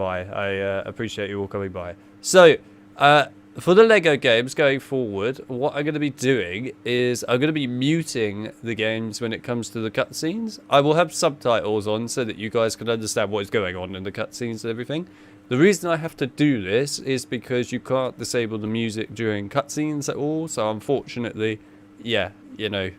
by. I appreciate you all coming by. So, for the LEGO games going forward, what I'm going to be doing is I'm going to be muting the games when it comes to the cutscenes. I will have subtitles on so that you guys can understand what is going on in the cutscenes and everything. The reason I have to do this is because you can't disable the music during cutscenes at all. So unfortunately, yeah, you know,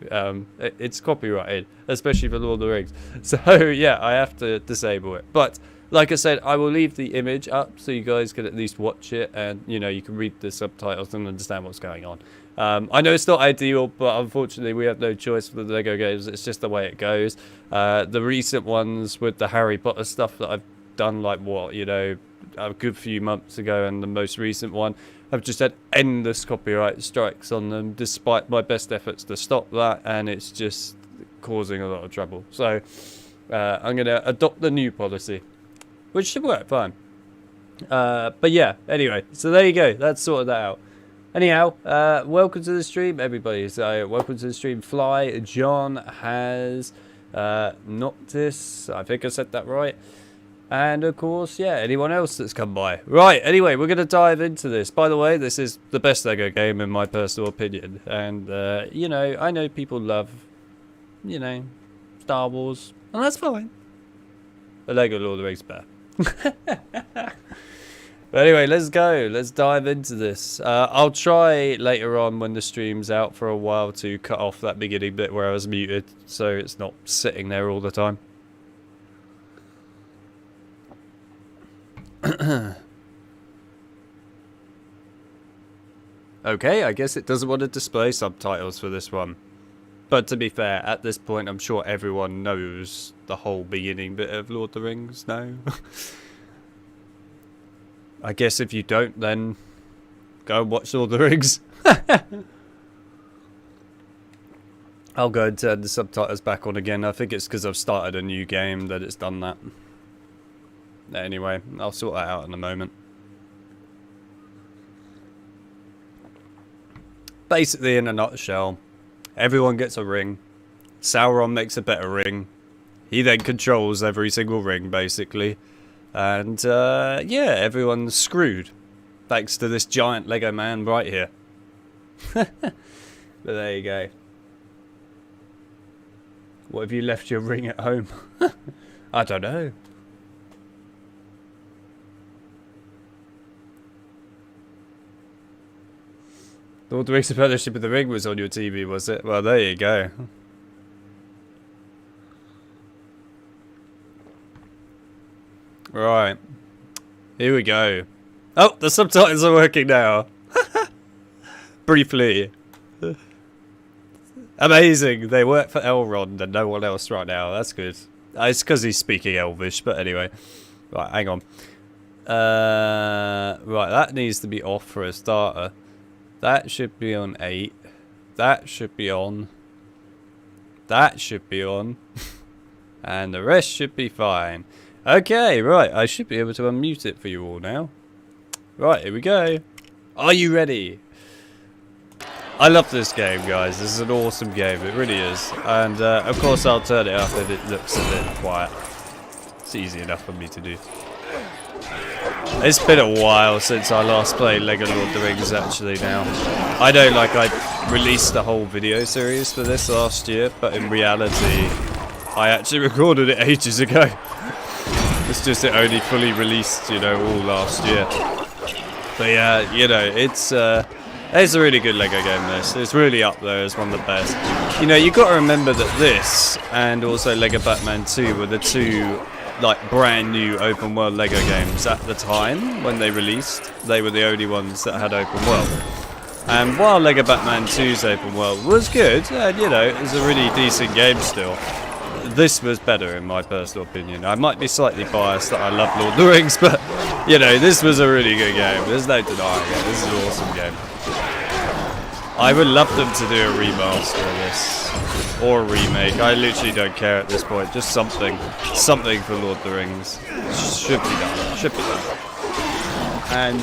it's copyrighted, especially for Lord of the Rings. So yeah, I have to disable it. But like I said, I will leave the image up so you guys can at least watch it and, you know, you can read the subtitles and understand what's going on. I know it's not ideal, but unfortunately we have no choice for the LEGO games. It's just the way it goes. The recent ones with the Harry Potter stuff that I've done, like what, you know, a good few months ago, and the most recent one, I've just had endless copyright strikes on them despite my best efforts to stop that, and it's just causing a lot of trouble. So I'm going to adopt the new policy, which should work fine. But yeah, anyway, so there you go. That's sorted that out. Anyhow, welcome to the stream, everybody. So welcome to the stream. Fly, John, Has, Noctis, I think I said that right. And of course, yeah, anyone else that's come by. Right, anyway, we're going to dive into this. By the way, this is the best LEGO game in my personal opinion. And, you know, I know people love, you know, Star Wars. And that's fine. But LEGO Lord of the Rings better. But anyway, let's go. Let's dive into this. I'll try later on when the stream's out for a while to cut off that beginning bit where I was muted. So it's not sitting there all the time. Okay, I guess it doesn't want to display subtitles for this one. But to be fair, at this point I'm sure everyone knows the whole beginning bit of Lord of the Rings now. I guess if you don't, then go and watch Lord of the Rings. I'll go and turn the subtitles back on again. I think it's because I've started a new game that it's done that. Anyway, I'll sort that out in a moment. Basically, in a nutshell, everyone gets a ring. Sauron makes a better ring. He then controls every single ring, basically. And, yeah, everyone's screwed. Thanks to this giant Lego man right here. But there you go. What if you left your ring at home? I don't know. Lord of the Rings: The Fellowship of the Ring was on your TV, was it? Well, there you go. Right. Here we go. Oh, the subtitles are working now. Briefly. Amazing. They work for Elrond and no one else right now. That's good. It's because he's speaking Elvish, but anyway. Right, hang on. Right, that needs to be off for a starter. That should be on 8. That should be on. That should be on. And the rest should be fine. Okay, right. I should be able to unmute it for you all now. Right, here we go. Are you ready? I love this game, guys. This is an awesome game. It really is. And, of course, I'll turn it up if it looks a bit quiet. It's easy enough for me to do. It's been a while since I last played LEGO Lord of the Rings, actually, now. I know, like, I released the whole video series for this last year, but in reality, I actually recorded it ages ago. It's just it only fully released, you know, all last year. But yeah, you know, it's a really good LEGO game, this. It's really up there as one of the best. You know, you've got to remember that this, and also LEGO Batman 2, were the two like brand new open world LEGO games at the time when they released. They were the only ones that had open world. And while LEGO Batman 2's open world was good, and you know, it was a really decent game still, this was better in my personal opinion. I might be slightly biased that I love Lord of the Rings, but you know, this was a really good game. There's no denying it. This is an awesome game. I would love them to do a remaster of this, or a remake. I literally don't care at this point. Just something for Lord of the Rings. Should be done. Should be done. And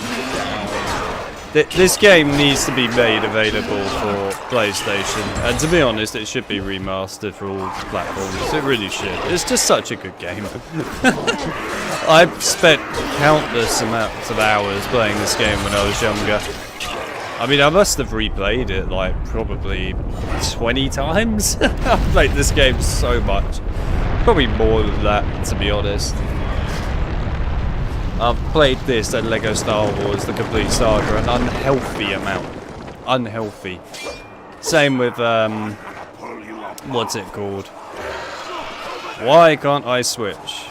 this game needs to be made available for PlayStation. And to be honest, it should be remastered for all platforms. It really should. It's just such a good game. I've spent countless amounts of hours playing this game when I was younger. I mean, I must have replayed it like probably 20 times. I've played this game so much. Probably more than that, to be honest. I've played this and Lego Star Wars, the complete saga, an unhealthy amount. Unhealthy. Same with, what's it called? Why can't I switch?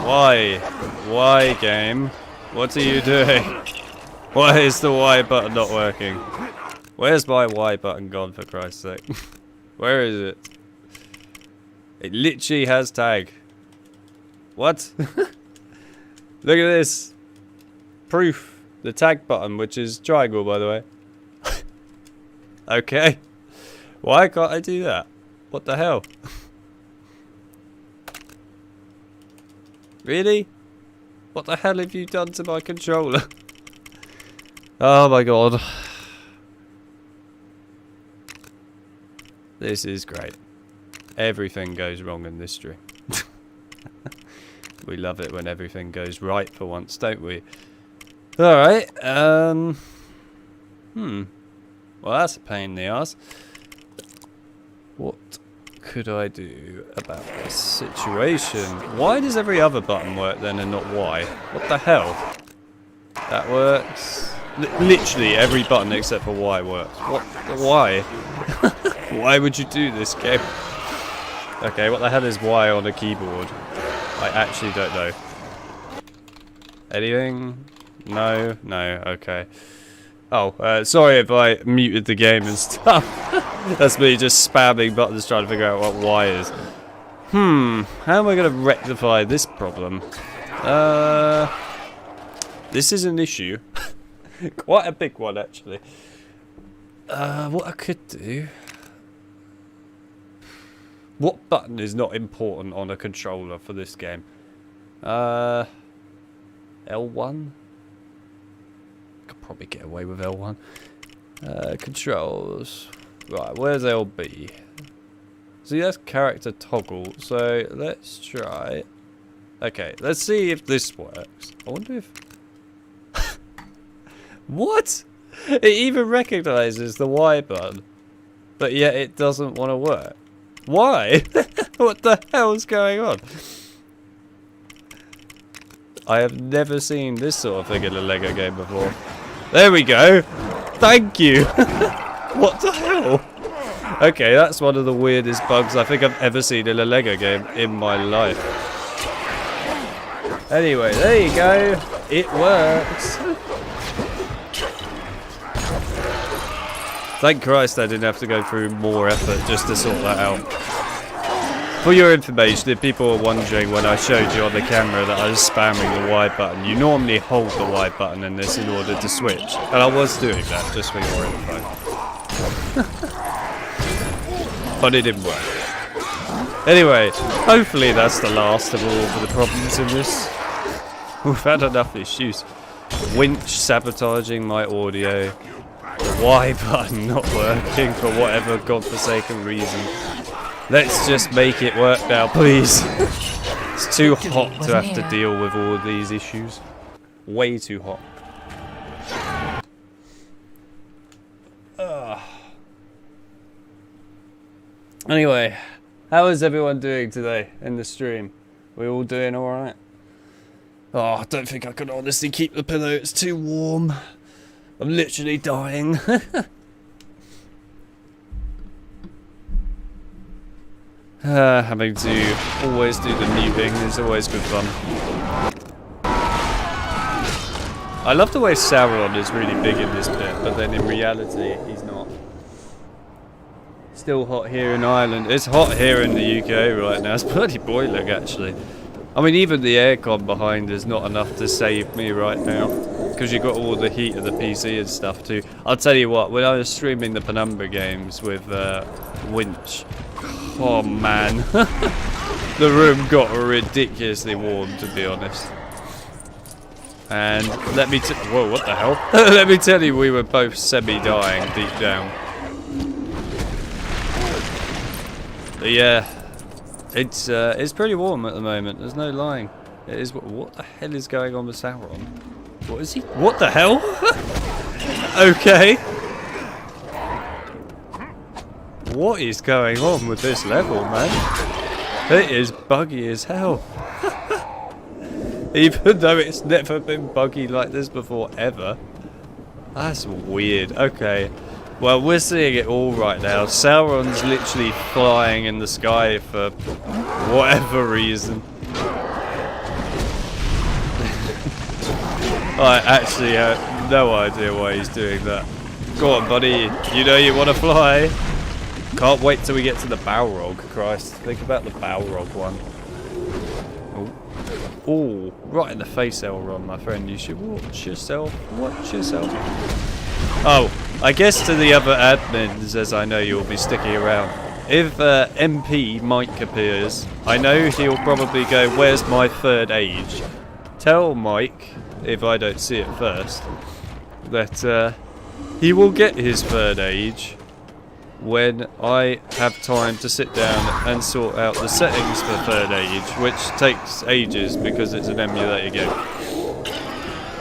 Why? Why, game? What are you doing? Why is the Y button not working? Where's my Y button gone, for Christ's sake? Where is it? It literally has tag. What? Look at this. Proof. The tag button, which is triangle, by the way. Okay. Why can't I do that? What the hell? Really? What the hell have you done to my controller? Oh my god. This is great. Everything goes wrong in this stream. We love it when everything goes right for once, don't we? Alright, well, that's a pain in the ass. What could I do about this situation? Why does every other button work then and not Y? What the hell? That works. Literally every button except for Y works. What? Why? Why would you do this, game? Okay, what the hell is Y on a keyboard? I actually don't know. Anything? No? No, okay. Oh, sorry if I muted the game and stuff. That's me just spamming buttons trying to figure out what Y is. How am I going to rectify this problem? This is an issue. Quite a big one, actually. What I could do... What button is not important on a controller for this game? L1? Could probably get away with L1. Controls. Right, where's LB? See, that's character toggle. So let's try. Okay, let's see if this works. I wonder if. What? It even recognizes the Y button, but yet it doesn't want to work. Why? What the hell's going on? I have never seen this sort of thing in a Lego game before. There we go. Thank you. What the hell? Okay, that's one of the weirdest bugs I think I've ever seen in a Lego game in my life. Anyway, there you go. It works. Thank Christ I didn't have to go through more effort just to sort that out. For your information, if people are wondering when I showed you on the camera that I was spamming the Y button, you normally hold the Y button in this in order to switch. And I was doing that, just for your info. But it didn't work. Anyway, hopefully that's the last of all of the problems in this. We've had enough issues. Winch sabotaging my audio. The Y button not working for whatever godforsaken reason. Let's just make it work now, please. It's too hot to have to deal with all of these issues. Way too hot. Anyway, how is everyone doing today in the stream? We all doing alright? Oh, I don't think I can honestly keep the pillow, it's too warm. I'm literally dying. Having to always do the muting is always good fun. I love the way Sauron is really big in this bit, but then in reality he's not. Still hot here in Ireland. It's hot here in the UK right now. It's bloody boiling actually. I mean, even the aircon behind is not enough to save me right now, because you've got all the heat of the PC and stuff too. I'll tell you what, when I was streaming the Penumbra games with Winch, oh man, the room got ridiculously warm, to be honest. And let me whoa, what the hell? Let me tell you, we were both semi-dying deep down. But yeah, it's pretty warm at the moment. There's no lying. It is. What the hell is going on with Sauron? What is he? What the hell? Okay. What is going on with this level, man? It is buggy as hell. Even though it's never been buggy like this before, ever. That's weird. Okay. Well, we're seeing it all right now. Sauron's literally flying in the sky for whatever reason. I actually have no idea why he's doing that. Go on, buddy. You know you want to fly. Can't wait till we get to the Balrog. Christ, think about the Balrog one. Oh, right in the face, Elrond, my friend. You should watch yourself. Watch yourself. Oh, I guess to the other admins, as I know you'll be sticking around. If MP Mike appears, I know he'll probably go, "Where's my third age?" Tell Mike, if I don't see it first, that he will get his third age when I have time to sit down and sort out the settings for third age, which takes ages because it's an emulator game.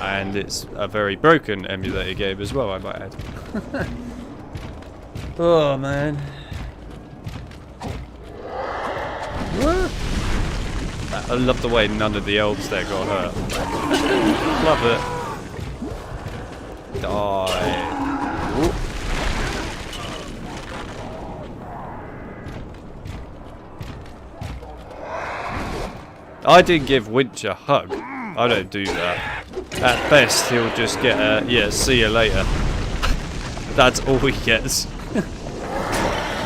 And it's a very broken emulator game as well, I might add. Oh man. I love the way none of the elves there got hurt. Love it. Die. Ooh. I didn't give Winch a hug. I don't do that. At best, he'll just get a, yeah, see you later. That's all he gets.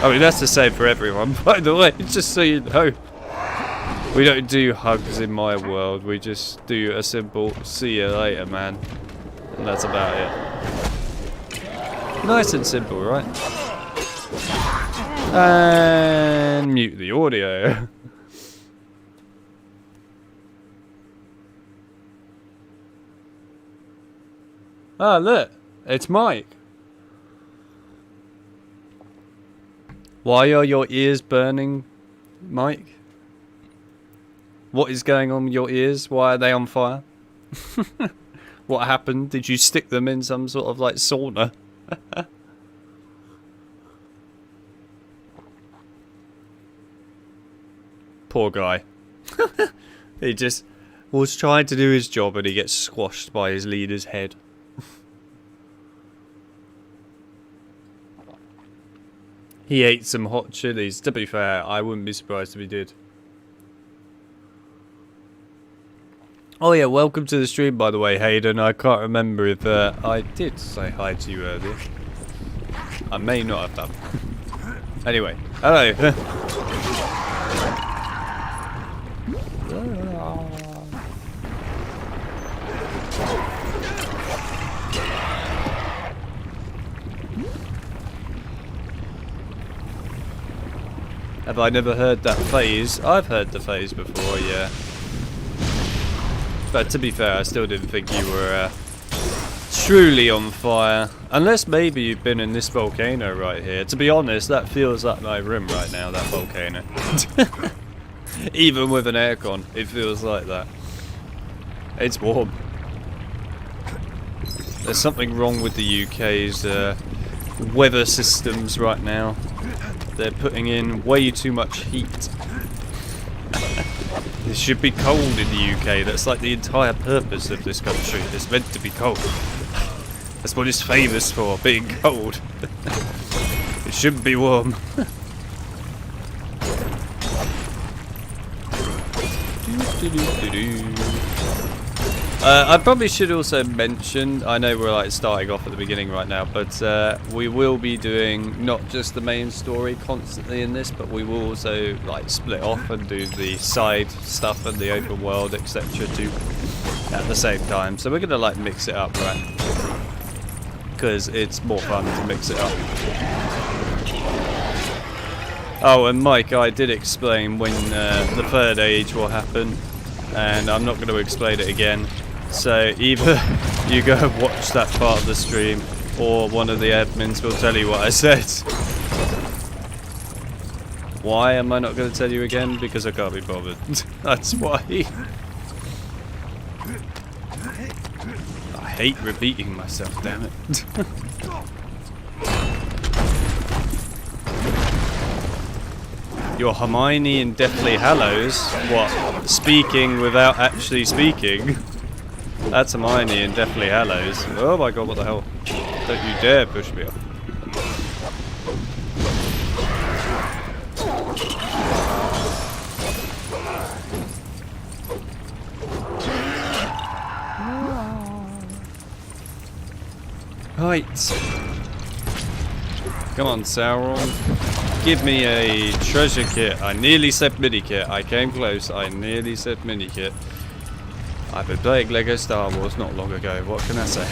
I mean, that's the same for everyone, by the way, just so you know. We don't do hugs in my world, we just do a simple see you later, man. And that's about it. Nice and simple, right? And mute the audio. Ah, look, it's Mike. Why are your ears burning, Mike? What is going on with your ears? Why are they on fire? What happened? Did you stick them in some sort of like sauna? Poor guy. He just was trying to do his job and he gets squashed by his leader's head. He ate some hot chilies. To be fair, I wouldn't be surprised if he did. Oh yeah, welcome to the stream, by the way, Hayden. I can't remember if I did say hi to you earlier. I may not have done. Anyway, hello. Have I never heard that phrase? I've heard the phrase before, yeah. But to be fair, I still didn't think you were truly on fire. Unless maybe you've been in this volcano right here. To be honest, that feels like my room right now, that volcano. Even with an aircon, it feels like that. It's warm. There's something wrong with the UK's weather systems right now. They're putting in way too much heat. It should be cold in the UK. That's like the entire purpose of this country. It's meant to be cold. That's what it's famous for, being cold. It shouldn't be warm. I probably should also mention, I know we're like starting off at the beginning right now, but we will be doing not just the main story constantly in this, but we will also like split off and do the side stuff and the open world, etc. too at the same time. So we're gonna like mix it up, right? Because it's more fun to mix it up. Oh, and Mike, I did explain when the third age will happen, and I'm not going to explain it again. So either you go and watch that part of the stream, or one of the admins will tell you what I said. Why am I not going to tell you again? Because I can't be bothered. That's why. I hate repeating myself, damn it. You're Hermione in Deathly Hallows. What? Speaking without actually speaking? That's Hermione in Deathly Hallows. Oh my god, what the hell? Don't you dare push me off. Right. Come on, Sauron. Give me a treasure kit. I nearly said mini kit. I came close. I nearly said mini kit. I've been playing Lego Star Wars not long ago. What can I say?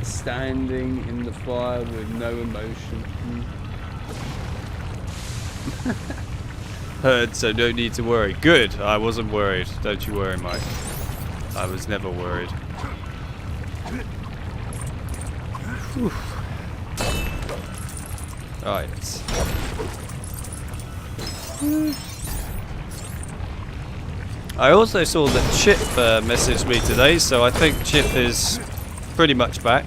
Standing in the fire with no emotion. Heard, so no need to worry. Good. I wasn't worried. Don't you worry, Mike. I was never worried. Whew. Right. I also saw that Chip messaged me today, so I think Chip is pretty much back.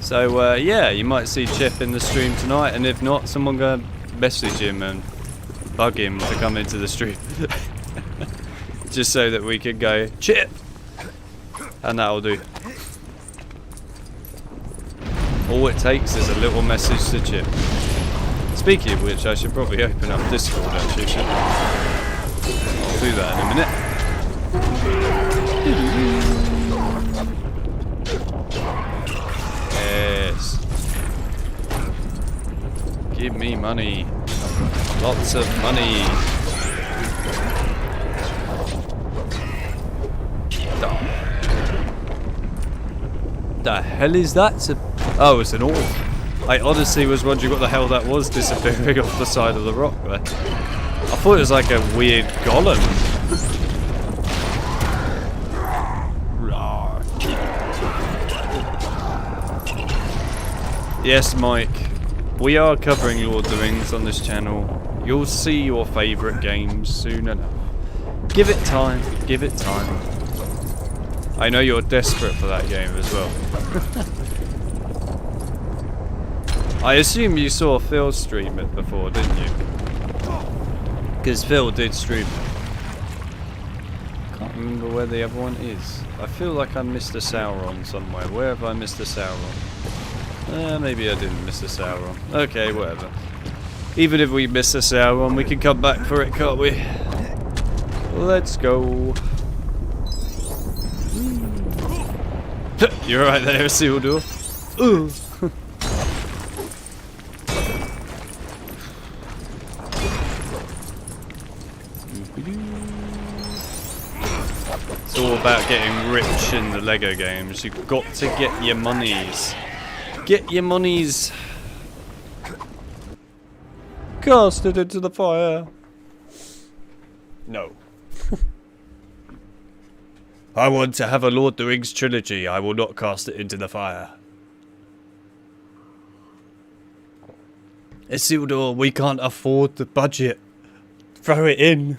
So yeah, you might see Chip in the stream tonight, and if not, someone go message him and bug him to come into the stream. Just so that we can go, Chip! And that'll do. All it takes is a little message to Chip. Speaking of which, I should probably open up Discord actually, shouldn't I? I'll do that in a minute. Yes. Give me money. Lots of money. The hell is that? Oh, it's an orb. I honestly was wondering what the hell that was disappearing off the side of the rock there. I thought it was like a weird golem. Yes, Mike. We are covering Lord of the Rings on this channel. You'll see your favourite games soon enough. Give it time. Give it time. I know you're desperate for that game as well. I assume you saw Phil stream it before, didn't you? Because Phil did stream it. Can't remember where the other one is. I feel like I missed a Sauron somewhere. Where have I missed a Sauron? Maybe I didn't miss a Sauron. Okay, whatever. Even if we miss a Sauron, we can come back for it, can't we? Let's go. You're right there, Isildur. Ooh. It's all about getting rich in the Lego games. You've got to get your monies. Get your monies. Cast it into the fire. No. I want to have a Lord of the Rings trilogy. I will not cast it into the fire. Isildur, we can't afford the budget. Throw it in.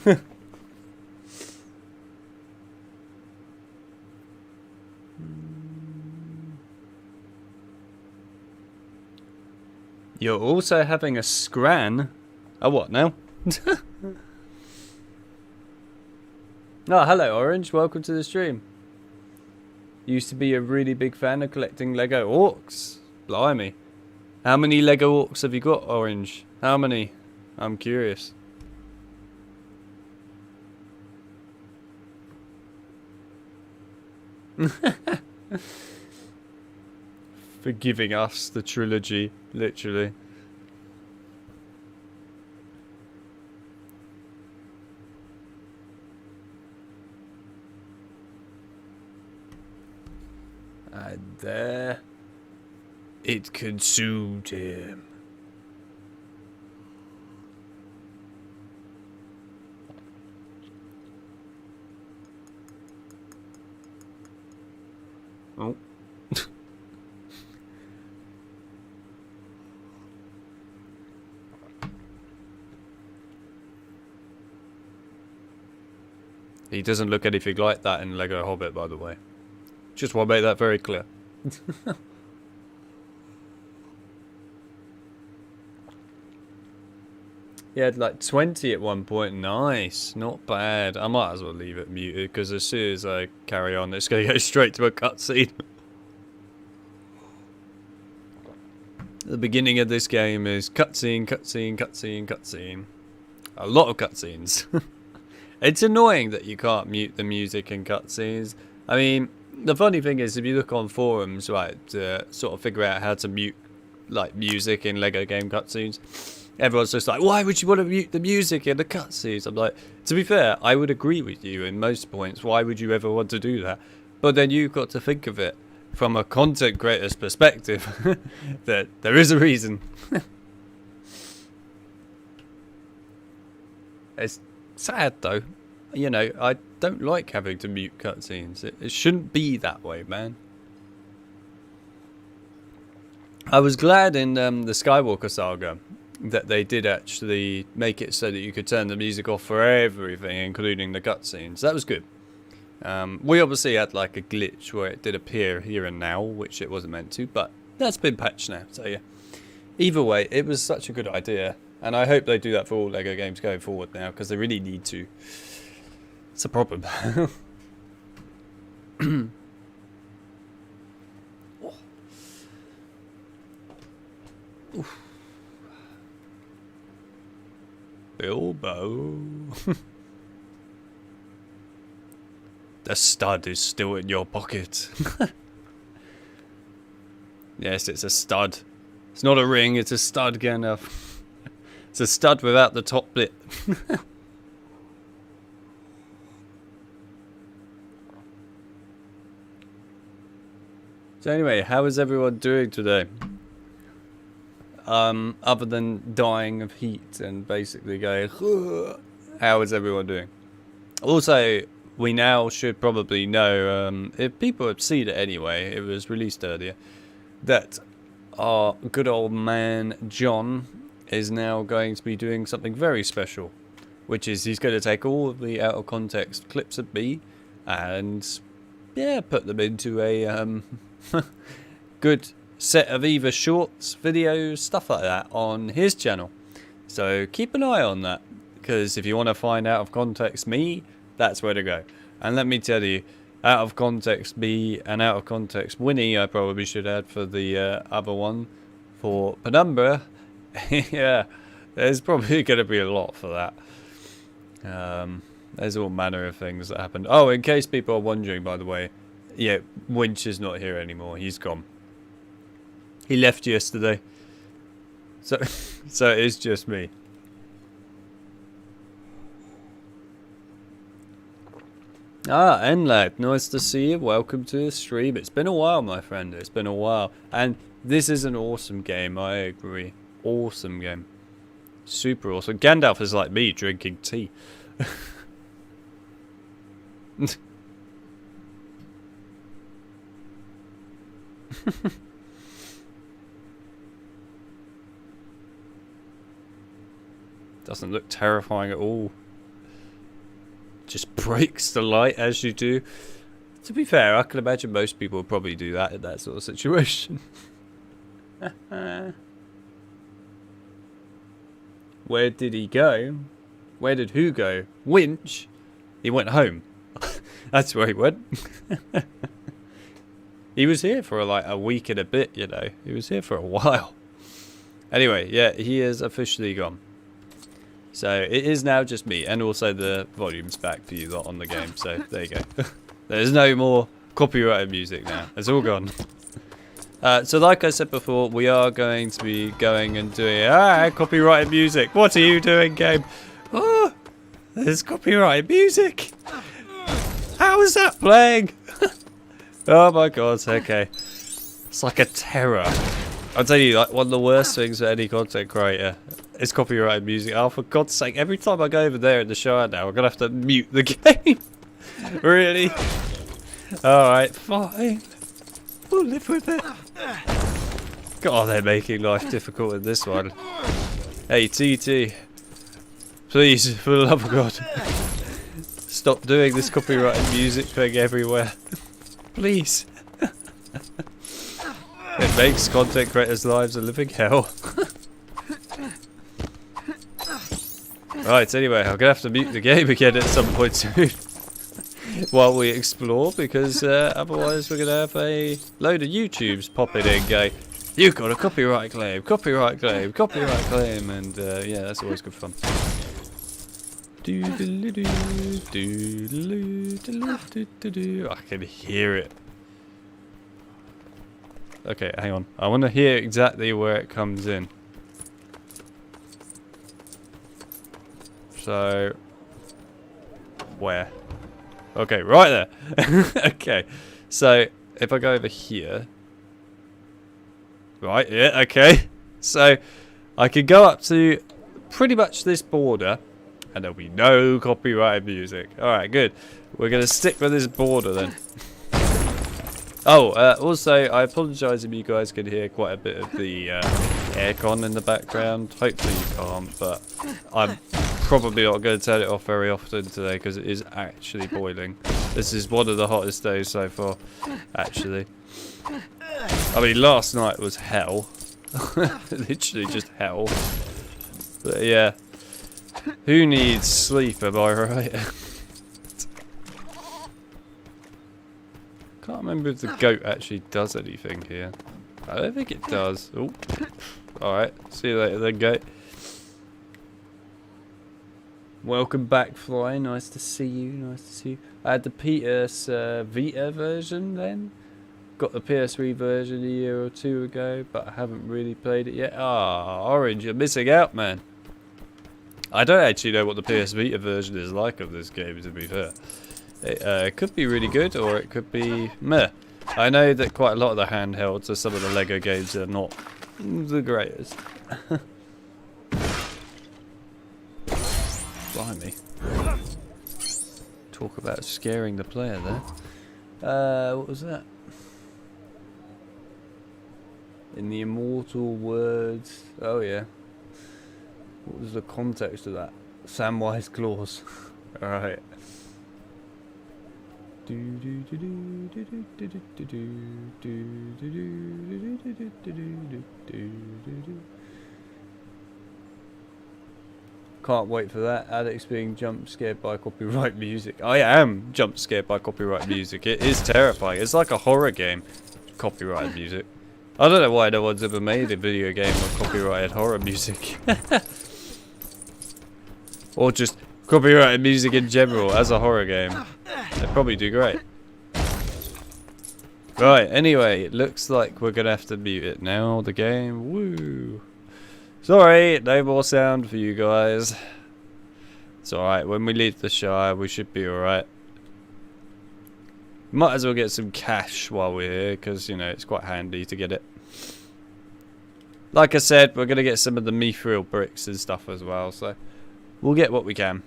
You're also having a scran. A what now? Oh, hello Orange, welcome to the stream. Used to be a really big fan of collecting Lego orcs. Blimey. How many Lego orcs have you got, Orange? How many? I'm curious. For giving us the trilogy, literally. And there, it consumed him. Oh. He doesn't look anything like that in Lego Hobbit, by the way. Just want to make that very clear. He had like 20 at one point. Nice. Not bad. I might as well leave it muted because as soon as I carry on, it's going to go straight to a cutscene. The beginning of this game is cutscene, cutscene, cutscene, cutscene. A lot of cutscenes. It's annoying that you can't mute the music in cutscenes. I mean, the funny thing is, if you look on forums, right, to sort of figure out how to mute like music in Lego game cutscenes, everyone's just like, why would you want to mute the music in the cutscenes? I'm like, to be fair, I would agree with you in most points. Why would you ever want to do that? But then you've got to think of it from a content creator's perspective that there is a reason. It's sad though. You know, I don't like having to mute cutscenes. It shouldn't be that way, man. I was glad in the Skywalker saga that they did actually make it so that you could turn the music off for everything, including the cutscenes. That was good. We obviously had like a glitch where it did appear here and now, which it wasn't meant to, but that's been patched now, so yeah. Either way, it was such a good idea, and I hope they do that for all Lego games going forward now, because they really need to. It's a problem. Bilbo. The stud is still in your pocket. Yes, it's a stud. It's not a ring, it's a stud, Gandalf. It's a stud without the top bit. So anyway, how is everyone doing today? Other than dying of heat and basically going, ugh, how is everyone doing? Also, we now should probably know, if people have seen it anyway, it was released earlier, that our good old man John is now going to be doing something very special, which is he's going to take all of the out of context clips of me and, yeah, put them into a good set of either shorts, videos, stuff like that on his channel. So keep an eye on that, because if you want to find out of context me, that's where to go. And let me tell you, out of context me and out of context Winnie, I probably should add for the other one, for Penumbra. Yeah, there's probably going to be a lot for that. There's all manner of things that happened. Oh, in case people are wondering, by the way, yeah, Winch is not here anymore. He's gone. He left yesterday. So it's just me. Ah, Enlad, nice to see you. Welcome to the stream. It's been a while, my friend. It's been a while. And this is an awesome game, I agree. Awesome game. Super awesome. Gandalf is like me, drinking tea. Doesn't look terrifying at all. Just breaks the light as you do. To be fair, I can imagine most people would probably do that in that sort of situation. Where did he go? Where did who go? Winch? He went home. That's where he went. He was here for like a week and a bit, you know. He was here for a while. Anyway, yeah, he is officially gone. So it is now just me, and also the volume's back for you lot on the game. So there you go. There's no more copyrighted music now. It's all gone. So like I said before, we are going to be going and doing copyrighted music. What are you doing, game? Oh, there's copyrighted music. How is that playing? Oh my god, okay. It's like a terror. I'll tell you, like, one of the worst things for any content creator is copyrighted music. Oh, for God's sake, every time I go over there in the Shire now, I'm going to have to mute the game. Really? Alright, fine. We'll live with it. God, they're making life difficult in this one. Hey, TT. Please, for the love of God. Stop doing this copyrighted music thing everywhere. Please. It makes content creators' lives a living hell. Right, anyway, I'm gonna have to mute the game again at some point soon. While we explore, because otherwise we're gonna have a load of YouTubes popping in going, "You got a copyright claim, copyright claim, copyright claim," and yeah, that's always good fun. I can hear it. Okay, hang on. I want to hear exactly where it comes in. So, where? Okay, right there. Okay, so if I go over here, right? Yeah, okay. So I could go up to pretty much this border, and there'll be no copyrighted music. All right, good. We're gonna stick with this border then. Oh, also, I apologise if you guys can hear quite a bit of the aircon in the background. Hopefully you can't, but I'm probably not going to turn it off very often today because it is actually boiling. This is one of the hottest days so far, actually. I mean, last night was hell. Literally just hell. But yeah, who needs sleep, am I right? Can't remember if the goat actually does anything here. I don't think it does. Oh, alright. See you later then, goat. Welcome back, Fly. Nice to see you. Nice to see you. I had the PS Vita version then. Got the PS3 version a year or two ago, but I haven't really played it yet. Ah, Orange, you're missing out, man. I don't actually know what the PS Vita version is like of this game, to be fair. It could be really good, or it could be meh. I know that quite a lot of the handhelds are some of the Lego games that are not the greatest. Blimey. Talk about scaring the player there. What was that? In the immortal words. Oh yeah. What was the context of that? Samwise clause. Alright. Can't wait for that. Alex being jump scared by copyright music. I am jump scared by copyright music. It is terrifying. It's like a horror game. Copyrighted music. I don't know why no one's ever made a video game with copyrighted horror music. Or just copyrighted music in general as a horror game. They'd probably do great. Right, anyway, it looks like we're gonna have to mute it now, the game. Woo! Sorry, no more sound for you guys. It's alright, when we leave the Shire, we should be alright. Might as well get some cash while we're here, because, you know, it's quite handy to get it. Like I said, we're gonna get some of the Mithril bricks and stuff as well, so we'll get what we can.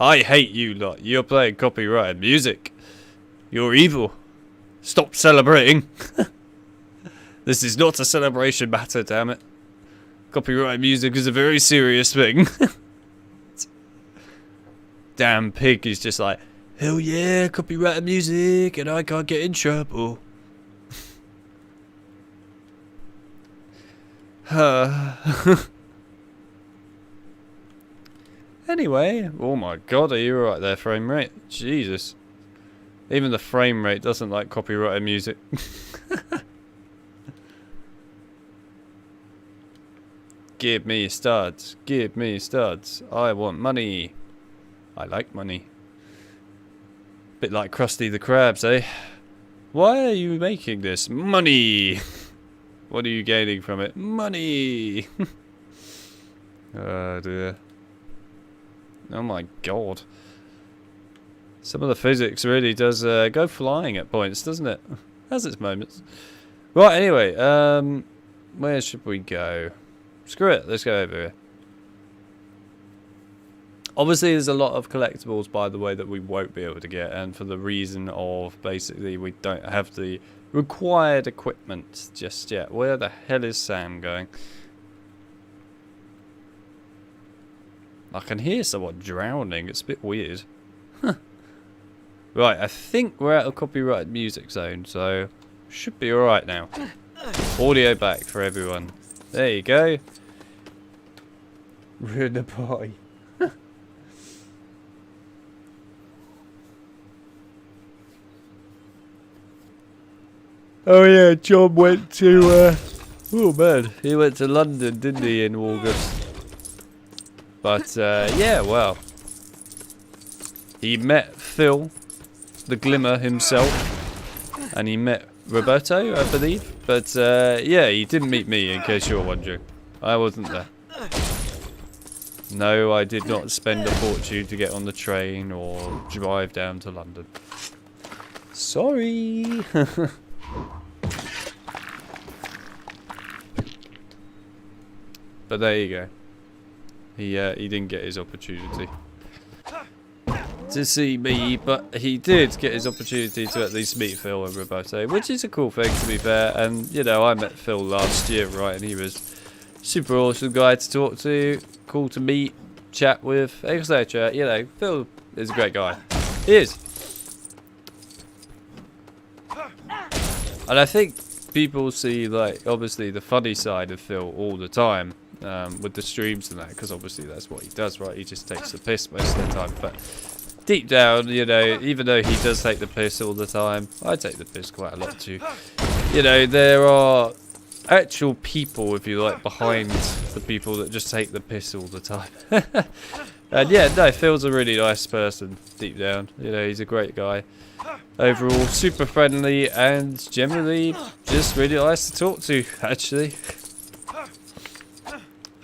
I hate you lot. You're playing copyrighted music. You're evil. Stop celebrating. This is not a celebration matter, damn it. Copyrighted music is a very serious thing. Damn pig is just like, hell yeah, copyrighted music, and I can't get in trouble. Anyway, oh my god, are you right there, frame rate? Jesus. Even the frame rate doesn't like copyrighted music. Give me studs. Give me studs. I want money. I like money. Bit like Krusty the Krabs, eh? Why are you making this? Money! What are you gaining from it? Money! Oh dear. Oh my god. Some of the physics really does go flying at points, doesn't it? Has its moments. Right, anyway, where should we go? Screw it, let's go over here. Obviously, there's a lot of collectibles, by the way, that we won't be able to get, and for the reason of, basically, we don't have the required equipment just yet. Where the hell is Sam going? I can hear someone drowning, it's a bit weird. Right, I think we're out of copyrighted music zone, so should be alright now. Audio back for everyone. There you go. Ruin the party. Oh yeah, John went to, oh man, he went to London, didn't he, in August? But, yeah, well, he met Phil, the Glimmer himself, and he met Roberto, I believe. But, yeah, he didn't meet me, in case you're wondering. I wasn't there. No, I did not spend a fortune to get on the train or drive down to London. Sorry. But there you go. He didn't get his opportunity to see me, but he did get his opportunity to at least meet Phil and Roberto, which is a cool thing, to be fair. And you know, I met Phil last year, right, and he was super awesome guy to talk to, cool to meet, chat with, etc. You know, Phil is a great guy. He is. And I think people see, like, obviously the funny side of Phil all the time. With the streams and that, because obviously that's what he does, right? He just takes the piss most of the time. But deep down, you know, even though he does take the piss all the time, I take the piss quite a lot too. You know, there are actual people, if you like, behind the people that just take the piss all the time. And yeah, no, Phil's a really nice person deep down. You know, he's a great guy. Overall, super friendly and generally just really nice to talk to, actually.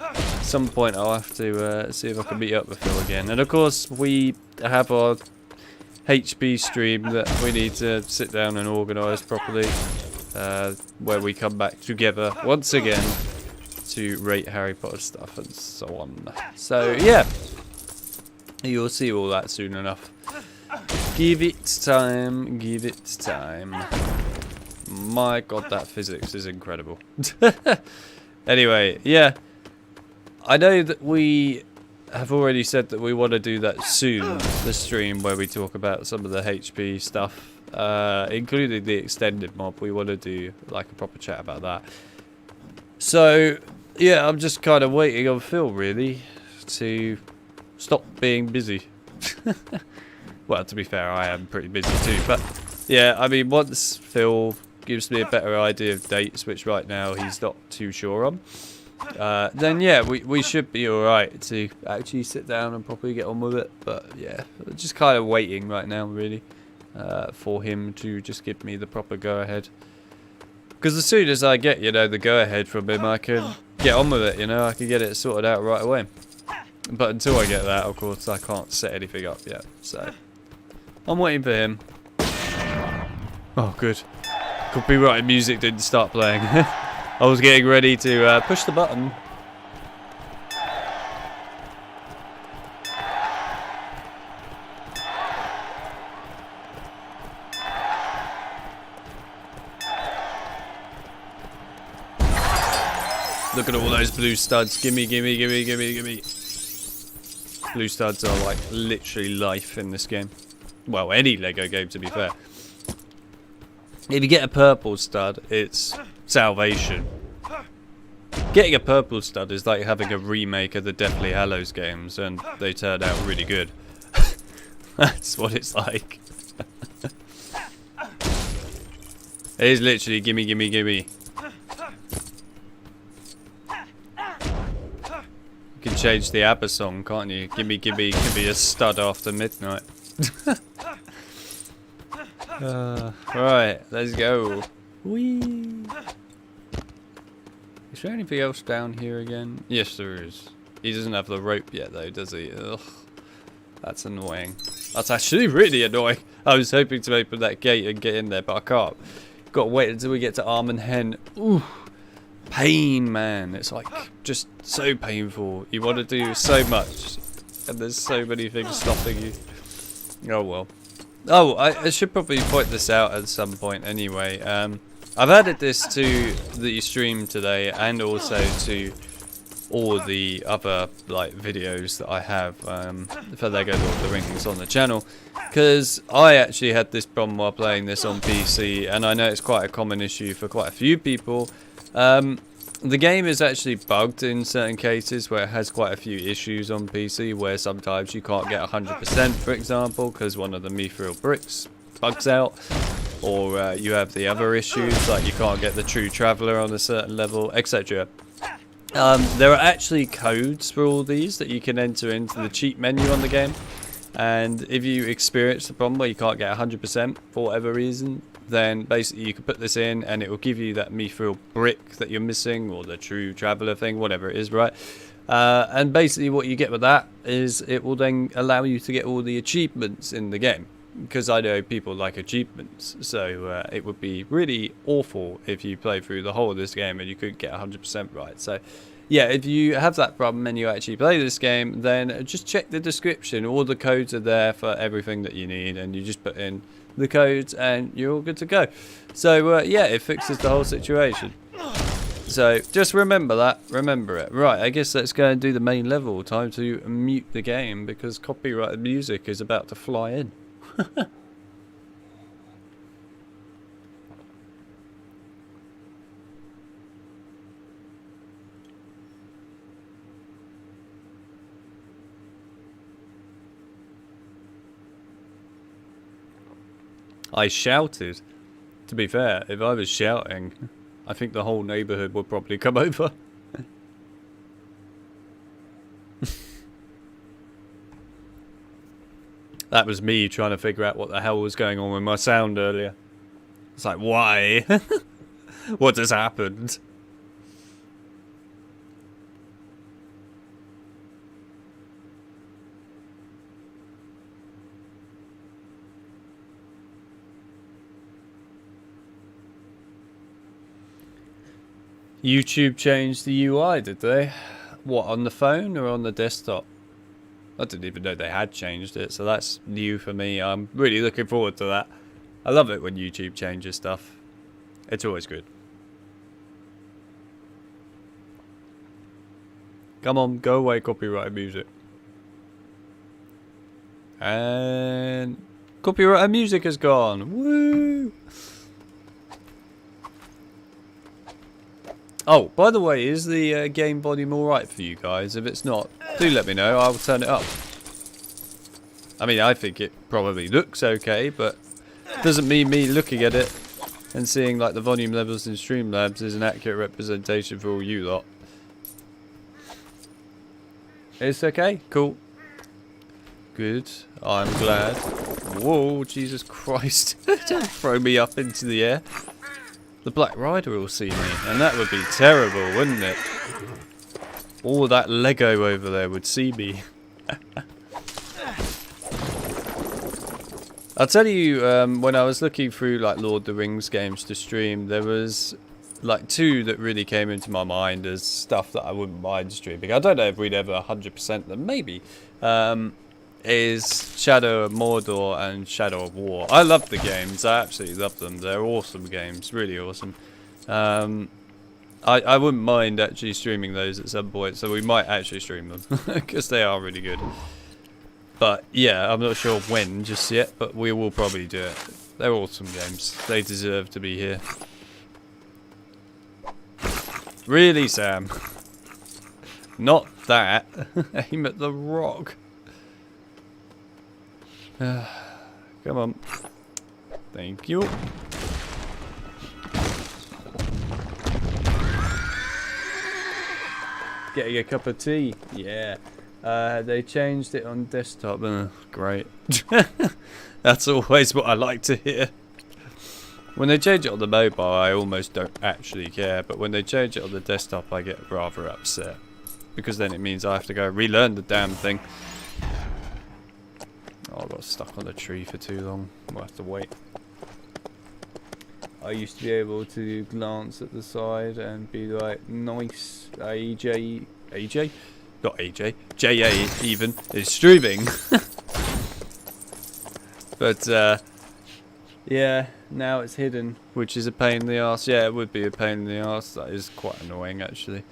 At some point I'll have to see if I can meet up with Phil again. And of course we have our HP stream that we need to sit down and organise properly, where we come back together once again to rate Harry Potter stuff and so on. So yeah, you'll see all that soon enough. Give it time, give it time. My god, that physics is incredible. Anyway, yeah. I know that we have already said that we want to do that soon, the stream where we talk about some of the HP stuff, including the extended mob. We want to do like a proper chat about that. So, yeah, I'm just kind of waiting on Phil, really, to stop being busy. Well, to be fair, I am pretty busy too, but yeah, I mean, once Phil gives me a better idea of dates, which right now he's not too sure on, then yeah, we should be alright to actually sit down and properly get on with it. But yeah, just kind of waiting right now, really, for him to just give me the proper go-ahead. Because as soon as I get, you know, the go-ahead from him, I can get on with it, you know, I can get it sorted out right away. But until I get that, of course, I can't set anything up yet, so I'm waiting for him. Oh, good. Copyrighted music didn't start playing. I was getting ready to push the button. Look at all those blue studs. Gimme, gimme, gimme, gimme, gimme. Blue studs are like literally life in this game. Well, any Lego game, to be fair. If you get a purple stud, it's salvation. Getting a purple stud is like having a remake of the Deathly Hallows games, and they turned out really good. That's what it's like. It is literally gimme, gimme, gimme. You can change the ABBA song, can't you? Gimme, gimme, give me a stud after midnight. Right, let's go. Whee! Is there anything else down here again? Yes, there is. He doesn't have the rope yet, though, does he? Ugh. That's annoying. That's actually really annoying. I was hoping to open that gate and get in there, but I can't. Got to wait until we get to Arm and Hen. Ooh. Pain, man. It's like just so painful. You want to do so much, and there's so many things stopping you. Oh, well. Oh, I should probably point this out at some point anyway. I've added this to the stream today and also to all the other like videos that I have for Lego Lord of the Rings on the channel, because I actually had this problem while playing this on PC, and I know it's quite a common issue for quite a few people. The game is actually bugged in certain cases where it has quite a few issues on PC, where sometimes you can't get 100%, for example, because one of the Mithril bricks bugs out, or you have the other issues like you can't get the true traveller on a certain level, etc. There are actually codes for all these that you can enter into the cheat menu on the game, and if you experience the problem where you can't get 100% for whatever reason, then basically you can put this in and it will give you that Mithril brick that you're missing, or the true traveller thing, whatever it is, right? And basically what you get with that is it will then allow you to get all the achievements in the game, because I know people like achievements, so it would be really awful if you play through the whole of this game and you couldn't get 100% right. So yeah, if you have that problem and you actually play this game, then just check the description. All the codes are there for everything that you need, and you just put in the codes and you're all good to go. So yeah, it fixes the whole situation. So just remember that, remember it. Right, I guess let's go and do the main level. Time to mute the game because copyrighted music is about to fly in. I shouted. To be fair, if I was shouting, I think the whole neighbourhood would probably come over. That was me trying to figure out what the hell was going on with my sound earlier. It's like, why? What has happened? YouTube changed the UI, did they? What, on the phone or on the desktop? I didn't even know they had changed it, so that's new for me. I'm really looking forward to that. I love it when YouTube changes stuff. It's always good. Come on, go away, copyrighted music. And copyrighted music has gone. Woo! Oh, by the way, is the game volume alright for you guys? If it's not, do let me know. I will turn it up. I mean, I think it probably looks okay, but doesn't mean me looking at it and seeing like the volume levels in Streamlabs is an accurate representation for all you lot. It's okay? Cool. Good. I'm glad. Whoa, Jesus Christ. Don't throw me up into the air. The Black Rider will see me, and that would be terrible, wouldn't it? All that Lego over there would see me. I'll tell you, when I was looking through like Lord of the Rings games to stream, there was like two that really came into my mind as stuff that I wouldn't mind streaming. I don't know if we'd ever 100% them, maybe. Is Shadow of Mordor and Shadow of War. I love the games. I absolutely love them. They're awesome games. Really awesome. I wouldn't mind actually streaming those at some point, so we might actually stream them because they are really good. But yeah, I'm not sure when just yet, but we will probably do it. They're awesome games. They deserve to be here. Really, Sam? Not that. Aim at the rock. Come on. Thank you. Getting a cup of tea. Yeah. They changed it on desktop. Great. That's always what I like to hear. When they change it on the mobile, I almost don't actually care. But when they change it on the desktop, I get rather upset. Because then it means I have to go relearn the damn thing. Oh, I got stuck on the tree for too long. We'll have to wait. I used to be able to glance at the side and be like, nice, AJ? Not AJ. JA even is streaming. But, yeah, now it's hidden, which is a pain in the arse. Yeah, it would be a pain in the arse. That is quite annoying, actually.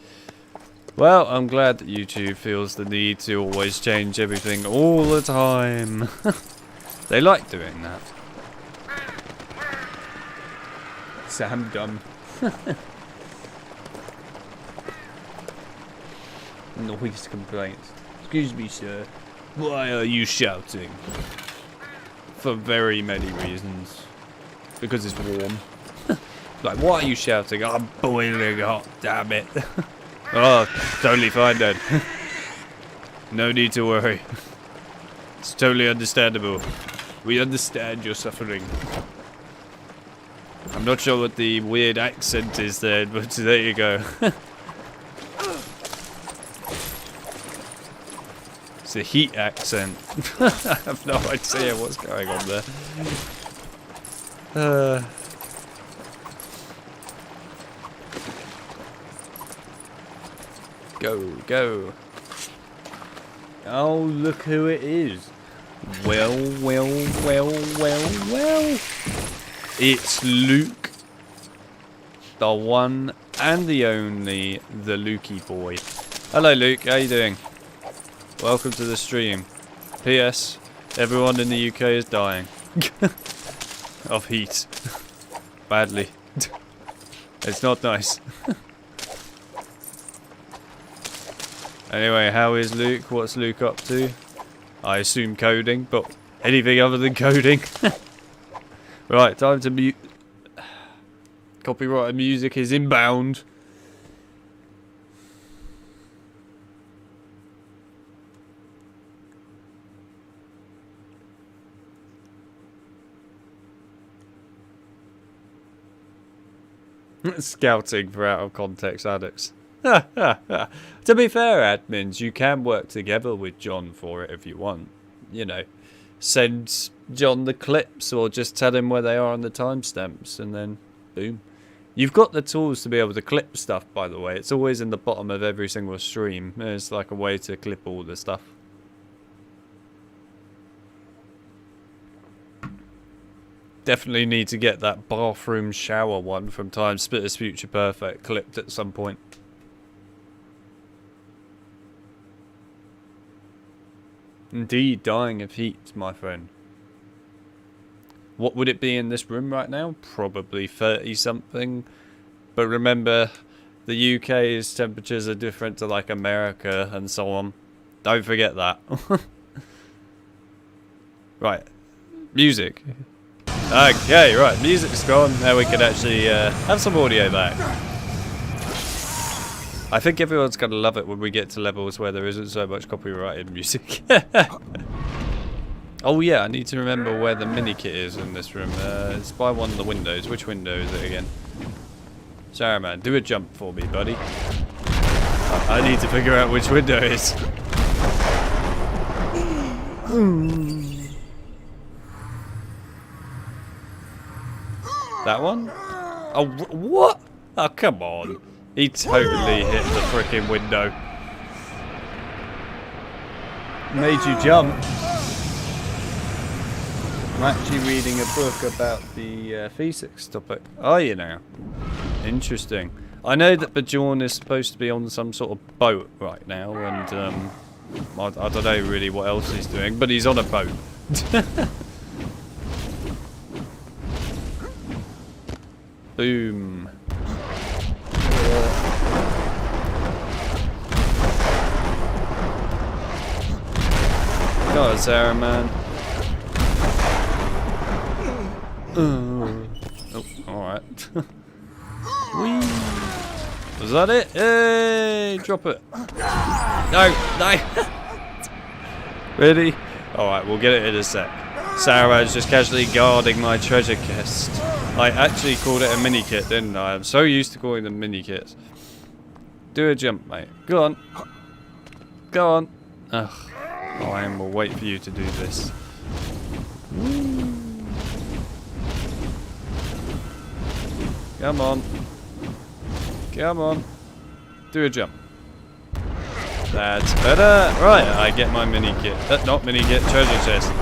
Well, I'm glad that YouTube feels the need to always change everything all the time. They like doing that. Sam dumb. Noise complaints. Excuse me, sir. Why are you shouting? For very many reasons. Because it's warm. Like, why are you shouting? I'm boiling hot, damn it. Oh, totally fine then. No need to worry. It's totally understandable. We understand your suffering. I'm not sure what the weird accent is there, but there you go. It's a heat accent. I have no idea what's going on there. Go. Oh, look who it is. Well. It's Luke. The one and the only, the Lukey boy. Hello, Luke. How you doing? Welcome to the stream. P.S. Everyone in the UK is dying. Of heat. Badly. It's not nice. Anyway, how is Luke? What's Luke up to? I assume coding, but anything other than coding. Right, time to mute. Copyrighted music is inbound. Scouting for out of context addicts. To be fair, admins, you can work together with John for it if you want. You know, send John the clips or just tell him where they are on the timestamps and then boom. You've got the tools to be able to clip stuff, by the way. It's always in the bottom of every single stream. There's like a way to clip all the stuff. Definitely need to get that bathroom shower one from Time Splitters Future Perfect clipped at some point. Indeed, dying of heat, my friend. What would it be in this room right now? Probably 30 something. But remember, the UK's temperatures are different to like America and so on. Don't forget that. Right. Music. Okay, right. Music's gone. Now we can actually have some audio back. I think everyone's going to love it when we get to levels where there isn't so much copyrighted music. Oh yeah, I need to remember where the mini kit is in this room. It's by one of the windows. Which window is it again? Sorry man, do a jump for me, buddy. I need to figure out which window it is. That one? Oh, what? Oh, come on. He totally hit the frickin' window. Made you jump. I'm actually reading a book about the physics topic. Are you now? Interesting. I know that Bjorn is supposed to be on some sort of boat right now, and I don't know really what else he's doing, but he's on a boat. Boom. God, Sarah, man. Oh, alright. Whee! Was that it? Hey, drop it. No, no. Really? Alright, we'll get it in a sec. Sarah is just casually guarding my treasure chest. I actually called it a mini kit, didn't I? I'm so used to calling them mini kits. Do a jump, mate. Go on. Go on. Ugh. I will wait for you to do this. Come on. Come on. Do a jump. That's better. Right, I get my mini kit. Not mini kit, treasure chest.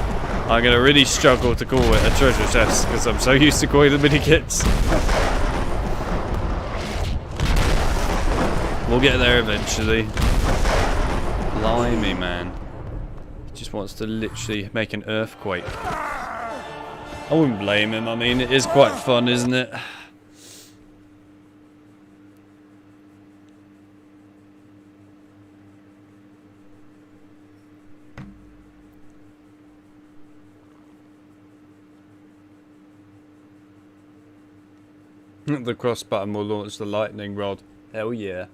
I'm going to really struggle to call it a treasure chest because I'm so used to calling them mini kits. We'll get there eventually. Blimey, man. He just wants to literally make an earthquake. I wouldn't blame him. I mean, it is quite fun, isn't it? The cross button will launch the lightning rod. Hell yeah.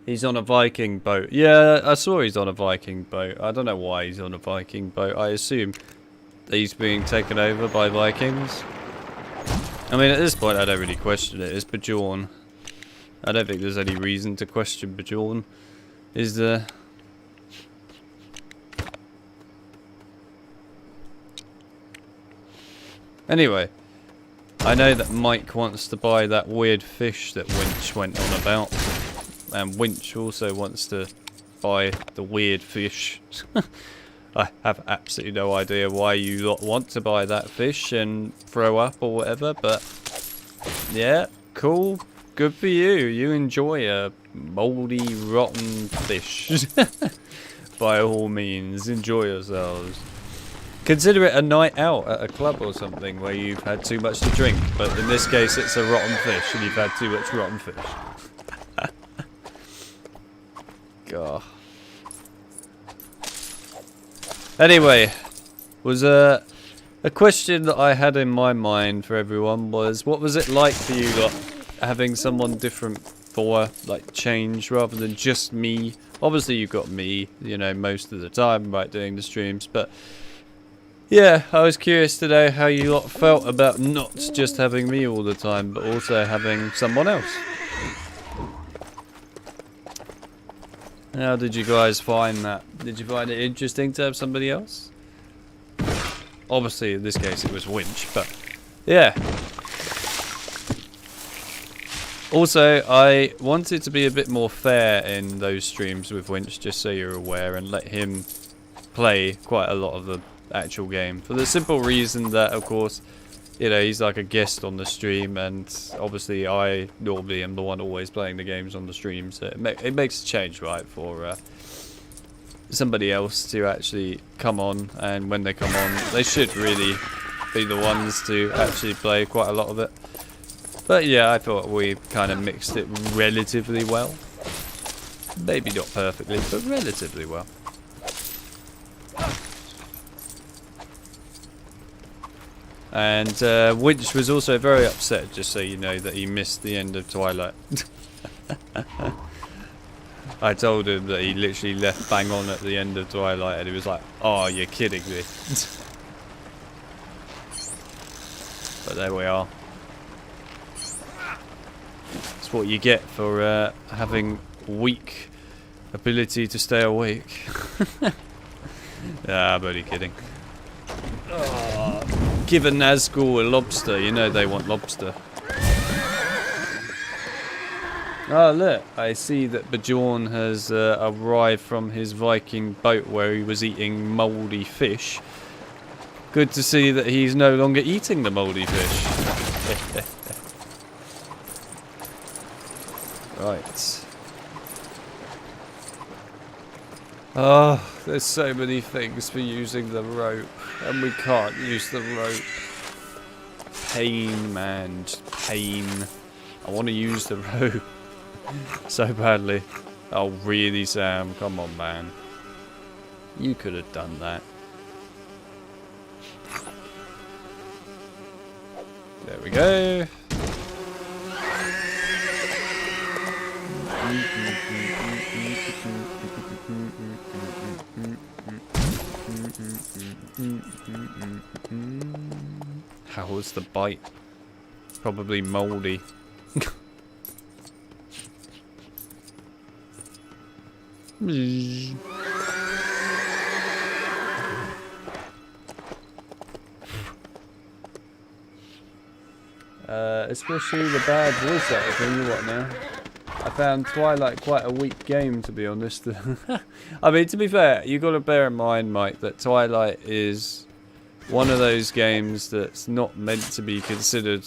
He's on a Viking boat. Yeah, I saw he's on a Viking boat. I don't know why he's on a Viking boat. I assume he's being taken over by Vikings. I mean, at this point, I don't really question it. It's Bjorn. I don't think there's any reason to question Bjorn. Is there? Anyway, I know that Mike wants to buy that weird fish that Winch went on about. And Winch also wants to buy the weird fish. I have absolutely no idea why you lot want to buy that fish and throw up or whatever, but yeah, cool. Good for you. You enjoy a mouldy, rotten fish. By all means, enjoy yourselves. Consider it a night out at a club or something where you've had too much to drink, but in this case it's a rotten fish and you've had too much rotten fish. God. Anyway, was a question that I had in my mind for everyone was, what was it like for you lot having someone different for like change rather than just me? Obviously you've got me, you know, most of the time right doing the streams, but yeah, I was curious to know how you lot felt about not just having me all the time, but also having someone else. How did you guys find that? Did you find it interesting to have somebody else? Obviously, in this case, it was Winch, but yeah. Also, I wanted to be a bit more fair in those streams with Winch, just so you're aware, and let him play quite a lot of the actual game. For the simple reason that, of course, you know, he's like a guest on the stream, and obviously I normally am the one always playing the games on the stream, so it makes a change, right, for somebody else to actually come on, and when they come on, they should really be the ones to actually play quite a lot of it. But yeah, I thought we kind of mixed it relatively well. Maybe not perfectly, but relatively well. And Winch was also very upset, just so you know, that he missed the end of Twilight. I told him that he literally left bang on at the end of Twilight, and he was like, "Oh, you're kidding me." But there we are. That's what you get for having weak ability to stay awake. Nah, I'm only kidding. Oh. Give a Nazgul a lobster, you know they want lobster. Oh look, I see that Bjorn has arrived from his Viking boat where he was eating mouldy fish. Good to see that he's no longer eating the mouldy fish. Right. Oh, there's so many things for using the rope, and we can't use the rope. Pain, man, just pain. I want to use the rope so badly. Oh, really, Sam? Come on, man. You could have done that. There we go. How was the bite? Probably mouldy. Especially the bad voice acting. Tell you what now. I found Twilight quite a weak game, to be honest. I mean, to be fair, you got to bear in mind, Mike, that Twilight is one of those games that's not meant to be considered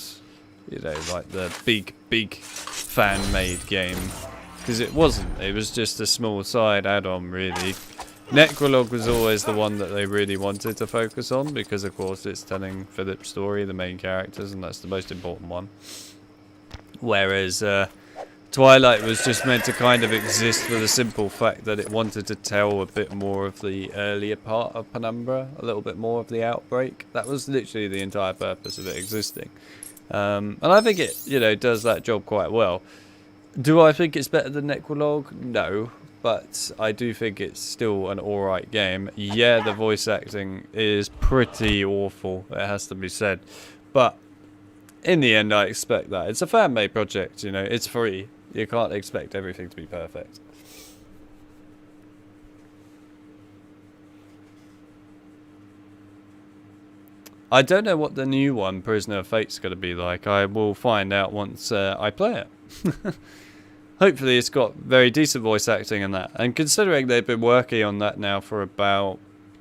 you know, like the big fan-made game. Because it wasn't. It was just a small side add-on, really. Necrolog was always the one that they really wanted to focus on, because of course it's telling Philip's story, the main characters, and that's the most important one. Whereas Twilight was just meant to kind of exist for the simple fact that it wanted to tell a bit more of the earlier part of Penumbra, a little bit more of the outbreak. That was literally the entire purpose of it existing. And I think it, you know, does that job quite well. Do I think it's better than Necrolog? No. But I do think it's still an alright game. Yeah, the voice acting is pretty awful, it has to be said. But in the end, I expect that. It's a fan-made project, you know, it's free. You can't expect everything to be perfect. I don't know what the new one, Prisoner of Fate's going to be like. I will find out once I play it. Hopefully it's got very decent voice acting in that. And considering they've been working on that now for about...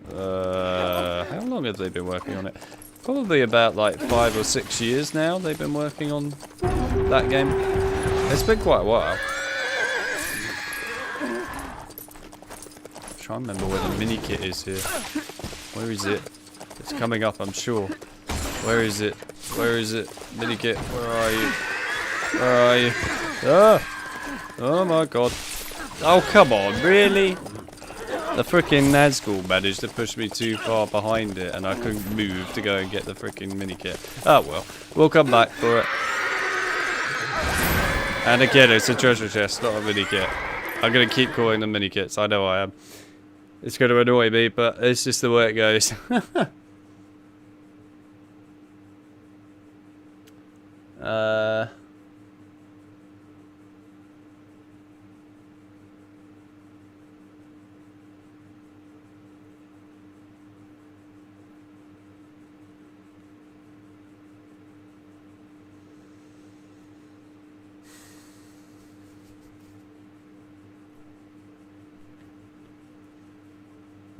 how long have they been working on it? Probably about like 5 or 6 years now they've been working on that game. It's been quite a while. I'm trying to remember where the mini kit is here. Where is it? It's coming up, I'm sure. Where is it? Where is it? Mini kit, where are you? Where are you? Ah! Oh my god. Oh, come on, really? The frickin' Nazgul managed to push me too far behind it and I couldn't move to go and get the frickin' minikit. Oh well, we'll come back for it. And again, it's a treasure chest, not a minikit. I'm gonna keep calling them minikits, I know I am. It's gonna annoy me, but it's just the way it goes.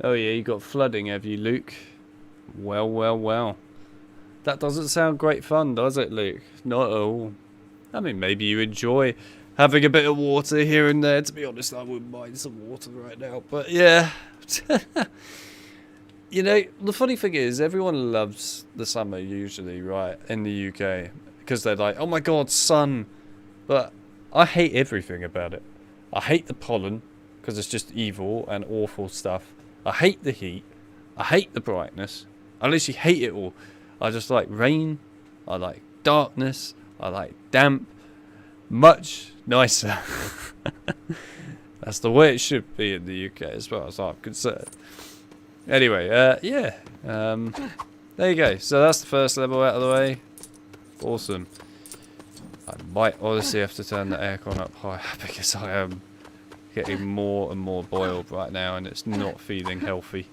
Oh yeah, you got flooding, have you, Luke? Well, well, well. That doesn't sound great fun, does it, Luke? Not at all. I mean, maybe you enjoy having a bit of water here and there. To be honest, I wouldn't mind some water right now. But yeah. You know, the funny thing is, everyone loves the summer usually, right, in the UK. Because they're like, oh my god, sun. But I hate everything about it. I hate the pollen, because it's just evil and awful stuff. I hate the heat. I hate the brightness. I literally hate it all. I just like rain. I like darkness. I like damp. Much nicer. That's the way it should be in the UK as far as I'm concerned. Anyway, yeah. There you go. So that's the first level out of the way. Awesome. I might honestly have to turn the aircon up higher because I am getting more and more boiled right now and it's not feeling healthy.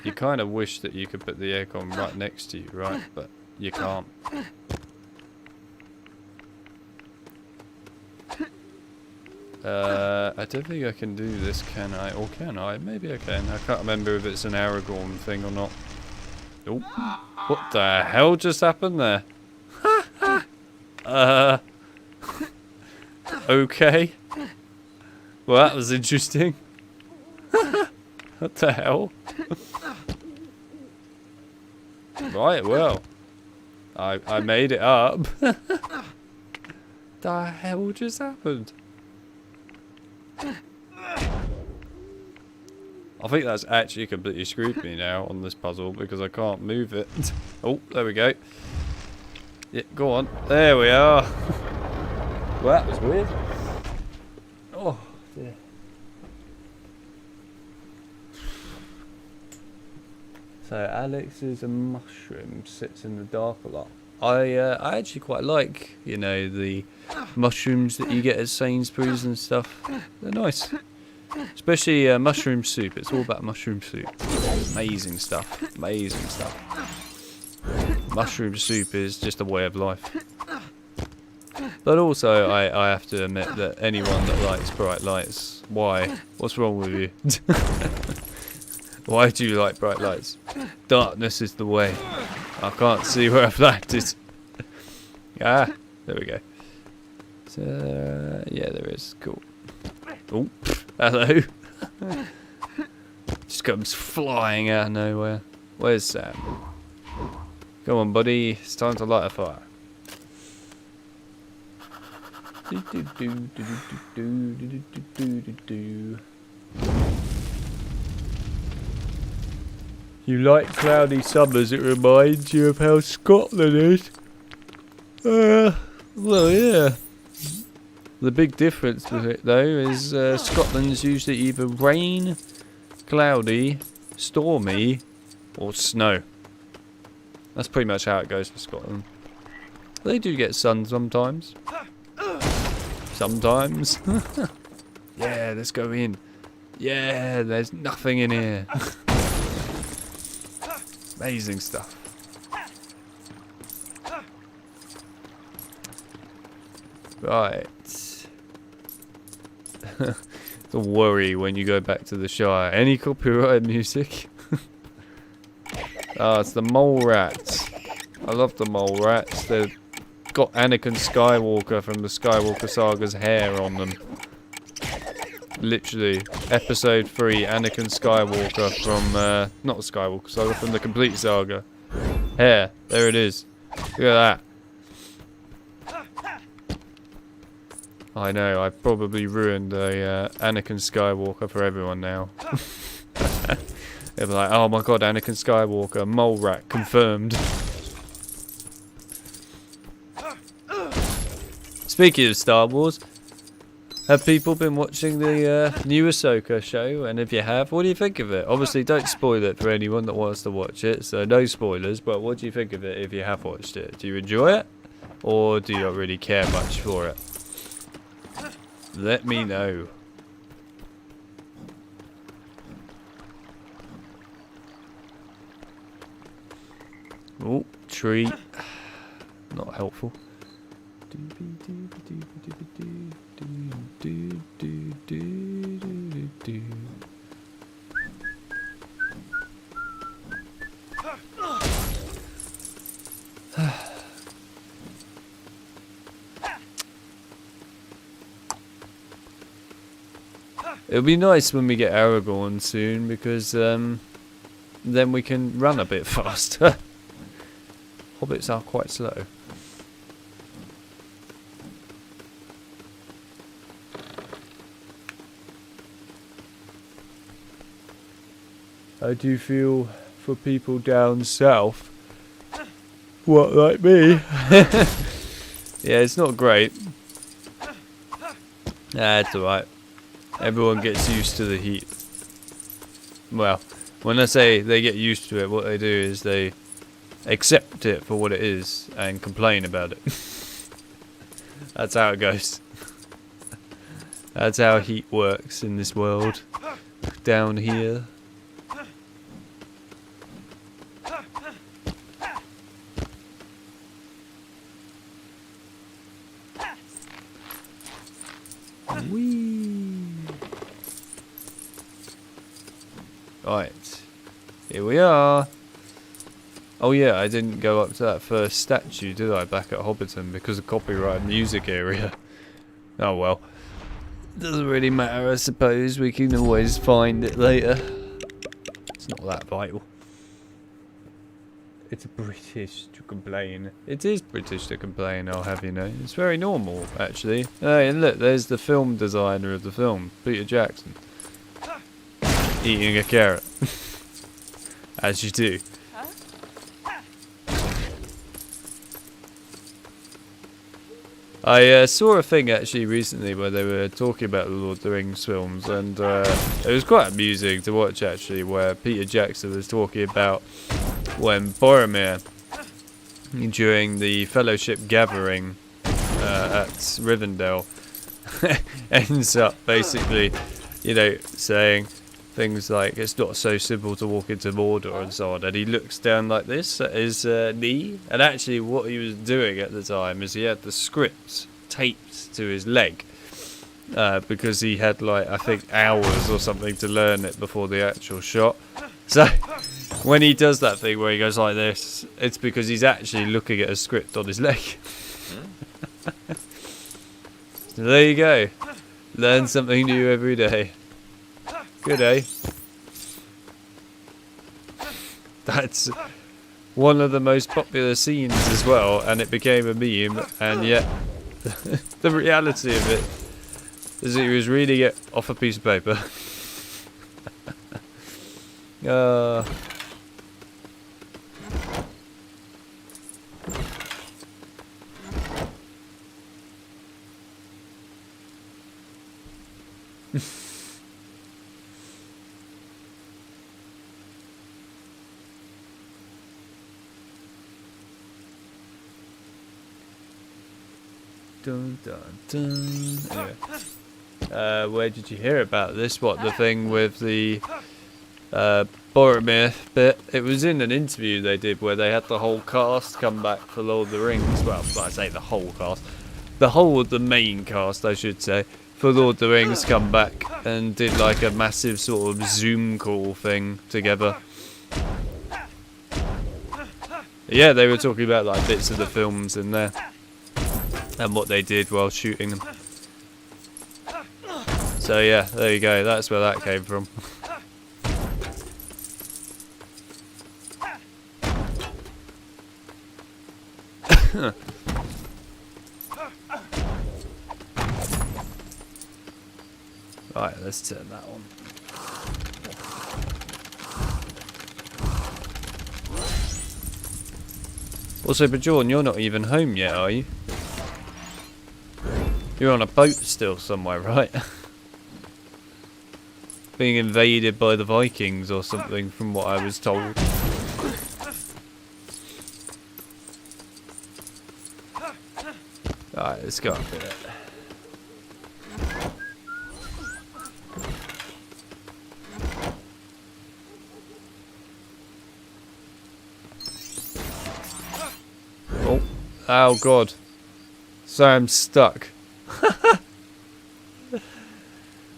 You kind of wish that you could put the aircon right next to you, right? But you can't. I don't think I can do this, can I? Or can I? Maybe I can. I can't remember if it's an Aragorn thing or not. Oh, what the hell just happened there? Okay. Well, that was interesting. What the hell? Right, well. I made it up. The hell just happened? I think that's actually completely screwed me now on this puzzle because I can't move it. Oh, there we go. Yeah, go on. There we are. Well, that was weird. Oh, dear. So, Alex's mushroom sits in the dark a lot. I actually quite like, you know, the mushrooms that you get at Sainsbury's and stuff. They're nice. Especially mushroom soup. It's all about mushroom soup. Amazing stuff. Amazing stuff. Mushroom soup is just a way of life. But also, I have to admit that anyone that likes bright lights, why? What's wrong with you? Why do you like bright lights? Darkness is the way. I can't see where I've landed. Ah, there we go. So, yeah, there is. Cool. Oh, hello. Just comes flying out of nowhere. Where's Sam? Go on, buddy. It's time to light a fire. You like cloudy summers, it reminds you of how Scotland is. Well, yeah. The big difference with it, though, is Scotland's usually either rain, cloudy, stormy, or snow. That's pretty much how it goes for Scotland. They do get sun sometimes. Sometimes. Yeah, let's go in. Yeah, there's nothing in here. Amazing stuff. Right. The worry when you go back to the Shire. Any copyrighted music? Oh, it's the mole rats. I love the mole rats. They've got Anakin Skywalker from the Skywalker Saga's hair on them. Literally, episode 3, Anakin Skywalker from, not the Skywalker Saga, from the Complete Saga. Hair, there it is. Look at that. I know, I've probably ruined a Anakin Skywalker for everyone now. They'll be like, oh my god, Anakin Skywalker, mole rat, confirmed. Speaking of Star Wars, have people been watching the new Ahsoka show? And if you have, what do you think of it? Obviously, don't spoil it for anyone that wants to watch it, so no spoilers, but what do you think of it if you have watched it? Do you enjoy it? Or do you not really care much for it? Let me know. Oh, tree. Not helpful. It'll be nice when we get Aragorn soon, because then we can run a bit faster. Hobbits are quite slow. How do you feel for people down south? What, like me? Yeah, it's not great. Nah, it's alright. Everyone gets used to the heat. Well, when I say they get used to it, what they do is they accept it for what it is and complain about it. That's how it goes. That's how heat works in this world. Down here. Whee! Right, here we are. Oh yeah, I didn't go up to that first statue, did I, back at Hobbiton because of copyright music area. Oh well. Doesn't really matter, I suppose. We can always find it later. It's not that vital. It's British to complain. It is British to complain, I'll have you know. It's very normal, actually. Hey, and look, there's the film designer of the film, Peter Jackson. Eating a carrot. As you do. I saw a thing actually recently where they were talking about the Lord of the Rings films, and it was quite amusing to watch actually, where Peter Jackson was talking about when Boromir, during the Fellowship gathering at Rivendell, ends up basically, you know, saying things like it's not so simple to walk into Mordor and so on, and he looks down like this at his knee, and actually what he was doing at the time is he had the script taped to his leg because he had like I think hours or something to learn it before the actual shot, So when he does that thing where he goes like this, it's because he's actually looking at a script on his leg. So there you go. Learn something new every day. Good, eh? That's one of the most popular scenes as well, and it became a meme, and yet the reality of it is he was reading it off a piece of paper. Dun, dun, dun. Anyway. Where did you hear about this? What, the thing with the Boromir bit? It was in an interview they did where they had the whole cast come back for Lord of the Rings. Well, I say the whole cast. The whole of the main cast, I should say, for Lord of the Rings come back and did like a massive sort of Zoom call thing together. Yeah, they were talking about like bits of the films in there. And what they did while shooting them. So yeah, there you go, that's where that came from. Right, let's turn that on. Also, but Jordan, you're not even home yet, are you? You're on a boat still somewhere, right? Being invaded by the Vikings or something, from what I was told. Alright, let's go up with it. Oh god. So I'm stuck.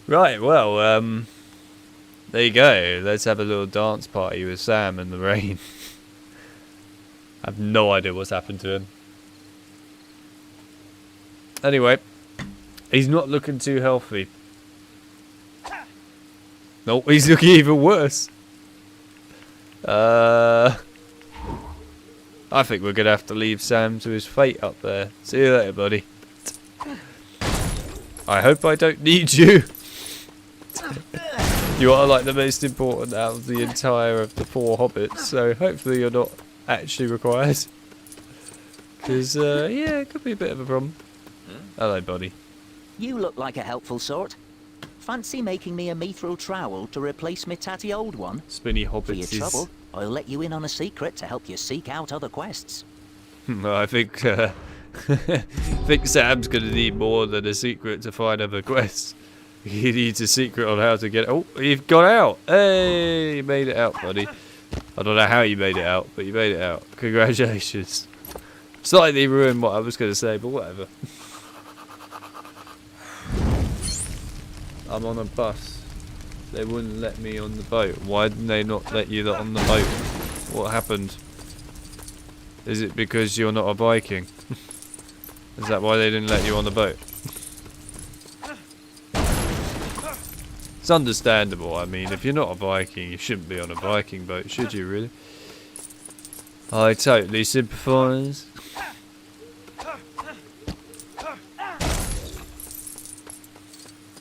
Right, well, there you go. Let's have a little dance party with Sam in the rain. I have no idea what's happened to him. Anyway, he's not looking too healthy. No, he's looking even worse. I think we're going to have to leave Sam to his fate up there. See you later, buddy. I hope I don't need you. You are like the most important out of the entire of the 4 hobbits, so hopefully you're not actually required. Because, yeah, it could be a bit of a problem. Hello, buddy. You look like a helpful sort. Fancy making me a mithril trowel to replace my tatty old one? Spinny For hobbits your trouble, I'll let you in on a secret to help you seek out other quests. I think, think Sam's going to need more than a secret to find other quests. He needs a secret on how to get... Oh, you've got out! Hey, you made it out, buddy. I don't know how you made it out, but you made it out. Congratulations. Slightly ruined what I was going to say, but whatever. I'm on a bus. They wouldn't let me on the boat. Why didn't they not let you on the boat? What happened? Is it because you're not a Viking? Is that why they didn't let you on the boat? It's understandable. I mean, if you're not a Viking, you shouldn't be on a Viking boat, should you, really? I totally sympathise.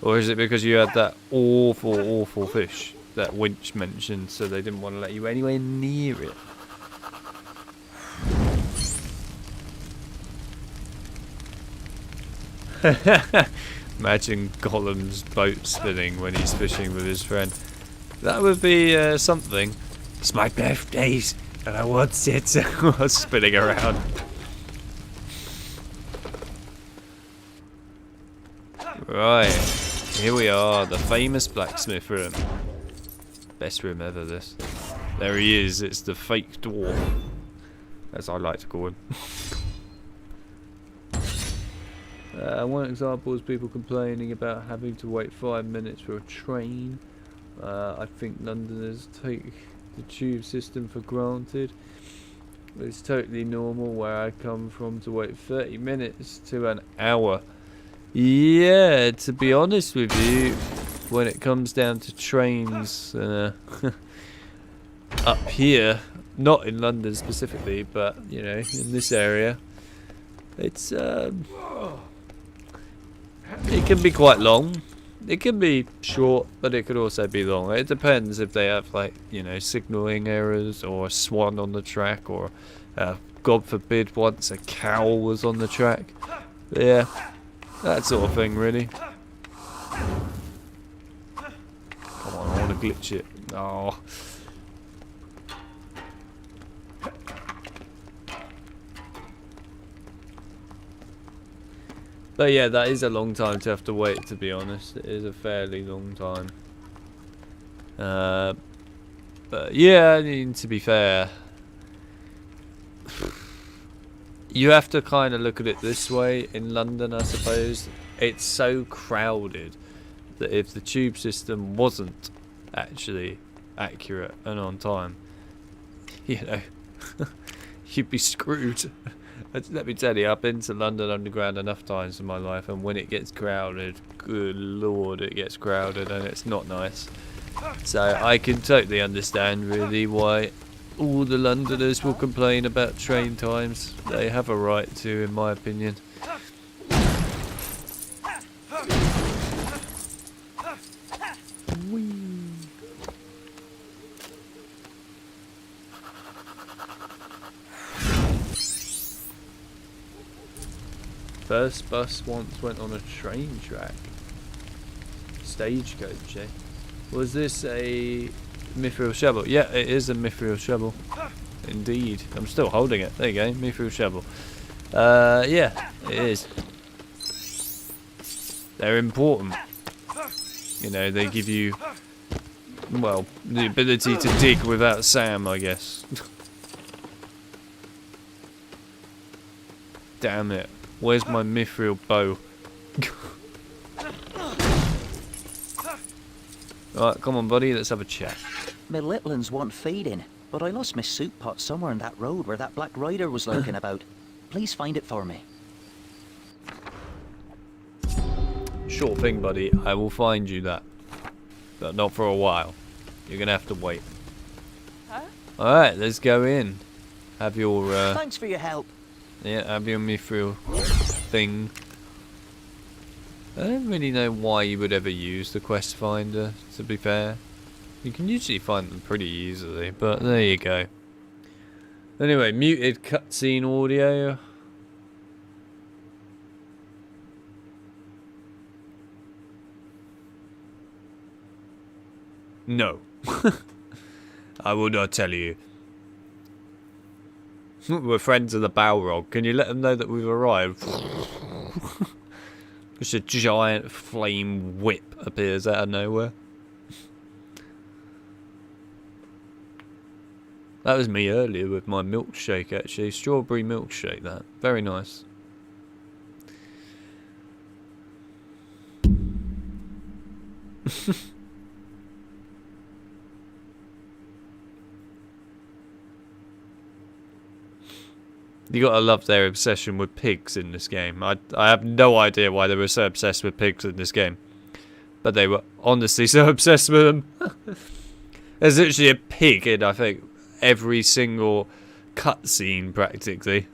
Or is it because you had that awful, awful fish that Winch mentioned, so they didn't want to let you anywhere near it? Imagine Gollum's boat spinning when he's fishing with his friend. That would be something. It's my birthdays and I want it while spinning around. Right, here we are, the famous blacksmith room. Best room ever, this. There he is, it's the fake dwarf, as I like to call him. One example is people complaining about having to wait 5 minutes for a train. I think Londoners take the tube system for granted. It's totally normal where I come from to wait 30 minutes to an hour. Yeah, to be honest with you, when it comes down to trains up here, not in London specifically, but you know, in this area, it's it can be quite long. It can be short, but it could also be long. It depends if they have, like, you know, signalling errors or a swan on the track, or God forbid once a cow was on the track. But yeah, that sort of thing really. Come on, I want to glitch it. Oh. But yeah, that is a long time to have to wait, to be honest. It is a fairly long time. But yeah, I mean, to be fair, you have to kind of look at it this way. In London, I suppose, it's so crowded that if the tube system wasn't actually accurate and on time, you know, you'd be screwed. Let me tell you, I've been to London Underground enough times in my life, and when it gets crowded, good lord, it gets crowded, and it's not nice. So I can totally understand really why all the Londoners will complain about train times. They have a right to, in my opinion. Whee. First bus once went on a train track. Stagecoach, eh? Was this a Mithril shovel? Yeah, it is a Mithril shovel. Indeed. I'm still holding it. There you go, Mithril shovel. Yeah, it is. They're important. You know, they give you, well, the ability to dig without Sam, I guess. Damn it. Where's my Mithril bow? Alright, come on buddy, let's have a chat. My little uns want feeding, but I lost my soup pot somewhere in that road where that black rider was lurking about. Please find it for me. Sure thing buddy, I will find you that. But not for a while. You're gonna have to wait. Huh? Alright, let's go in. Have your Thanks for your help. yeah, have your Mithril thing. I don't really know why you would ever use the quest finder, to be fair. You can usually find them pretty easily, but there you go. Anyway, muted cutscene audio. No. I will not tell you. We're friends of the Balrog. Can you let them know that we've arrived? Just a giant flame whip appears out of nowhere. That was me earlier with my milkshake, actually. Strawberry milkshake, that. Very nice. You gotta love their obsession with pigs in this game. I have no idea why they were so obsessed with pigs in this game. But they were honestly so obsessed with them. There's literally a pig in, I think, every single cutscene, practically.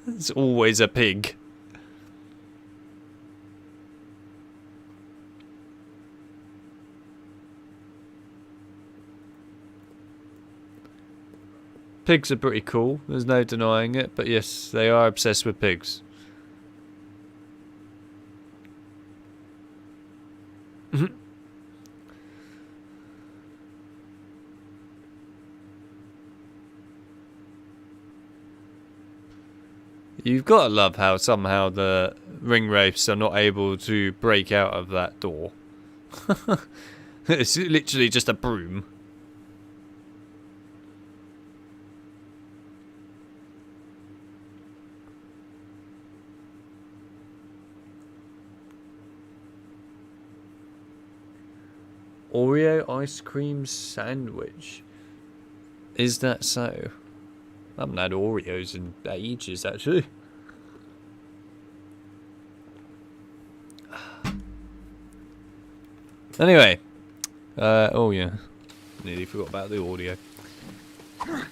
It's always a pig. Pigs are pretty cool, there's no denying it, but yes, they are obsessed with pigs. You've got to love how somehow the ring wraiths are not able to break out of that door. It's literally just a broom. Oreo ice cream sandwich. Is that so? I haven't had Oreos in ages, actually. Anyway. Oh yeah. Nearly forgot about the audio.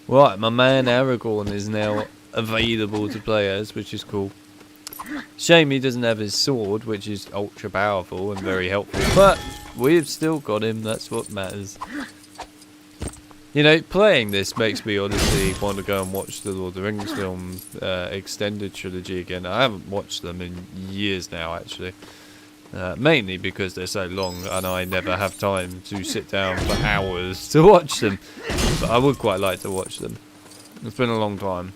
Right, my man Aragorn is now available to play as, which is cool. Shame he doesn't have his sword, which is ultra powerful and very helpful. But we've still got him, that's what matters. You know, playing this makes me honestly want to go and watch the Lord of the Rings film extended trilogy again. I haven't watched them in years now, actually. Mainly because they're so long and I never have time to sit down for hours to watch them. But I would quite like to watch them. It's been a long time.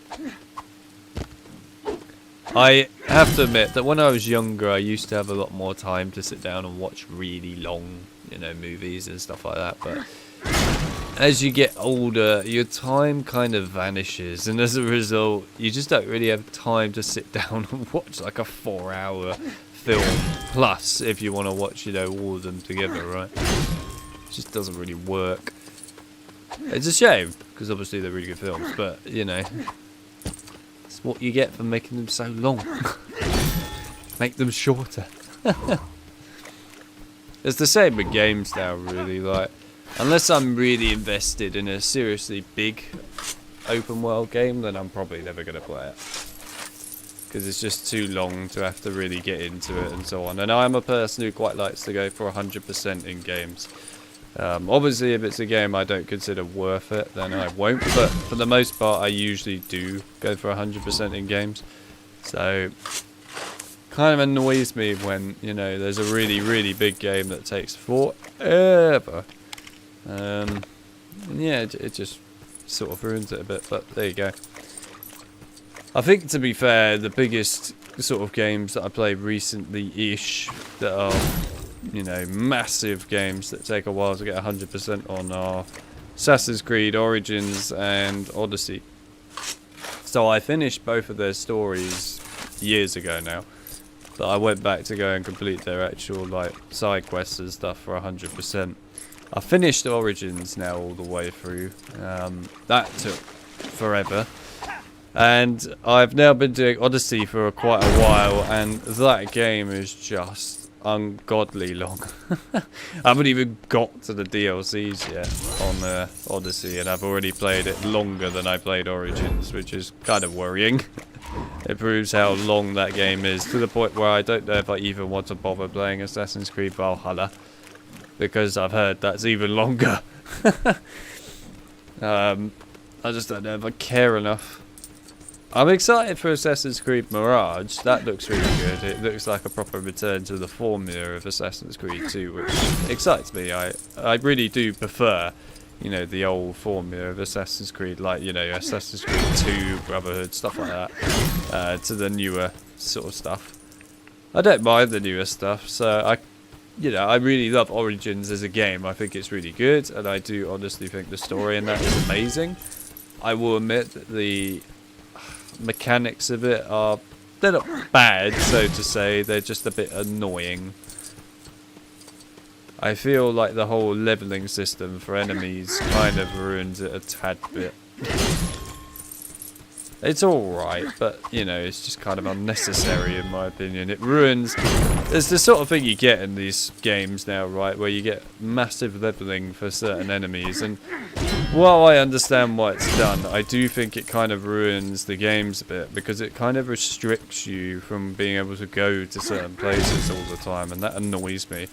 I have to admit that when I was younger, I used to have a lot more time to sit down and watch really long, you know, movies and stuff like that. But as you get older, your time kind of vanishes, and as a result, you just don't really have time to sit down and watch like a 4-hour film. Plus, if you want to watch, you know, all of them together, right? It just doesn't really work. It's a shame because obviously they're really good films, but you know. What you get for making them so long. Make them shorter. It's the same with games now, really. Like, unless I'm really invested in a seriously big open world game, then I'm probably never going to play it. Because it's just too long to have to really get into it and so on. And I'm a person who quite likes to go for 100% in games. Obviously, if it's a game I don't consider worth it, then I won't. But for the most part, I usually do go for 100% in games. So, kind of annoys me when, you know, there's a really, really big game that takes forever. And yeah, it just sort of ruins it a bit. But there you go. I think, to be fair, the biggest sort of games that I played recently-ish that are, you know, massive games that take a while to get 100% on are Assassin's Creed Origins and Odyssey. So I finished both of their stories years ago now, but I went back to go and complete their actual like side quests and stuff for 100%. I finished Origins now all the way through. That took forever. And I've now been doing Odyssey for quite a while, and that game is just ungodly long. I haven't even got to the DLCs yet on Odyssey, and I've already played it longer than I played Origins, which is kind of worrying. It proves how long that game is, to the point where I don't know if I even want to bother playing Assassin's Creed Valhalla, because I've heard that's even longer. I just don't know if I care enough. I'm excited for Assassin's Creed Mirage. That looks really good. It looks like a proper return to the formula of Assassin's Creed 2, which excites me. I really do prefer, you know, the old formula of Assassin's Creed, like, you know, Assassin's Creed 2, Brotherhood, stuff like that, to the newer sort of stuff. I don't mind the newer stuff, so I really love Origins as a game. I think it's really good, and I do honestly think the story in that is amazing. I will admit that the mechanics of it they're not bad, so to say, they're just a bit annoying. I feel like the whole leveling system for enemies kind of ruins it a tad bit. It's alright, but, you know, it's just kind of unnecessary in my opinion. It ruins... It's the sort of thing you get in these games now, right, where you get massive leveling for certain enemies, and while I understand why it's done, I do think it kind of ruins the games a bit, because it kind of restricts you from being able to go to certain places all the time, and that annoys me.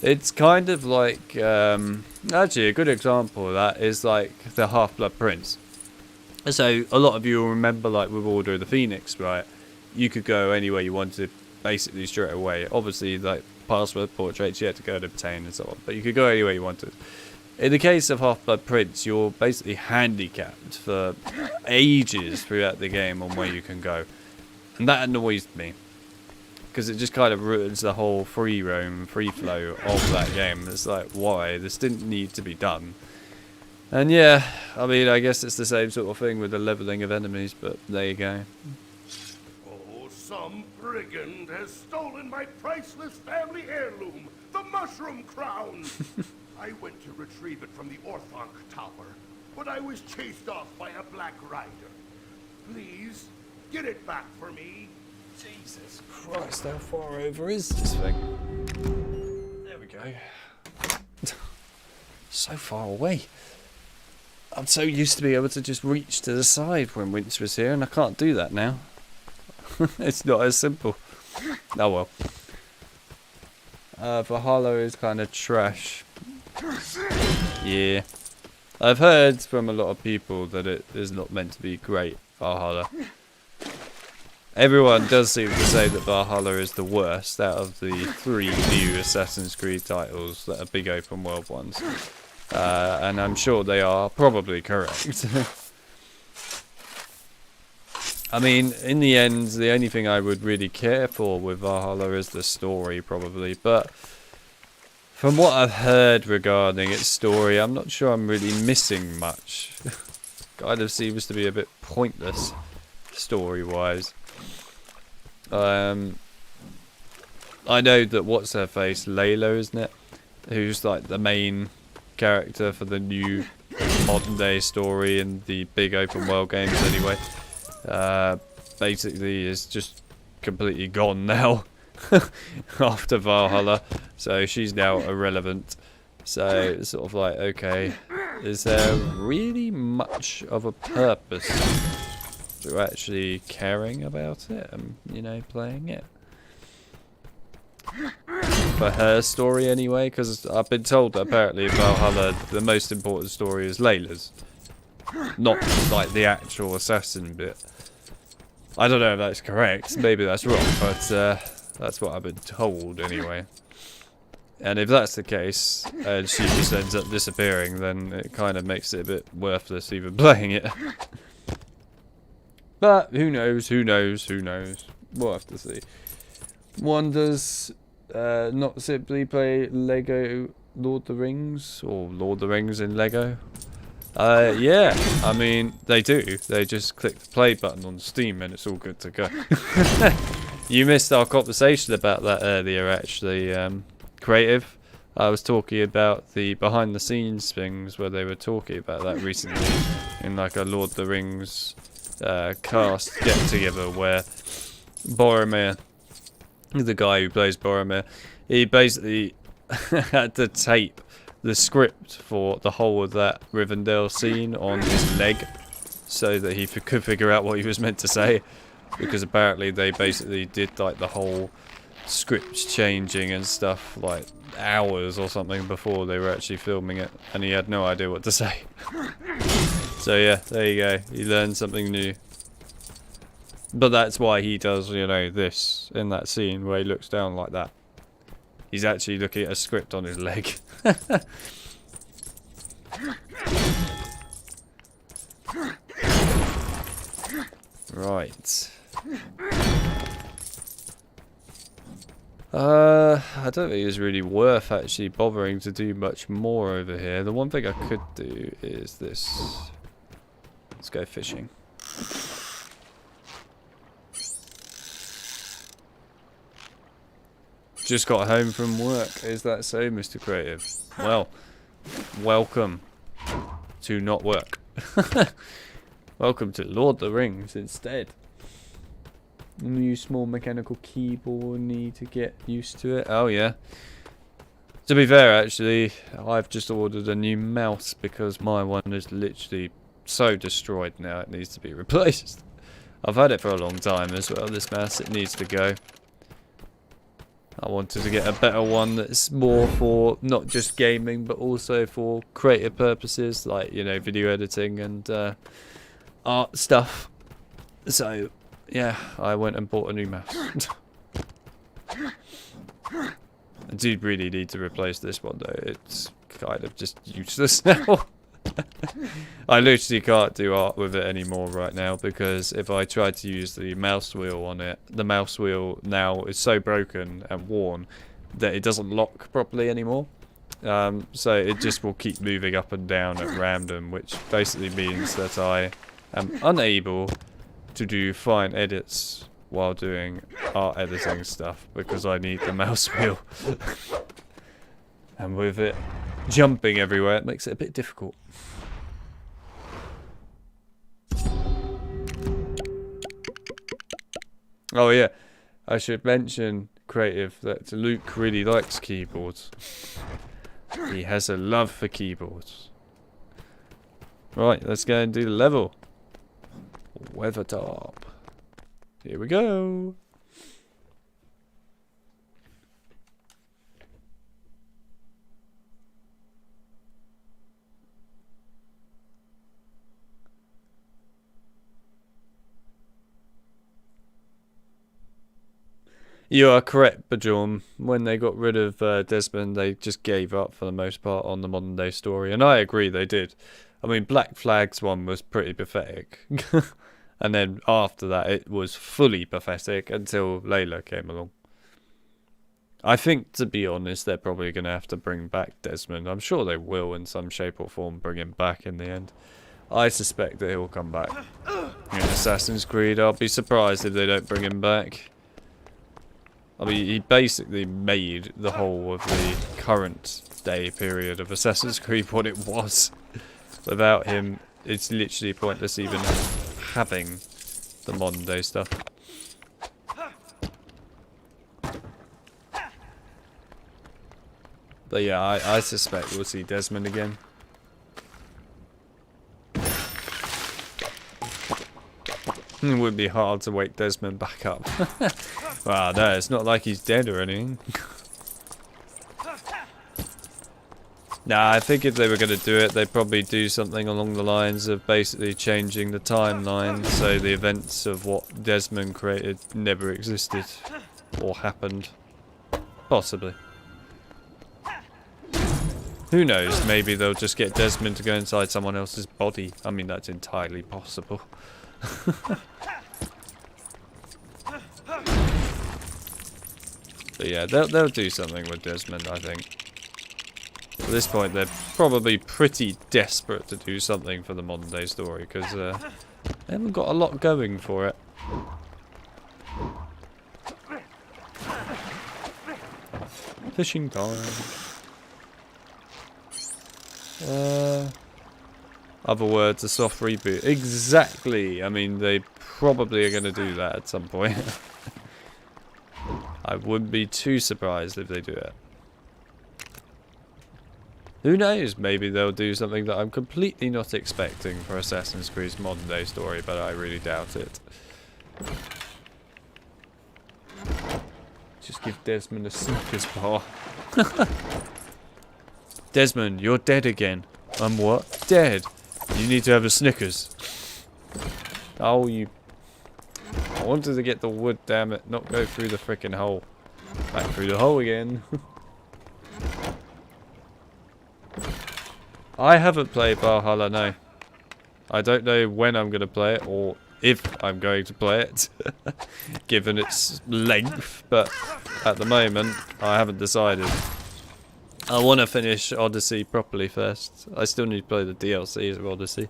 It's kind of like... actually, a good example of that is like the Half-Blood Prince. So, a lot of you will remember, like, with Order of the Phoenix, right? You could go anywhere you wanted, basically straight away. Obviously, like, password portraits you had to go and obtain and so on. But you could go anywhere you wanted. In the case of Half-Blood Prince, you're basically handicapped for ages throughout the game on where you can go. And that annoys me, because it just kind of ruins the whole free roam, free flow of that game. It's like, why? This didn't need to be done. And yeah, I mean, I guess it's the same sort of thing with the leveling of enemies, but there you go. Oh, some brigand has stolen my priceless family heirloom, the Mushroom Crown. I went to retrieve it from the Orthanc Tower, but I was chased off by a black rider. Please, get it back for me. Jesus Christ, how far over is this thing? There we go. So far away. I'm so used to being able to just reach to the side when Winter was here, and I can't do that now. It's not as simple. Oh well. Valhalla is kind of trash. Yeah. I've heard from a lot of people that it is not meant to be great, Valhalla. Everyone does seem to say that Valhalla is the worst out of the 3 new Assassin's Creed titles that are big open world ones. And I'm sure they are probably correct. I mean, in the end, the only thing I would really care for with Valhalla is the story, probably. But from what I've heard regarding its story, I'm not sure I'm really missing much. Kind of seems to be a bit pointless, story-wise. I know that what's her face, Layla, isn't it? Who's like the main character for the new modern day story in the big open world games anyway. Basically is just completely gone now after Valhalla, so she's now irrelevant. So it's sort of like, okay, is there really much of a purpose to actually caring about it and, you know, playing it? For her story anyway, because I've been told that apparently Valhalla, the most important story is Layla's, not like the actual assassin bit. I don't know if that's correct, maybe that's wrong, but that's what I've been told anyway. And if that's the case, and she just ends up disappearing, then it kind of makes it a bit worthless even playing it. But who knows, who knows, who knows. We'll have to see. One does not simply play Lego Lord of the Rings, or Lord of the Rings in Lego. Yeah, I mean, they do. They just click the play button on Steam and it's all good to go. You missed our conversation about that earlier, actually. Creative. I was talking about the behind the scenes things where they were talking about that recently in like a Lord of the Rings cast get together where Boromir, the guy who plays Boromir, he basically had to tape the script for the whole of that Rivendell scene on his leg so that he could figure out what he was meant to say, because apparently they basically did like the whole script changing and stuff like hours or something before they were actually filming it, and he had no idea what to say. So yeah, there you go, he learned something new. But that's why he does, you know, this in that scene where he looks down like that. He's actually looking at a script on his leg. Right. I don't think it's really worth actually bothering to do much more over here. The one thing I could do is this. Let's go fishing. Just got home from work. Is that so, Mr. Creative? Well, welcome to not work. Welcome to Lord of the Rings instead. New small mechanical keyboard, need to get used to it. Oh yeah. To be fair, actually, I've just ordered a new mouse because my one is literally so destroyed now it needs to be replaced. I've had it for a long time as well, this mouse. It needs to go. I wanted to get a better one that's more for not just gaming but also for creative purposes, like, you know, video editing and art stuff. So yeah, I went and bought a new mouse. I do really need to replace this one though, it's kind of just useless now. I literally can't do art with it anymore right now because if I try to use the mouse wheel on it, the mouse wheel now is so broken and worn that it doesn't lock properly anymore. So it just will keep moving up and down at random, which basically means that I am unable to do fine edits while doing art editing stuff because I need the mouse wheel. And with it jumping everywhere, it makes it a bit difficult. Oh yeah, I should mention, Creative, that Luke really likes keyboards. He has a love for keyboards. Right, let's go and do the level. Weathertop. Here we go. You are correct, Bajorm. When they got rid of Desmond, they just gave up for the most part on the modern day story. And I agree, they did. I mean, Black Flag's one was pretty pathetic. And then after that, it was fully pathetic until Layla came along. I think, to be honest, they're probably going to have to bring back Desmond. I'm sure they will in some shape or form bring him back in the end. I suspect that he'll come back. In Assassin's Creed, I'll be surprised if they don't bring him back. I mean, he basically made the whole of the current day period of Assassin's Creed what it was. Without him, it's literally pointless even having the modern day stuff. But yeah, I suspect we'll see Desmond again. It would be hard to wake Desmond back up. Well, no, it's not like he's dead or anything. Nah, I think if they were going to do it, they'd probably do something along the lines of basically changing the timeline so the events of what Desmond created never existed or happened. Possibly. Who knows, maybe they'll just get Desmond to go inside someone else's body. I mean, that's entirely possible. But yeah, they'll do something with Desmond, I think. At this point, they're probably pretty desperate to do something for the modern day story, because they haven't got a lot going for it. Fishing time. Other words, a soft reboot. Exactly! I mean, they probably are going to do that at some point. I wouldn't be too surprised if they do it. Who knows? Maybe they'll do something that I'm completely not expecting for Assassin's Creed's modern day story, but I really doubt it. Just give Desmond a Snickers bar. Desmond, you're dead again. I'm what? Dead. You need to have a Snickers. Oh, you... I wanted to get the wood, damn it. Not go through the frickin' hole. Back through the hole again. I haven't played Valhalla, no. I don't know when I'm going to play it, or if I'm going to play it, given its length, but at the moment, I haven't decided. I want to finish Odyssey properly first. I still need to play the DLCs of Odyssey,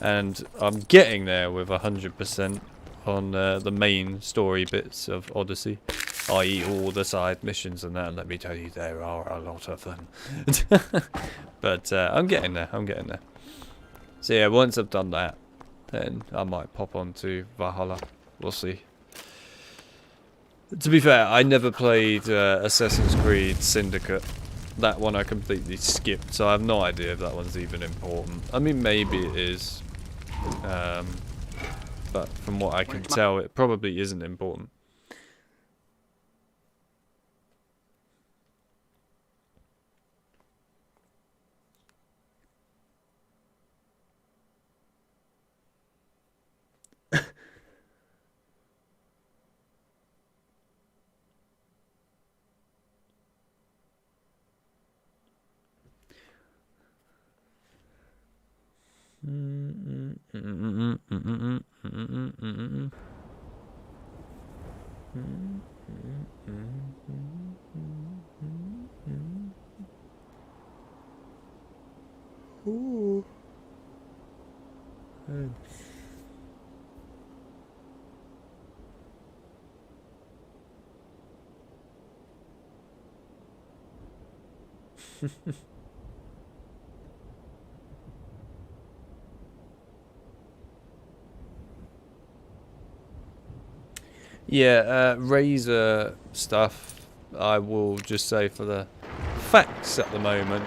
and I'm getting there with 100% on the main story bits of Odyssey, i.e. all the side missions and that. And let me tell you, there are a lot of them. But I'm getting there, I'm getting there. So yeah, once I've done that, then I might pop on to Valhalla. We'll see. To be fair, I never played Assassin's Creed Syndicate. That one I completely skipped, so I have no idea if that one's even important. I mean, maybe it is. But from what I can tell, it probably isn't important. Ooh. Yeah, Razor stuff, I will just say for the facts at the moment,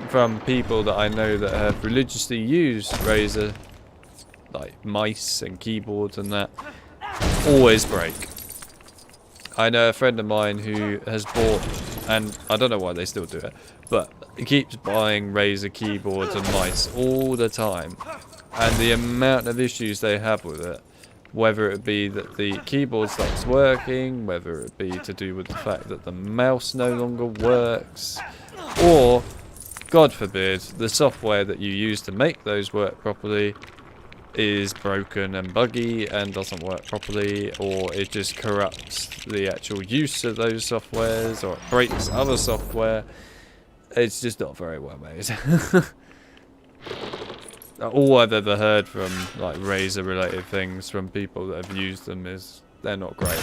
from people that I know that have religiously used Razor, like mice and keyboards and that, always break. I know a friend of mine who has bought, and I don't know why they still do it, but he keeps buying Razor keyboards and mice all the time, and the amount of issues they have with it, whether it be that the keyboard stops working, whether it be to do with the fact that the mouse no longer works, or, God forbid, the software that you use to make those work properly is broken and buggy and doesn't work properly, or it just corrupts the actual use of those softwares, or it breaks other software. It's just not very well made. All I've ever heard from like Razer related things from people that have used them is they're not great.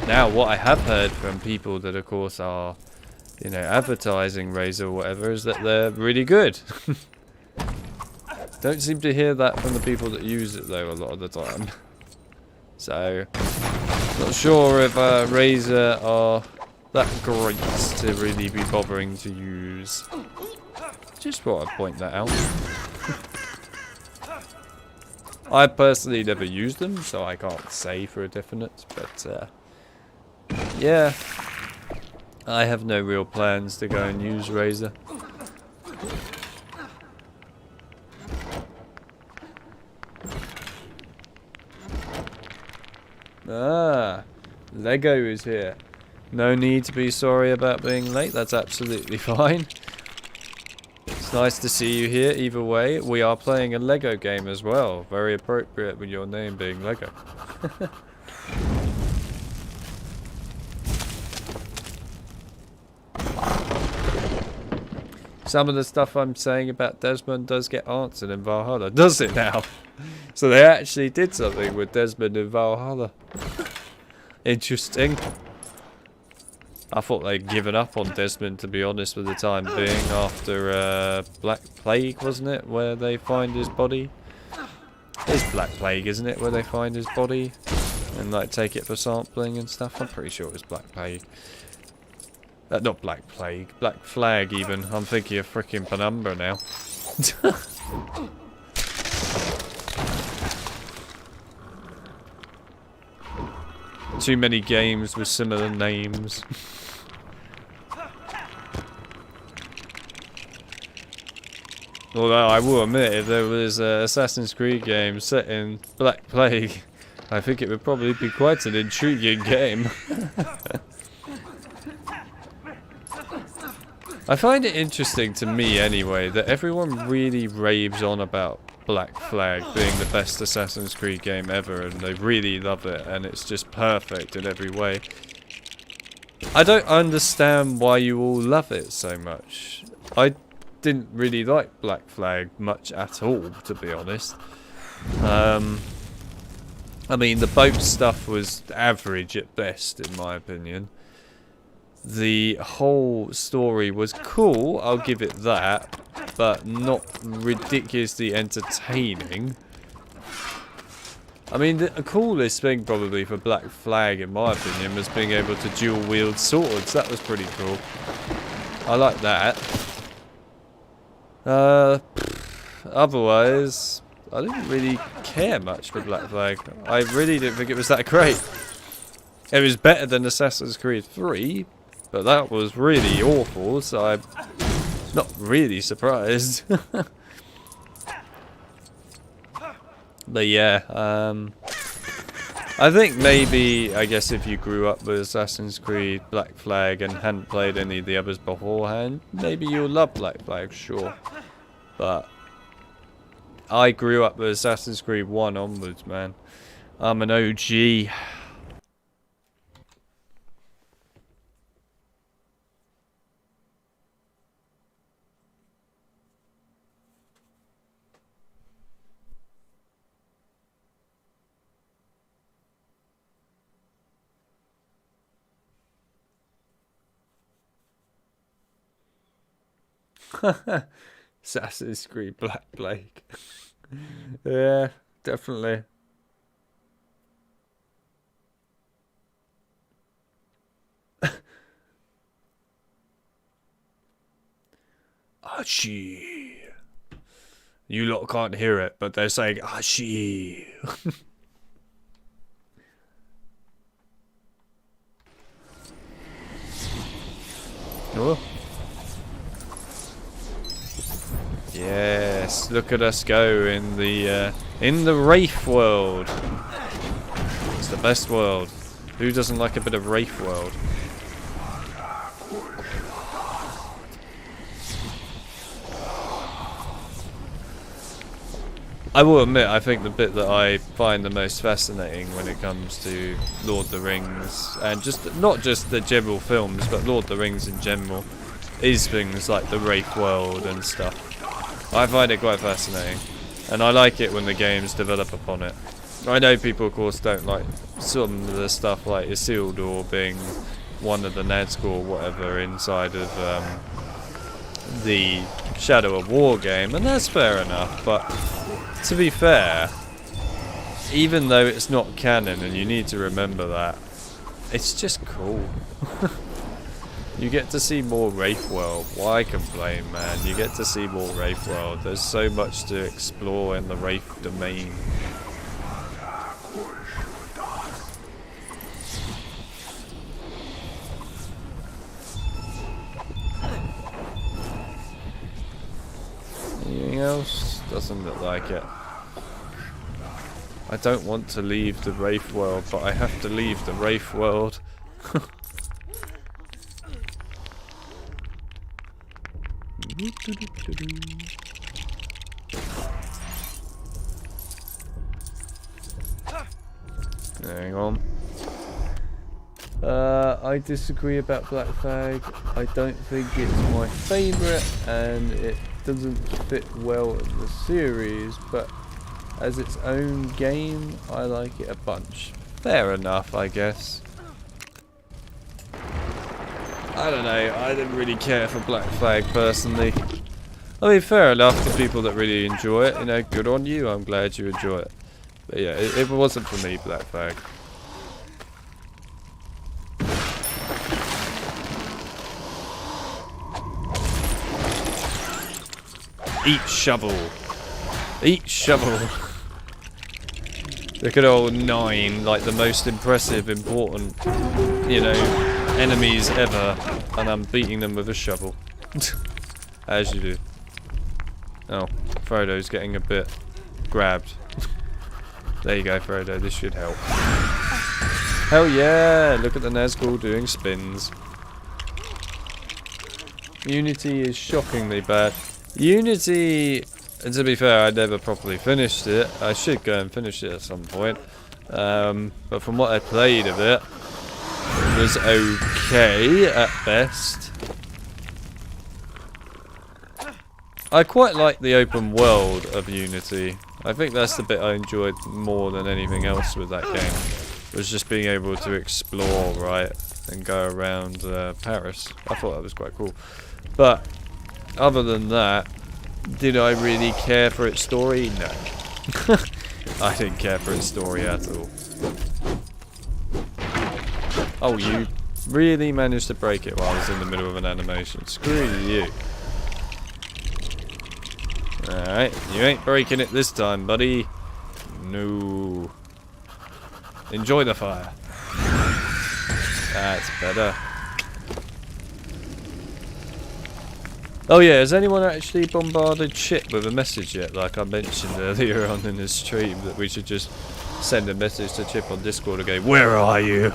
Now what I have heard from people that of course are, you know, advertising Razer or whatever, is that they're really good. Don't seem to hear that from the people that use it though a lot of the time. So, not sure if Razer are that great to really be bothering to use. Just thought I'd point that out. I personally never used them, so I can't say for a definite, but yeah. I have no real plans to go and use Razer. Ah, Lego is here. No need to be sorry about being late, that's absolutely fine. It's nice to see you here either way. We are playing a Lego game as well. Very appropriate with your name being Lego. Some of the stuff I'm saying about Desmond does get answered in Valhalla, does it now? So they actually did something with Desmond in Valhalla. Interesting. I thought they'd given up on Desmond, to be honest, for the time being, after Black Plague, wasn't it, where they find his body? It's Black Plague, isn't it, where they find his body and like take it for sampling and stuff? I'm pretty sure it was Black Plague. Not Black Plague, Black Flag even. I'm thinking of frickin' Penumbra now. Too many games with similar names. Although I will admit, if there was an Assassin's Creed game set in Black Plague, I think it would probably be quite an intriguing game. I find it interesting to me anyway that everyone really raves on about Black Flag being the best Assassin's Creed game ever, and they really love it and it's just perfect in every way. I don't understand why you all love it so much. I didn't really like Black Flag much at all, to be honest. I mean, the boat stuff was average at best, in my opinion. The whole story was cool, I'll give it that, but not ridiculously entertaining. I mean, the coolest thing probably for Black Flag, in my opinion, was being able to dual wield swords. That was pretty cool. I like that. Otherwise, I didn't really care much for Black Flag. I really didn't think it was that great. It was better than Assassin's Creed 3, but that was really awful, so I'm not really surprised. But yeah, I think maybe, I guess if you grew up with Assassin's Creed, Black Flag, and hadn't played any of the others beforehand, maybe you'll love Black Flag, sure. But I grew up with Assassin's Creed 1 onwards, man. I'm an OG. Assassin's Creed Black Plague. Yeah, definitely. Ashi. You lot can't hear it, but they're saying Ashi. Oh. Yes, look at us go in the Wraith world. It's the best world. Who doesn't like a bit of Wraith world? I will admit, I think the bit that I find the most fascinating when it comes to Lord of the Rings, and just not just the general films, but Lord of the Rings in general, is things like the Wraith world and stuff. I find it quite fascinating, and I like it when the games develop upon it. I know people, of course, don't like some of the stuff like Isildur being one of the Nazgûl or whatever inside of the Shadow of War game, and that's fair enough, but to be fair, even though it's not canon, and you need to remember that, it's just cool. You get to see more Wraith World. Why complain, man? You get to see more Wraith World. There's so much to explore in the Wraith domain. Anything else? Doesn't look like it. I don't want to leave the Wraith World, but I have to leave the Wraith World. Hang on. I disagree about Black Flag. I don't think it's my favourite, and it doesn't fit well in the series, but as its own game, I like it a bunch. Fair enough, I guess. I don't know, I didn't really care for Black Flag personally. I mean, fair enough to people that really enjoy it, you know, good on you, I'm glad you enjoy it. But yeah, it wasn't for me, Black Flag. Eat shovel. Eat shovel. Look at old 9, like the most impressive, important, you know, enemies ever, and I'm beating them with a shovel. As you do. Oh, Frodo's getting a bit grabbed. There you go, Frodo, this should help. Hell yeah! Look at the Nazgûl doing spins. Unity is shockingly bad. Unity, and to be fair, I never properly finished it. I should go and finish it at some point. But from what I played of it, it was okay at best. I quite like the open world of Unity. I think that's the bit I enjoyed more than anything else with that game. Was just being able to explore, right, and go around Paris. I thought that was quite cool. But other than that, did I really care for its story? No. I didn't care for its story at all. Oh, you really managed to break it while I was in the middle of an animation. Screw you. Alright, you ain't breaking it this time, buddy. No. Enjoy the fire. That's better. Oh yeah, has anyone actually bombarded shit with a message yet? Like I mentioned earlier on in the stream, that we should just send a message to Chip on Discord and go, "Where are you?"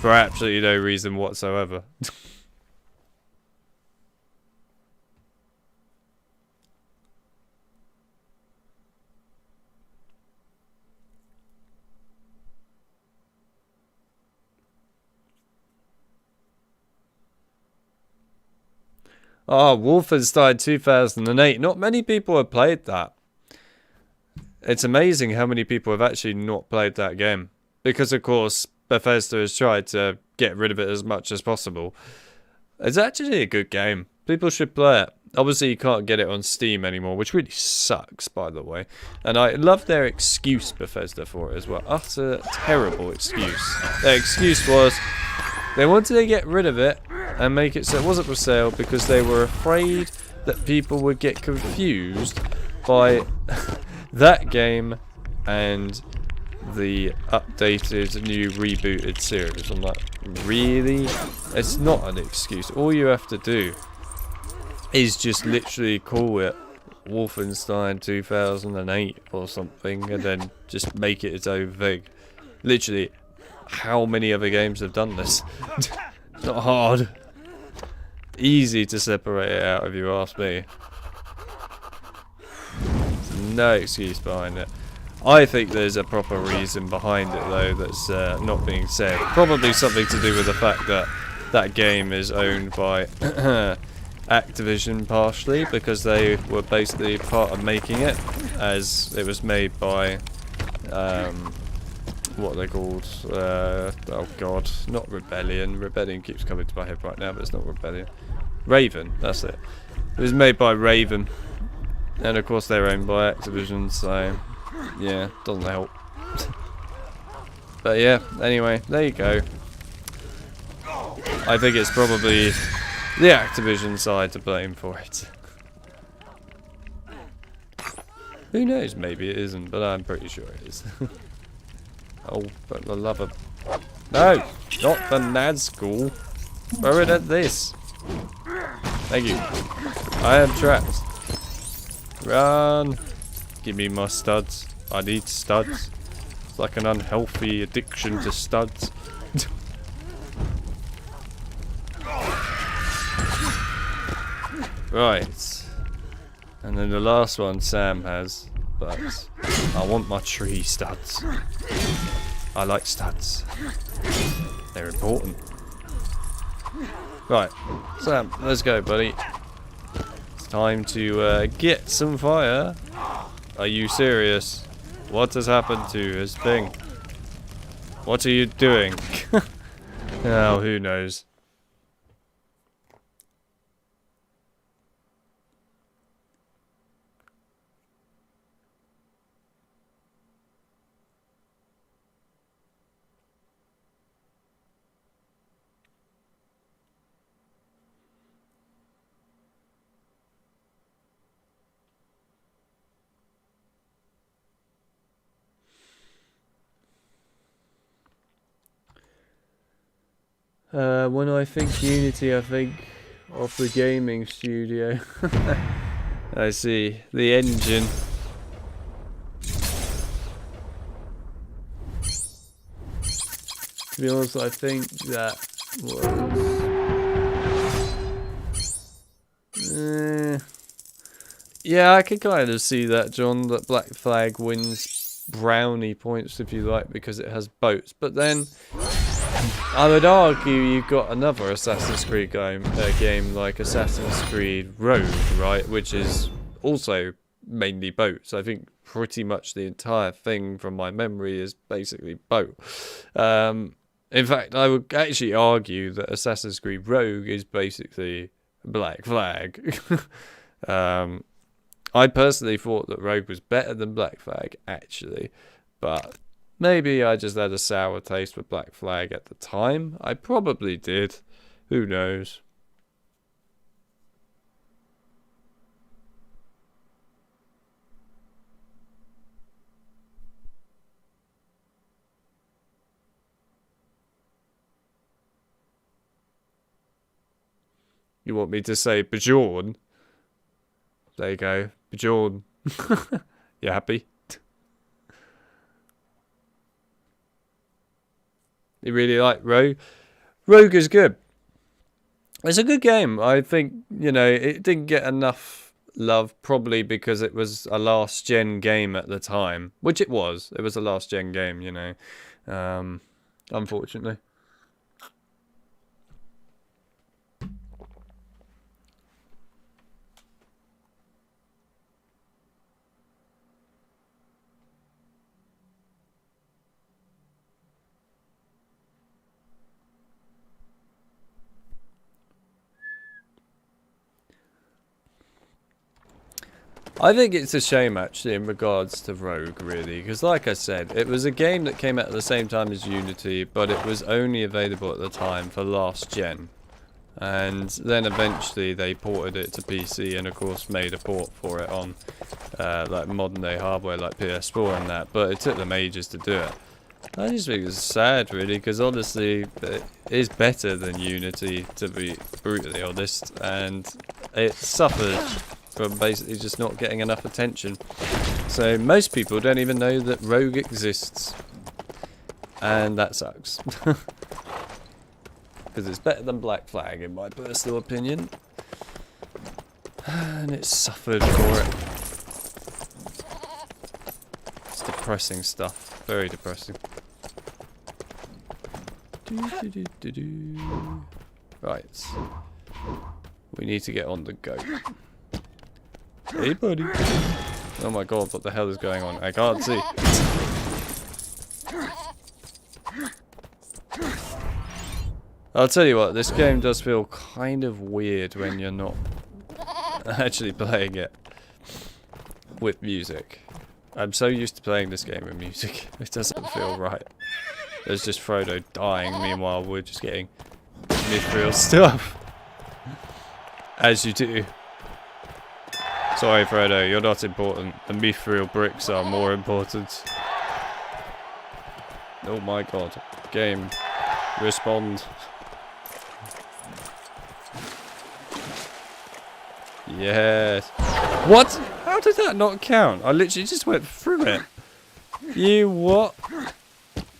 For absolutely no reason whatsoever. Oh, Wolfenstein 2008. Not many people have played that. It's amazing how many people have actually not played that game. Because, of course, Bethesda has tried to get rid of it as much as possible. It's actually a good game. People should play it. Obviously, you can't get it on Steam anymore, which really sucks, by the way. And I love their excuse, Bethesda, for it as well. Utter terrible excuse. Their excuse was they wanted to get rid of it and make it so it wasn't for sale because they were afraid that people would get confused by that game and the updated, new, rebooted series. I'm like, really? It's not an excuse. All you have to do is just literally call it Wolfenstein 2008 or something, and then just make it its own thing. Literally, how many other games have done this? It's not hard. Easy to separate it out if you ask me. No excuse behind it. I think there's a proper reason behind it though that's not being said. Probably something to do with the fact that that game is owned by Activision partially, because they were basically part of making it, as it was made by what are they called? Oh god, not Rebellion. Rebellion keeps coming to my head right now, but it's not Rebellion. Raven, that's it. It was made by Raven, and of course they're owned by Activision, so yeah, doesn't help. But yeah, anyway, there you go. I think it's probably the Activision side to blame for it. Who knows, maybe it isn't, but I'm pretty sure it is. Oh, but the love of... No! Not the NAD school! Throw it at this! Thank you. I am trapped. Run! Give me my studs. I need studs. It's like an unhealthy addiction to studs. Right. And then the last one Sam has, but I want my tree studs. I like studs. They're important. Right, Sam, let's go, buddy. It's time to get some fire. Are you serious? What has happened to his thing? What are you doing? Oh, who knows? When I think Unity, I think of the gaming studio. I see. The engine. To be honest, I think that was... yeah, I can kind of see that, John, that Black Flag wins brownie points, if you like, because it has boats. But then I would argue you've got another Assassin's Creed game like Assassin's Creed Rogue, right, which is also mainly boats. I think pretty much the entire thing from my memory is basically boat. In fact, I would actually argue that Assassin's Creed Rogue is basically Black Flag. I personally thought that Rogue was better than Black Flag, actually, but maybe I just had a sour taste with Black Flag at the time. I probably did. Who knows? You want me to say Bjorn? There you go. Bjorn. You happy? You really like Rogue? Rogue is good. It's a good game. I think, you know, it didn't get enough love probably because it was a last gen game at the time, which it was. It was a last gen game, you know, unfortunately. I think it's a shame actually in regards to Rogue really, because like I said, it was a game that came out at the same time as Unity, but it was only available at the time for last gen. And then eventually they ported it to PC and of course made a port for it on like modern day hardware like PS4 and that, but it took them ages to do it. I just think it's sad really, because honestly it is better than Unity, to be brutally honest, and it suffered from basically just not getting enough attention. So most people don't even know that Rogue exists, and that sucks. Because it's better than Black Flag in my personal opinion, and it suffered for it. It's depressing stuff, very depressing. Right, we need to get on the go. Hey buddy. Oh my god, what the hell is going on? I can't see. I'll tell you what, this game does feel kind of weird when you're not actually playing it with music. I'm so used to playing this game with music, it doesn't feel right. There's just Frodo dying, meanwhile we're just getting Mithril stuff. As you do. Sorry Frodo, you're not important. The Mithril bricks are more important. Oh my god. Game. Respond. Yes. What? How did that not count? I literally just went through it. You what?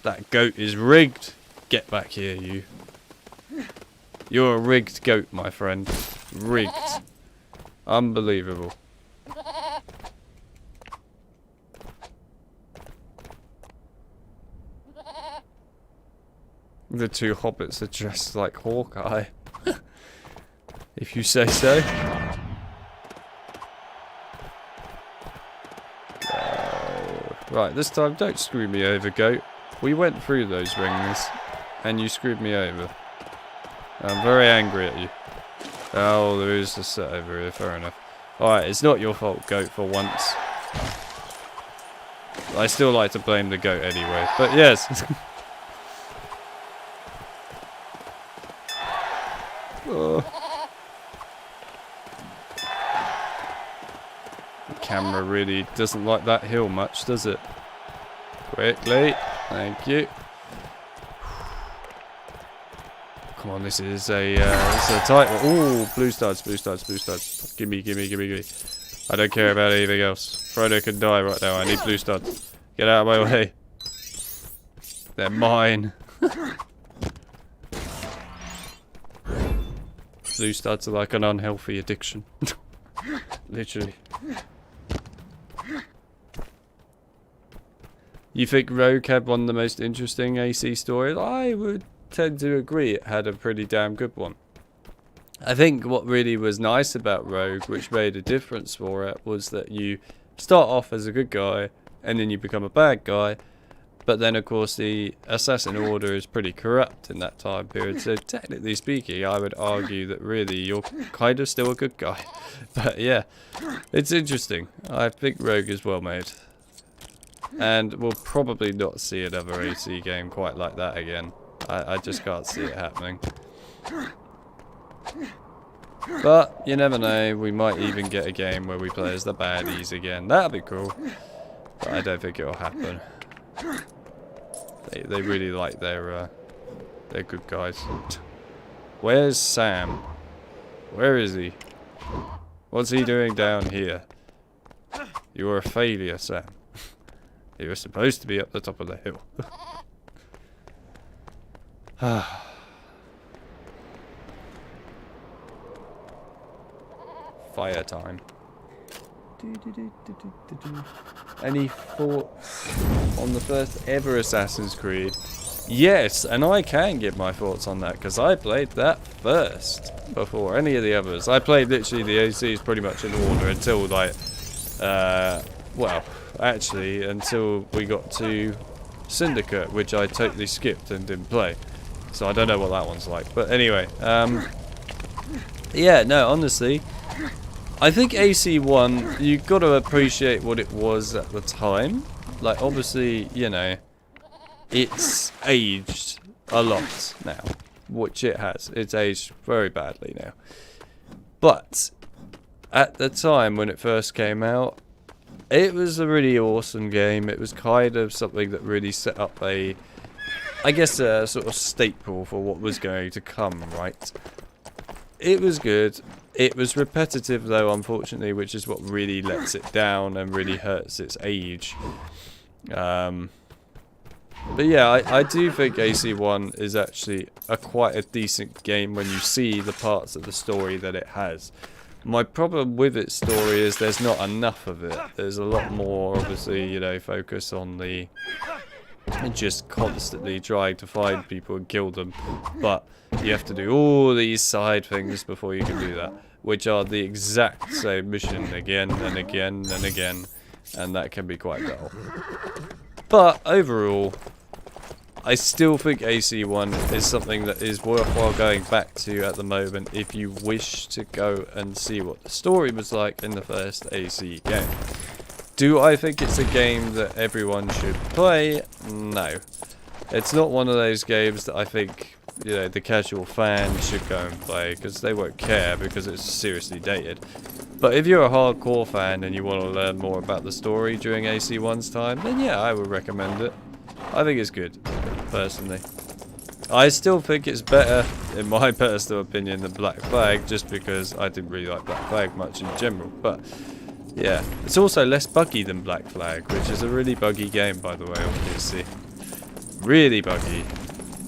That goat is rigged. Get back here, you. You're a rigged goat, my friend. Rigged. Unbelievable. The two hobbits are dressed like Hawkeye. If you say so. Right, this time don't screw me over, goat. We went through those rings, and you screwed me over. I'm very angry at you. Oh, there is a set over here, fair enough. Alright, it's not your fault, goat, for once. I still like to blame the goat anyway, but yes. Oh. The camera really doesn't like that hill much, does it? Quickly, thank you. Come on, this is a tight one. Ooh, blue stars, blue stars, blue stars. Gimme, gimme, gimme, gimme. I don't care about anything else. Frodo can die right now. I need blue stars. Get out of my way. They're mine. Blue studs are like an unhealthy addiction. Literally. You think Rogue had one of the most interesting AC stories? I would tend to agree it had a pretty damn good one. I think what really was nice about Rogue, which made a difference for it, was that you start off as a good guy and then you become a bad guy. But then, of course, the Assassin Order is pretty corrupt in that time period. So, technically speaking, I would argue that really you're kind of still a good guy. But, yeah, it's interesting. I think Rogue is well made. And we'll probably not see another AC game quite like that again. I just can't see it happening. But, you never know. We might even get a game where we play as the baddies again. That'd be cool. But I don't think it'll happen. They really like their good guys. Where's Sam? Where is he? What's he doing down here? You were a failure, Sam. You were supposed to be up the top of the hill. Fire time. Any thoughts on the first ever Assassin's Creed? Yes, and I can give my thoughts on that because I played that first before any of the others. I played literally the ACs pretty much in order until like, well, actually until we got to Syndicate, which I totally skipped and didn't play. So I don't know what that one's like. But anyway, yeah, no, honestly, I think AC1, you've got to appreciate what it was at the time. Like, obviously, you know, it's aged a lot now, which it has. It's aged very badly now. But at the time when it first came out, it was a really awesome game. It was kind of something that really set up a, I guess, a sort of staple for what was going to come, right? It was good. It was repetitive though, unfortunately, which is what really lets it down and really hurts its age. But yeah, I do think AC1 is actually quite a decent game when you see the parts of the story that it has. My problem with its story is there's not enough of it. There's a lot more, obviously, you know, focus on the just constantly trying to find people and kill them. But you have to do all these side things before you can do that, which are the exact same mission again and again and again, and that can be quite dull. But overall, I still think AC1 is something that is worthwhile going back to at the moment if you wish to go and see what the story was like in the first AC game. Do I think it's a game that everyone should play? No. It's not one of those games that I think, you know, the casual fan should go and play, because they won't care because it's seriously dated. But if you're a hardcore fan and you want to learn more about the story during AC1's time, then yeah, I would recommend it. I think it's good, personally. I still think it's better, in my personal opinion, than Black Flag, just because I didn't really like Black Flag much in general. But yeah, it's also less buggy than Black Flag, which is a really buggy game, by the way, obviously. Really buggy.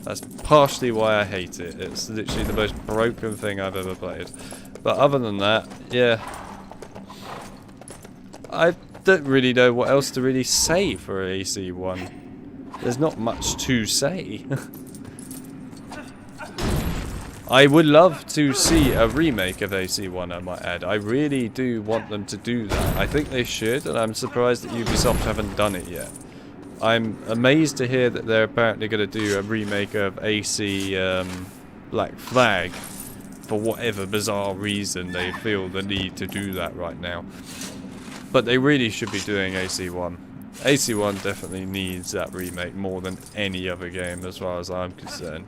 That's partially why I hate it. It's literally the most broken thing I've ever played. But other than that, yeah. I don't really know what else to really say for AC1. There's not much to say. I would love to see a remake of AC1, I might add. I really do want them to do that. I think they should, and I'm surprised that Ubisoft haven't done it yet. I'm amazed to hear that they're apparently going to do a remake of AC Black Flag for whatever bizarre reason they feel the need to do that right now. But they really should be doing AC1. AC1 definitely needs that remake more than any other game as far as I'm concerned.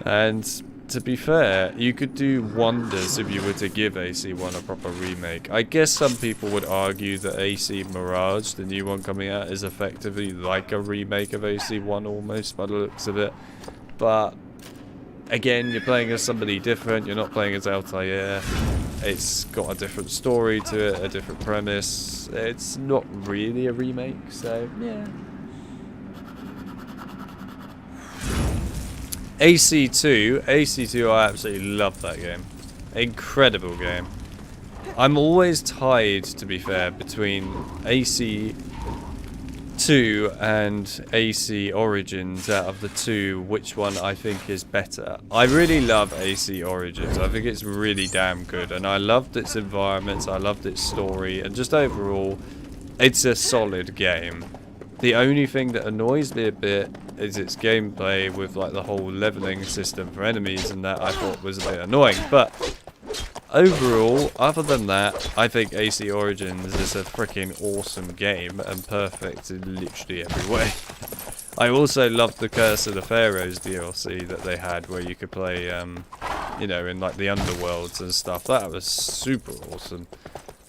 And to be fair, you could do wonders if you were to give AC1 a proper remake. I guess some people would argue that AC Mirage, the new one coming out, is effectively like a remake of AC1 almost by the looks of it. But again, you're playing as somebody different, you're not playing as Altair. It's got a different story to it, a different premise. It's not really a remake, so yeah. AC2, I absolutely love that game. Incredible game. I'm always tied, to be fair, between AC2 and AC Origins. Out of the two, which one I think is better? I really love AC Origins. I think it's really damn good, and I loved its environments, I loved its story, and just overall, it's a solid game. The only thing that annoys me a bit is its gameplay with like the whole leveling system for enemies, and that I thought was a bit annoying. But overall, other than that, I think AC Origins is a freaking awesome game and perfect in literally every way. I also loved the Curse of the Pharaohs DLC that they had, where you could play, you know, in like the underworlds and stuff. That was super awesome.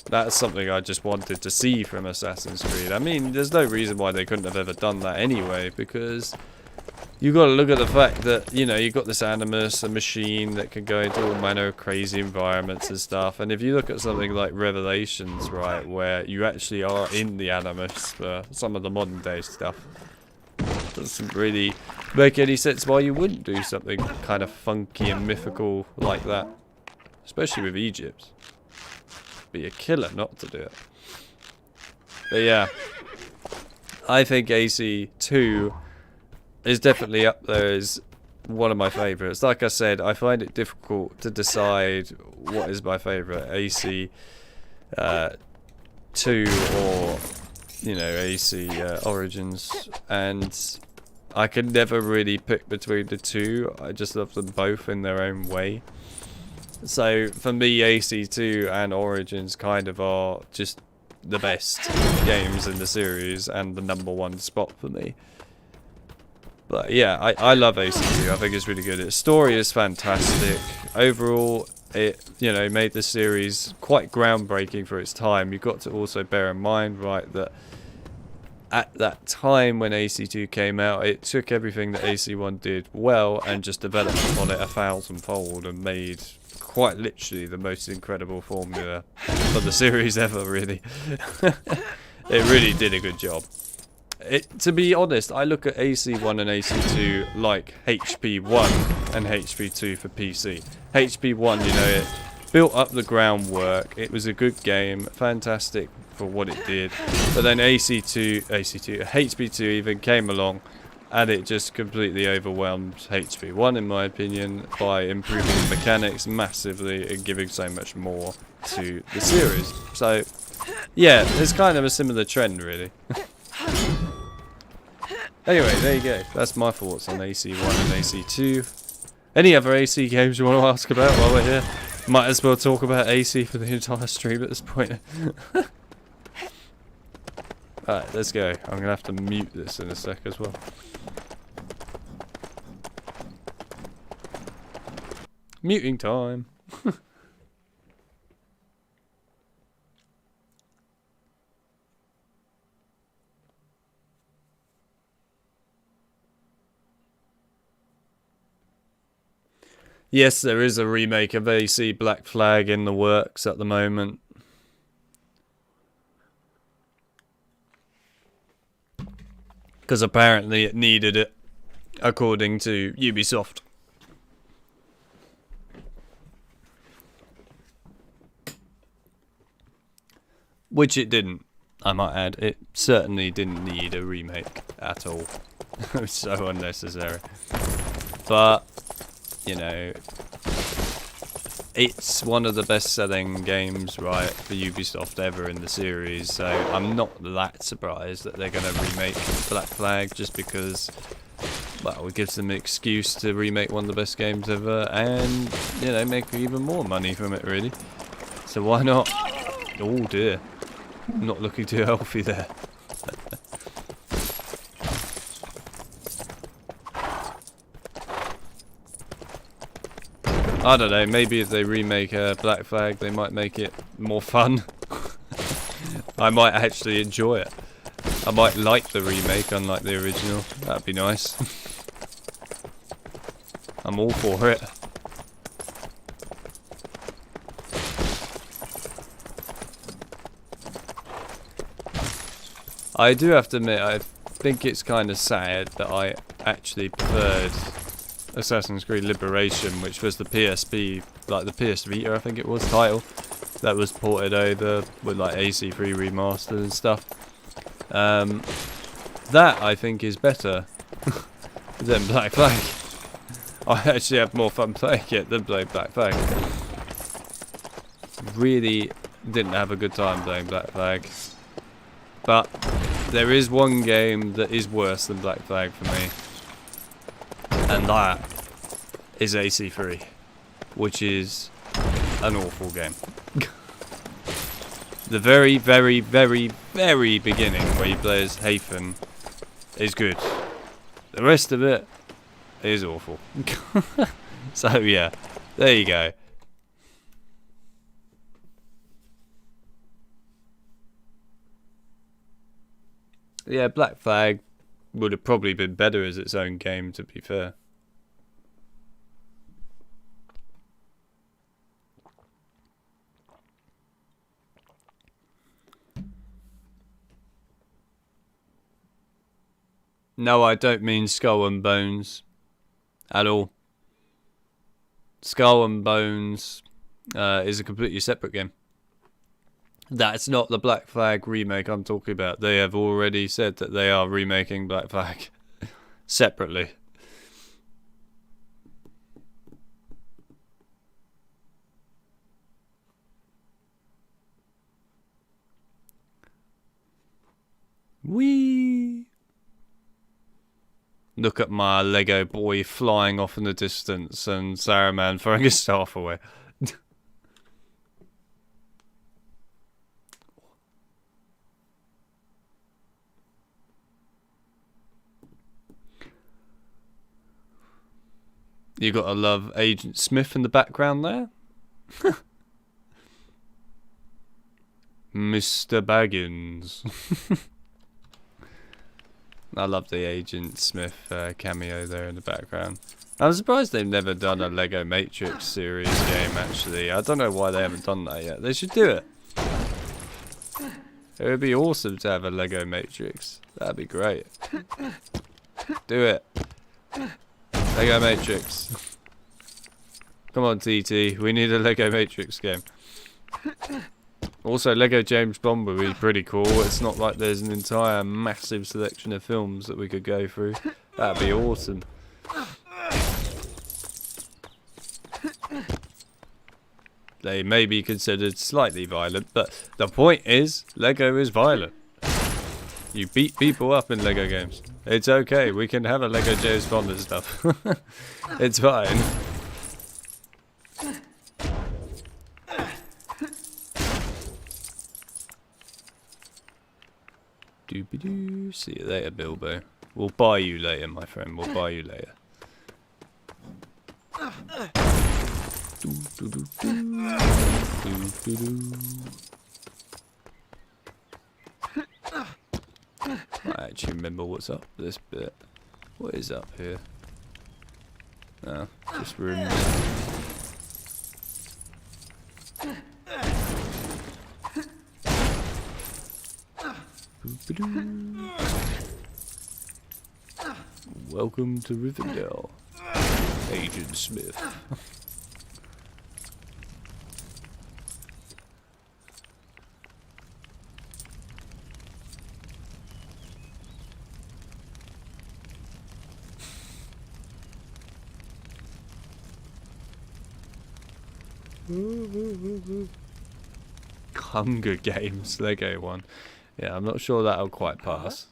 That's something I just wanted to see from Assassin's Creed. I mean, there's no reason why they couldn't have ever done that anyway, because you've got to look at the fact that, you know, you've got this Animus, a machine that can go into all manner of crazy environments and stuff. And if you look at something like Revelations, right, where you actually are in the Animus for some of the modern day stuff, it doesn't really make any sense why you wouldn't do something kind of funky and mythical like that, especially with Egypt. Be a killer not to do it. But yeah, I think AC2 is definitely up there as one of my favourites. Like I said, I find it difficult to decide what is my favourite, AC 2 or, you know, AC Origins, and I can never really pick between the two. I just love them both in their own way. So for me, AC2 and Origins kind of are just the best games in the series and the #1 spot for me. But yeah, I love AC2. I think it's really good. Its story is fantastic. Overall, it, you know, made the series quite groundbreaking for its time. You've got to also bear in mind, right, that at that time when AC2 came out, it took everything that AC1 did well and just developed upon it 1,000-fold and made quite literally the most incredible formula for the series ever, really. It really did a good job. To be honest, I look at AC1 and AC2 like HP1 and HP2 for PC. HP1, you know, it built up the groundwork. It was a good game, fantastic for what it did. But then HP2 even came along, and it just completely overwhelmed HP1, in my opinion, by improving the mechanics massively and giving so much more to the series. So, yeah, there's kind of a similar trend, really. Anyway, there you go. That's my thoughts on AC1 and AC2. Any other AC games you want to ask about while we're here? Might as well talk about AC for the entire stream at this point. Alright, let's go. I'm going to have to mute this in a sec as well. Muting time. Yes, there is a remake of AC Black Flag in the works at the moment. Because apparently it needed it, according to Ubisoft. Which it didn't, I might add. It certainly didn't need a remake at all. It was so unnecessary. But, you know, it's one of the best-selling games, right, for Ubisoft ever in the series, so I'm not that surprised that they're going to remake Black Flag just because, well, it gives them an excuse to remake one of the best games ever and, you know, make even more money from it, really. So why not? Oh dear, I'm not looking too healthy there. I don't know, maybe if they remake Black Flag, they might make it more fun. I might actually enjoy it. I might like the remake, unlike the original. That'd be nice. I'm all for it. I do have to admit, I think it's kind of sad that I actually preferred Assassin's Creed Liberation, which was the PSP, like the PS Vita, I think it was, title that was ported over with like AC3 remastered and stuff. That I think is better than Black Flag. I actually have more fun playing it than playing Black Flag. Really didn't have a good time playing Black Flag, but there is one game that is worse than Black Flag for me. And that is AC3, which is an awful game. The very, very, very, very beginning where you play as Hafen is good. The rest of it is awful. So yeah, there you go. Yeah, Black Flag would have probably been better as its own game, to be fair. No, I don't mean Skull and Bones at all. Skull and Bones is a completely separate game. That's not the Black Flag remake I'm talking about. They have already said that they are remaking Black Flag separately. Whee! Look at my Lego boy flying off in the distance and Saruman throwing his staff away. You gotta love Agent Smith in the background there. Mr. Baggins. I love the Agent Smith cameo there in the background. I'm surprised they've never done a Lego Matrix series game, actually. I don't know why they haven't done that yet. They should do it. It would be awesome to have a Lego Matrix. That'd be great. Do it. Lego Matrix. Come on, TT. We need a Lego Matrix game. Also, Lego James Bond would be pretty cool. It's not like there's an entire massive selection of films that we could go through. That'd be awesome. They may be considered slightly violent, but the point is, Lego is violent. You beat people up in Lego games. It's okay, we can have a Lego James Bond and stuff. It's fine. Doobie-doo. See you later, Bilbo. We'll buy you later, my friend. We'll buy you later. I actually remember what's up this bit. What is up here? No, just room. Welcome to Rivendell, Agent Smith. Hunger Games Lego one. Yeah, I'm not sure that'll quite pass.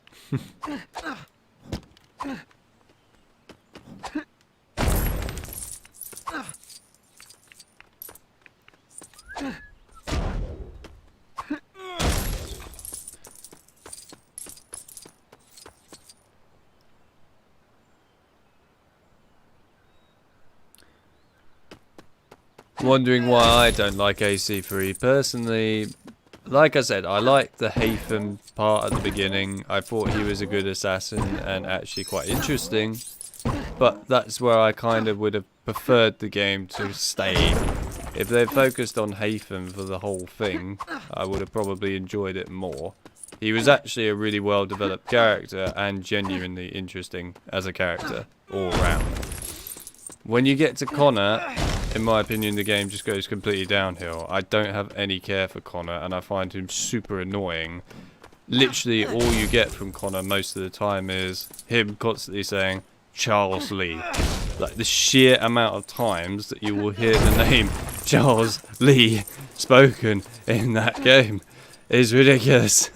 Wondering why I don't like AC3. Personally, like I said, I liked the Haytham part at the beginning. I thought he was a good assassin and actually quite interesting. But that's where I kind of would have preferred the game to stay. If they focused on Haytham for the whole thing, I would have probably enjoyed it more. He was actually a really well developed character and genuinely interesting as a character all around. When you get to Connor, in my opinion, the game just goes completely downhill. I don't have any care for Connor, and I find him super annoying. Literally, all you get from Connor most of the time is him constantly saying, Charles Lee. Like, the sheer amount of times that you will hear the name Charles Lee spoken in that game is ridiculous.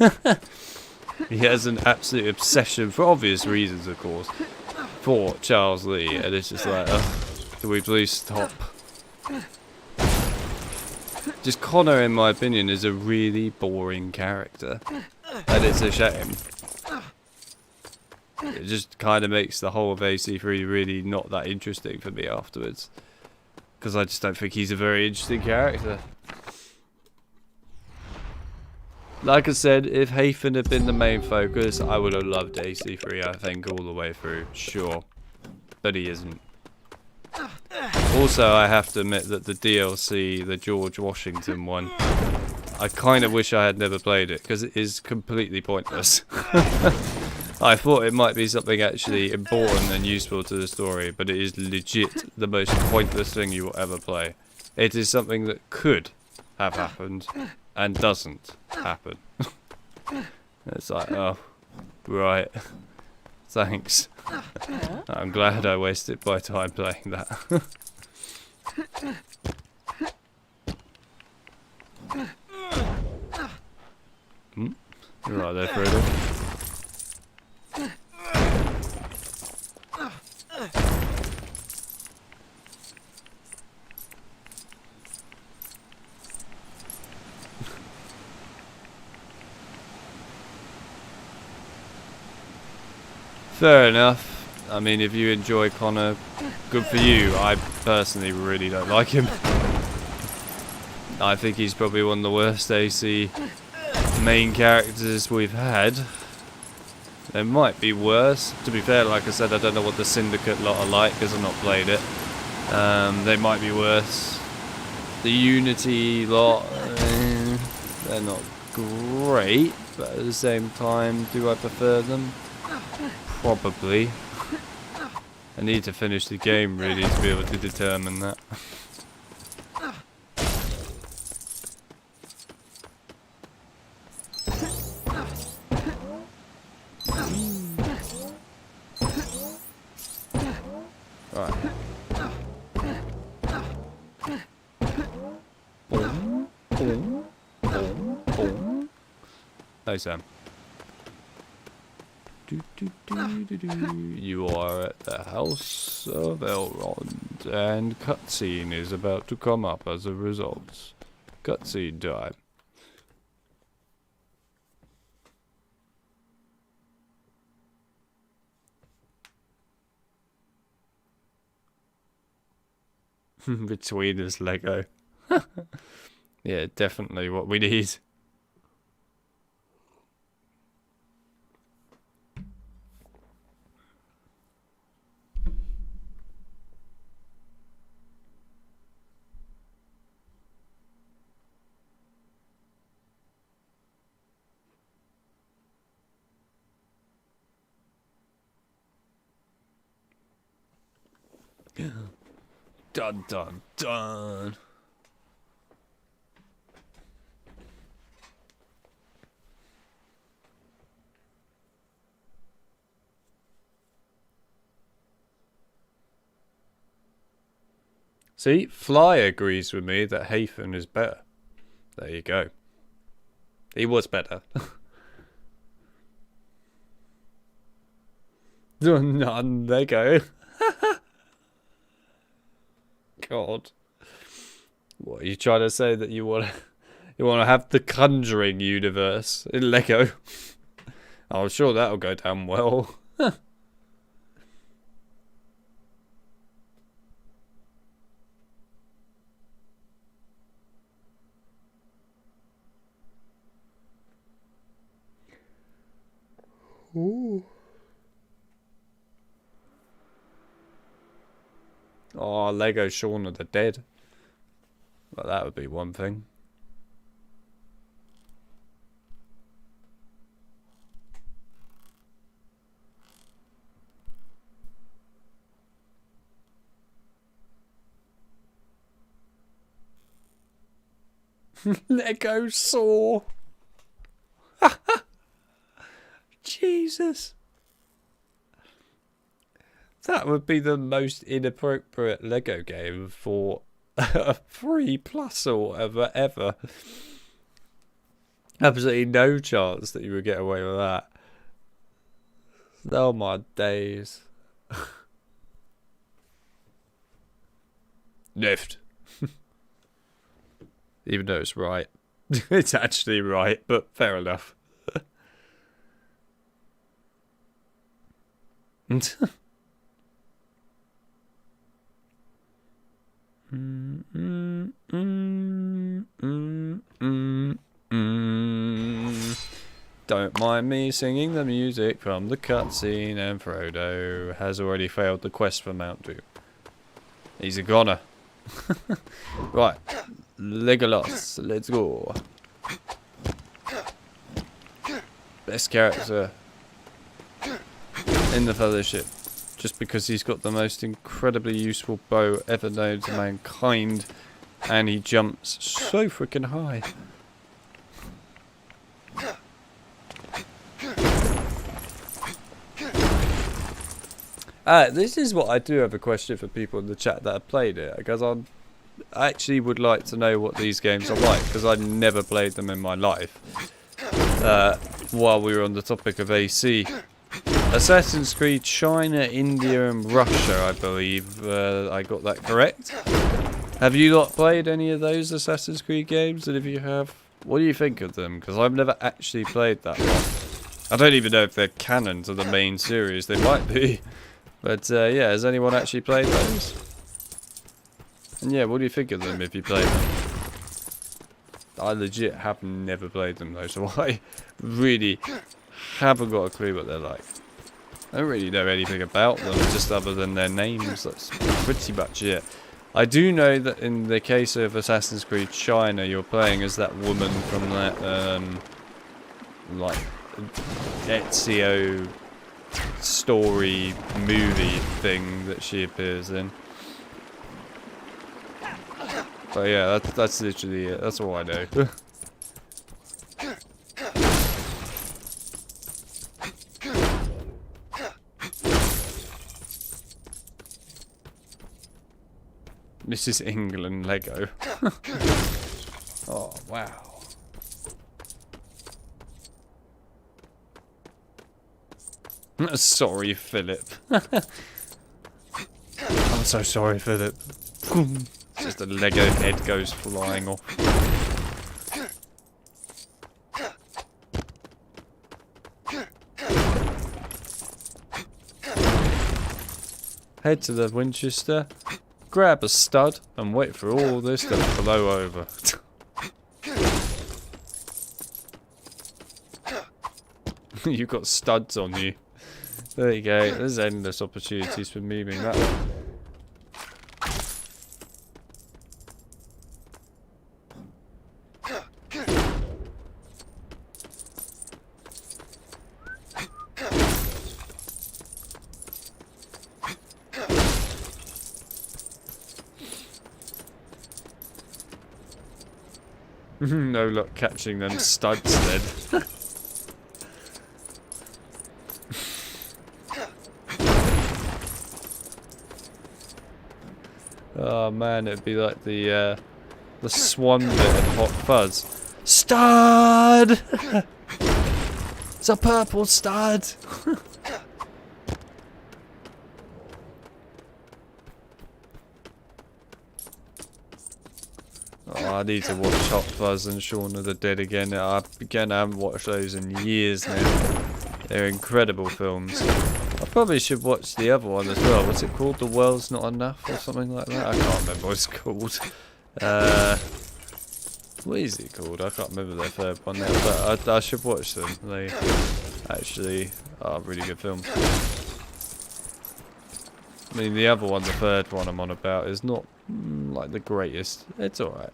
He has an absolute obsession, for obvious reasons, of course, for Charles Lee, and it's just like, can we please stop? Just Connor, in my opinion, is a really boring character, and it's a shame. It just kind of makes the whole of AC3 really not that interesting for me afterwards, because I just don't think he's a very interesting character. Like I said, if Haytham had been the main focus, I would have loved AC3, I think, all the way through, sure. But he isn't. Also, I have to admit that the DLC, the George Washington one, I kind of wish I had never played it, because it is completely pointless. I thought it might be something actually important and useful to the story, but it is legit the most pointless thing you will ever play. It is something that could have happened, and doesn't happen. It's like, oh, right. Thanks. I'm glad I wasted my time playing that. You're right there, Frodo. Fair enough. I mean, if you enjoy Connor, good for you. I personally really don't like him. I think he's probably one of the worst AC main characters we've had. There might be worse. To be fair, like I said, I don't know what the Syndicate lot are like because I've not played it. They might be worse. The Unity lot, they're not great, but at the same time, do I prefer them? Probably. I need to finish the game really to be able to determine that. Right. Boom, boom, boom, boom. Hey Sam. You are at the House of Elrond, and cutscene is about to come up as a result. Cutscene time. Between us, Lego. Yeah, definitely what we need. Dun dun dun. See, Fly agrees with me that Hafen is better. There you go. He was better. None, there you go. God. What are you trying to say, that you want to have the Conjuring universe in Lego? I'm sure that'll go down well. Ooh. Oh, Lego Shaun of the Dead. Well, that would be one thing. Lego Saw. Jesus. That would be the most inappropriate Lego game for a 3+ or whatever ever. Absolutely no chance that you would get away with that. Oh my days. Lift. Even though it's right. It's actually right, but fair enough. Don't mind me singing the music from the cutscene, and Frodo has already failed the quest for Mount Doom. He's a goner. Right, Legolas, let's go. Best character in the Fellowship, just because he's got the most incredibly useful bow ever known to mankind, and he jumps so freaking high. This is what I do have a question for people in the chat that have played it, because I actually would like to know what these games are like, because I never played them in my life. While we were on the topic of AC, Assassin's Creed China, India and Russia, I believe I got that correct. Have you not played any of those Assassin's Creed games? And if you have, what do you think of them? Because I've never actually played that one. I don't even know if they're canon to the main series. They might be. But yeah, has anyone actually played those? And yeah, what do you think of them if you played them? I legit have never played them though, so I really haven't got a clue what they're like. I don't really know anything about them, just other than their names. That's pretty much it. I do know that in the case of Assassin's Creed China, you're playing as that woman from that, like, Ezio story movie thing that she appears in. But yeah, that's literally it. That's all I know. This is England Lego. Oh, wow. Sorry, Philip. I'm so sorry, Philip. Just a Lego head goes flying off. Head to the Winchester, grab a stud, and wait for all this to blow over. You've got studs on you. There you go. There's endless opportunities for moving that one. No luck catching them studs then. Oh man, it'd be like the swan bit in Hot Fuzz. Stud! It's a purple stud! Oh, I need to watch Hot Fuzz and Shaun of the Dead again. I haven't watched those in years now. They're incredible films. I probably should watch the other one as well. What's it called? The World's Not Enough or something like that? I can't remember what it's called. What is it called? I can't remember their third one now, but I should watch them. They actually are really good films. I mean, the other one, the third one I'm on about, is not like the greatest. It's alright.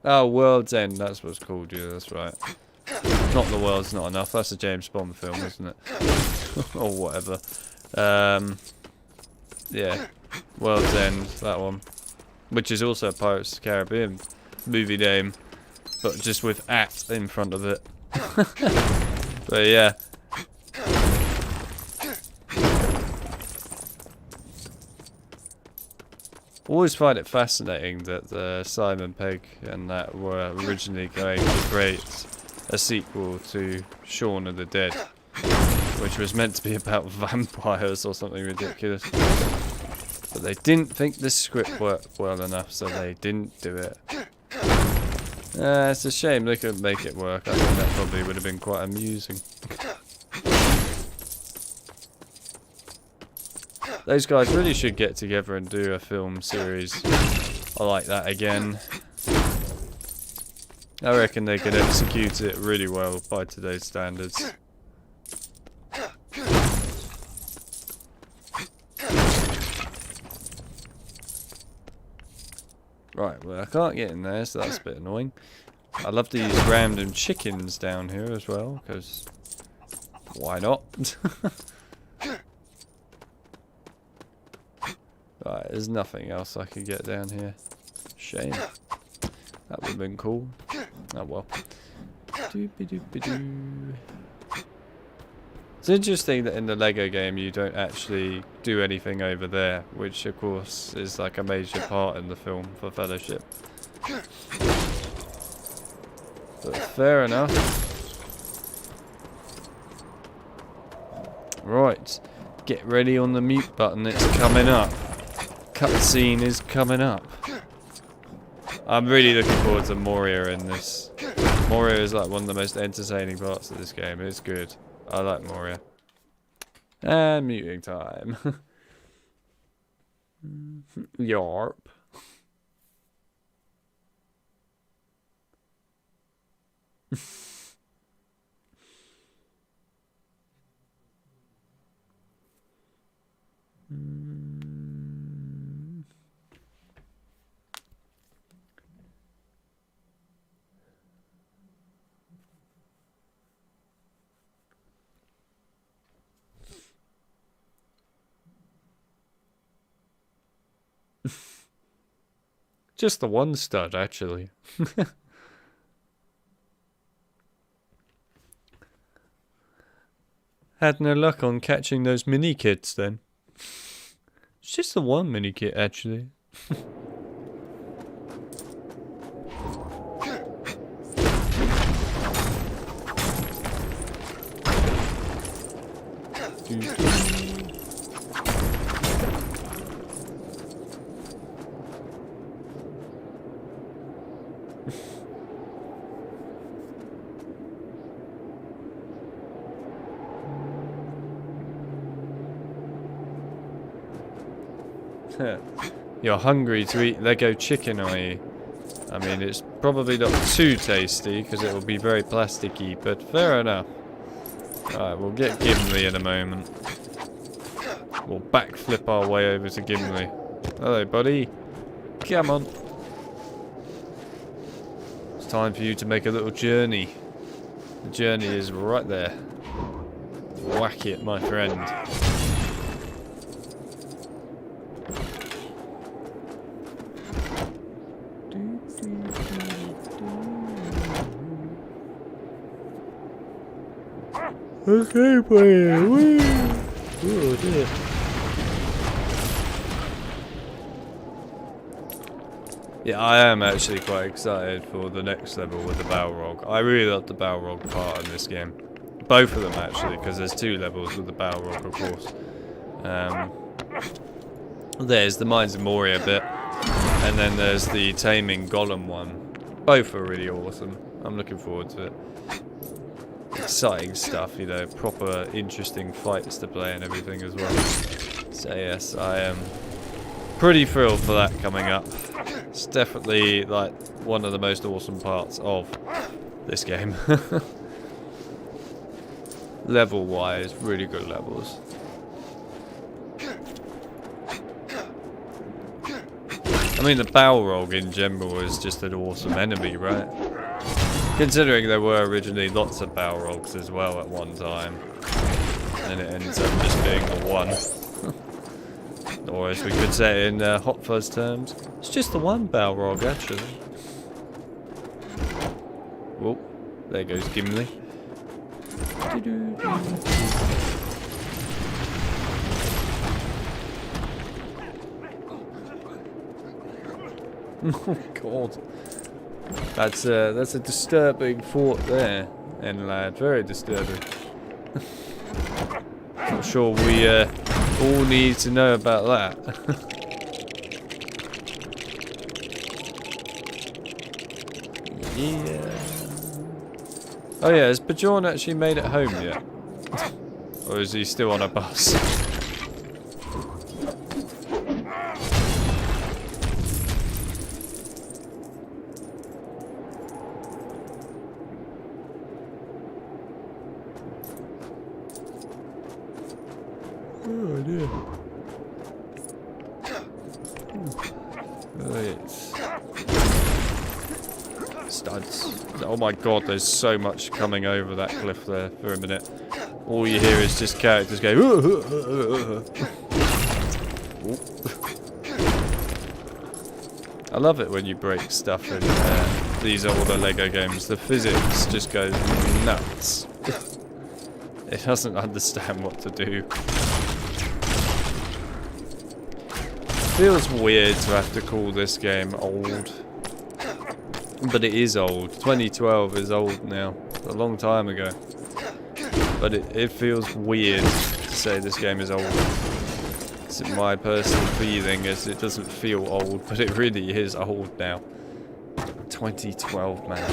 Oh, World's End, that's what it's called, yeah, that's right. Not The World's Not Enough, that's a James Bond film, isn't it? Or whatever. Yeah, World's End, that one. Which is also a Pirates of the Caribbean movie name, but just with "at" in front of it. But yeah. I always find it fascinating that Simon Pegg and that were originally going to create a sequel to Shaun of the Dead, which was meant to be about vampires or something ridiculous. But they didn't think the script worked well enough, so they didn't do it. It's a shame they couldn't make it work. I think that probably would have been quite amusing. Those guys really should get together and do a film series like that again. I reckon they could execute it really well by today's standards. Right, well I can't get in there, so that's a bit annoying. I love to use random chickens down here as well, because why not? Right, there's nothing else I could get down here. Shame. That would have been cool. Oh well. Doopy-doopy-doo. It's interesting that in the Lego game you don't actually do anything over there, which of course is like a major part in the film for Fellowship. But fair enough. Right, get ready on the mute button, it's coming up. Cutscene is coming up. I'm really looking forward to Moria in this. Moria is like one of the most entertaining parts of this game. It's good. I like Moria. And muting time. Yarp. Just the one stud, actually. Had no luck on catching those mini kits then. It's just the one mini kit, actually. You're hungry to eat Lego chicken, are you? I mean, it's probably not too tasty because it will be very plasticky, but fair enough. Alright, we'll get Gimli in a moment. We'll backflip our way over to Gimli. Hello, buddy. Come on. It's time for you to make a little journey. The journey is right there. Whack it, my friend. Okay, player. Woo! Oh dear. Yeah, I am actually quite excited for the next level with the Balrog. I really love the Balrog part in this game. Both of them actually, because there's two levels with the Balrog, of course. There's the Mines of Moria bit, and then there's the Taming Golem one. Both are really awesome. I'm looking forward to it. Exciting stuff, you know, proper interesting fights to play and everything as well. So yes, I am pretty thrilled for that coming up. It's definitely like one of the most awesome parts of this game. Level wise, really good levels. I mean, the Balrog in general is just an awesome enemy, right? Considering there were originally lots of Balrogs as well at one time. And it ends up just being the one. Or as we could say in Hot Fuzz terms, it's just the one Balrog actually. Oh, there goes Gimli. Oh god. That's a disturbing thought there, lad. Very disturbing. Not sure we all need to know about that. Yeah. Oh yeah, has Bjorn actually made it home yet? Or is he still on a bus? Oh dear. Right. Studs. Oh my god, there's so much coming over that cliff there for a minute. All you hear is just characters go. I love it when you break stuff in these older Lego games. The physics just goes nuts. It doesn't understand what to do. Feels weird to have to call this game old. But it is old. 2012 is old now. A long time ago. But it feels weird to say this game is old. It's my personal feeling is it doesn't feel old, but it really is old now. 2012, man.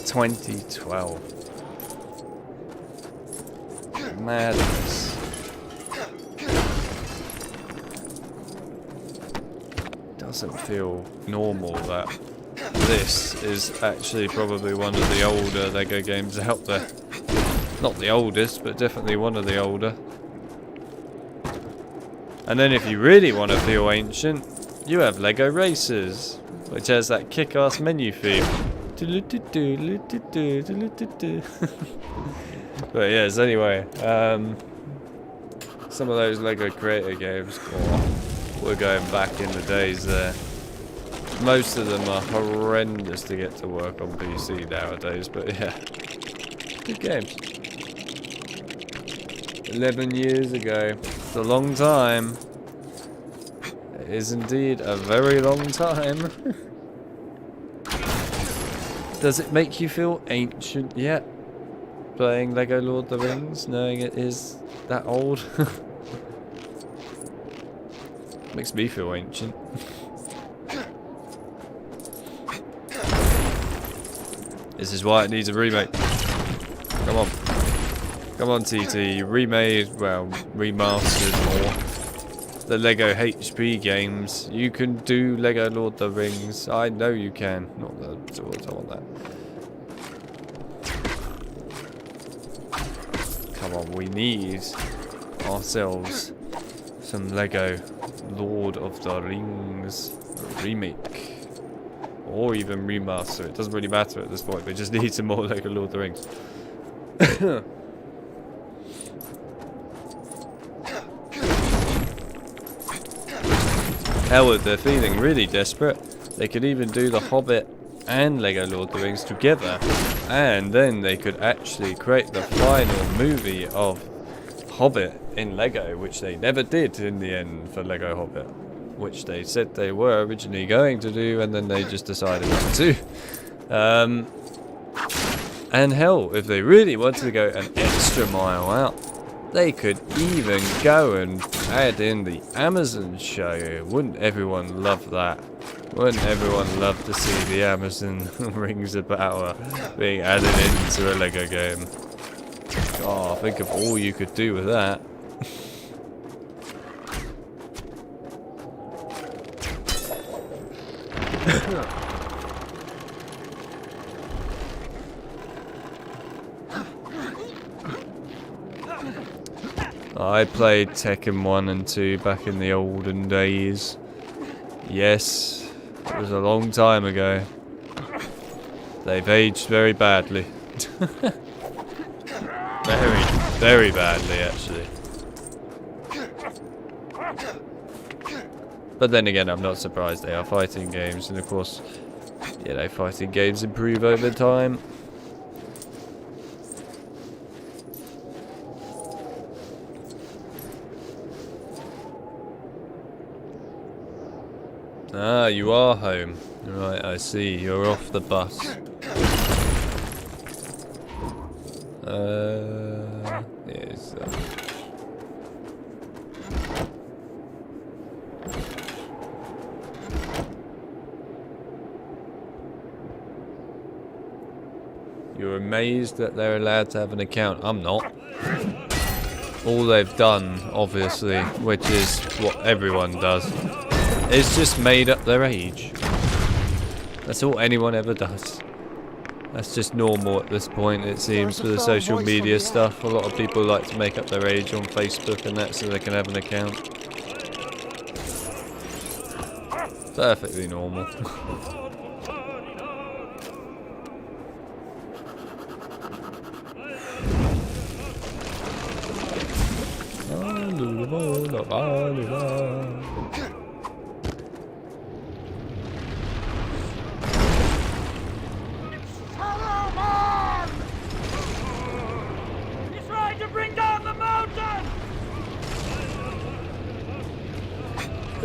2012. Madness. Doesn't feel normal that this is actually probably one of the older Lego games out there. Not the oldest, but definitely one of the older. And then if you really want to feel ancient, you have Lego Racers, which has that kick-ass menu theme. But yes, anyway, some of those Lego Creator games, we're going back in the days there. Most of them are horrendous to get to work on PC nowadays, but yeah, good games. 11 years ago, it's a long time. It is indeed a very long time. Does it make you feel ancient yet? Playing Lego Lord of the Rings, knowing it is that old? Makes me feel ancient. This is why it needs a remake. Come on. Come on, TT. Remade, well, remastered more. The Lego HP games. You can do Lego Lord of the Rings. I know you can. Not the swords, I want that. Come on, we need ourselves some Lego Lord of the Rings remake. Or even remaster. It doesn't really matter at this point. We just need some more Lego Lord of the Rings. Hell, if they're feeling really desperate, they could even do The Hobbit and Lego Lord of the Rings together. And then they could actually create the final movie of Hobbit in Lego, which they never did in the end for Lego Hobbit. Which they said they were originally going to do, and then they just decided not to. And hell, if they really wanted to go an extra mile out, they could even go and add in the Amazon show. Wouldn't everyone love that? Wouldn't everyone love to see the Amazon Rings of Power being added into a Lego game? Oh, think of all you could do with that. I played Tekken 1 and 2 back in the olden days. Yes, it was a long time ago. They've aged very badly. Very badly, actually. But then again, I'm not surprised. They are fighting games, and of course, you know, fighting games improve over time. Ah, you are home. Right, I see. You're off the bus. Yes. You're amazed that they're allowed to have an account. I'm not. All they've done, obviously, which is what everyone does, is just made up their age. That's all anyone ever does. That's just normal at this point, it seems, for the social media stuff. A lot of people like to make up their age on Facebook and that so they can have an account. Perfectly normal.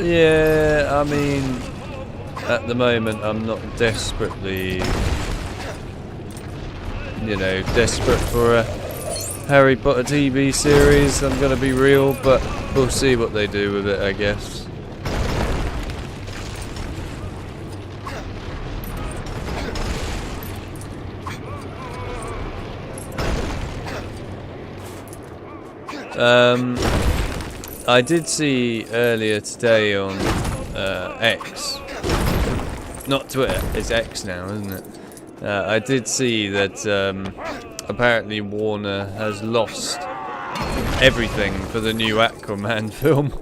Yeah, I mean, at the moment I'm not desperately, you know, desperate for a Harry Potter TV series, I'm gonna be real, but we'll see what they do with it, I guess. I did see earlier today on X, not Twitter, it's X now, isn't it? I did see that apparently Warner has lost everything for the new Aquaman film.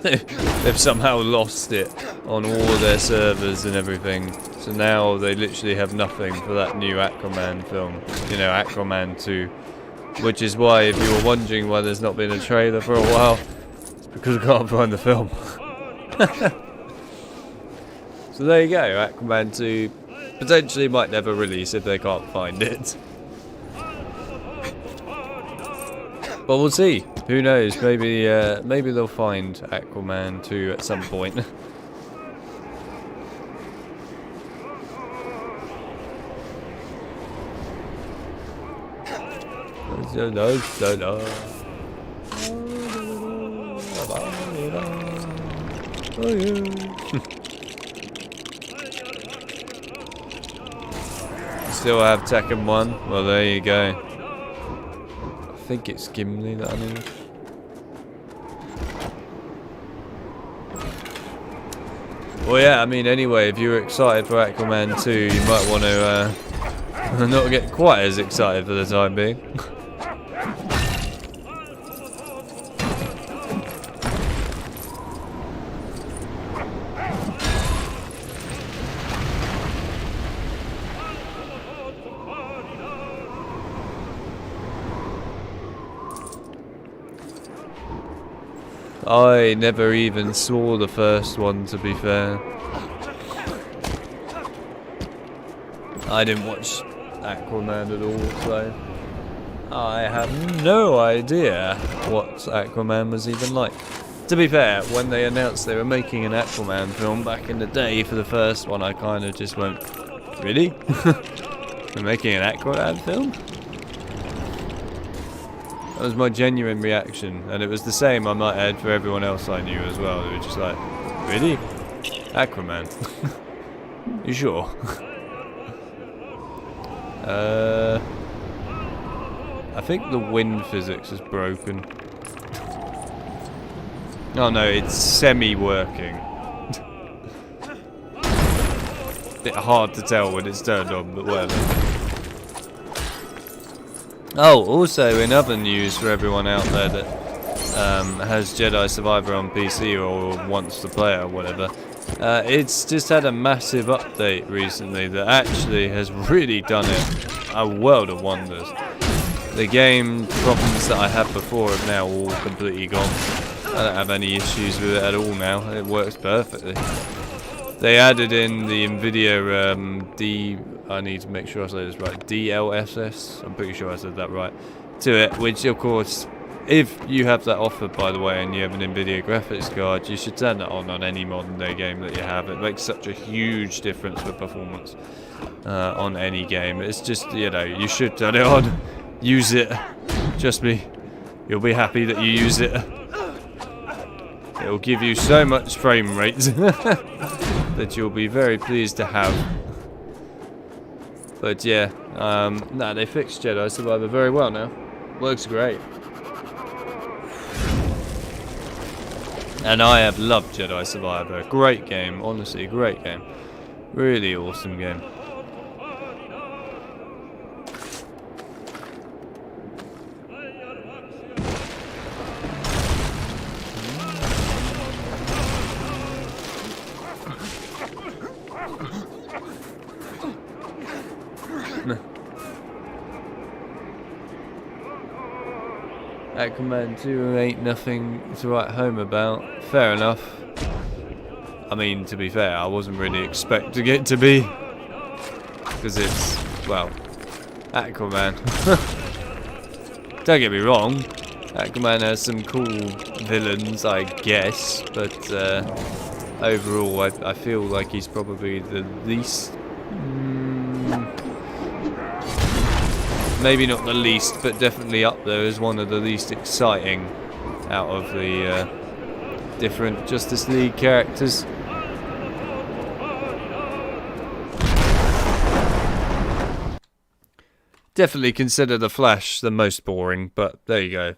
They've somehow lost it on all of their servers and everything. So now they literally have nothing for that new Aquaman film. You know, Aquaman 2. Which is why, if you were wondering why there's not been a trailer for a while, it's because I can't find the film. So there you go, Aquaman 2 potentially might never release if they can't find it. But we'll see. Who knows? Maybe maybe they'll find Aquaman 2 at some point. Still have Tekken 1? Well, there you go. I think it's Gimli that I need. Well, yeah, I mean, anyway, if you're excited for Aquaman 2, you might want to not get quite as excited for the time being. I never even saw the first one, to be fair. I didn't watch Aquaman at all, so I have no idea what Aquaman was even like. To be fair, when they announced they were making an Aquaman film back in the day for the first one, I kind of just went, really? They're making an Aquaman film? That was my genuine reaction, and it was the same I might add for everyone else I knew as well. They were just like, really? Aquaman? You sure? I think the wind physics is broken. Oh no, it's semi-working. Bit hard to tell when it's turned on, but whatever. Oh, also in other news for everyone out there that has Jedi Survivor on PC or wants to play it or whatever, it's just had a massive update recently that actually has really done it a world of wonders. The game problems that I had before are now all completely gone. I don't have any issues with it at all now. It works perfectly. They added in the NVIDIA I need to make sure I say this right, DLSS, I'm pretty sure I said that right, to it, which of course, if you have that offered by the way and you have an NVIDIA graphics card, you should turn that on any modern day game that you have. It makes such a huge difference for performance on any game. It's just, you know, you should turn it on, use it, trust me, you'll be happy that you use it. It'll give you so much frame rate that you'll be very pleased to have. But yeah, nah, they fixed Jedi Survivor very well now. Works great. And I have loved Jedi Survivor. Great game, honestly, great game. Really awesome game. Aquaman 2 ain't nothing to write home about. Fair enough. I mean, to be fair, I wasn't really expecting it to be. Because it's, well, Aquaman. Don't get me wrong. Aquaman has some cool villains, I guess. But overall, I feel like he's probably the least... maybe not the least, but definitely up there as one of the least exciting out of the different Justice League characters. Definitely consider the Flash the most boring, but there you go.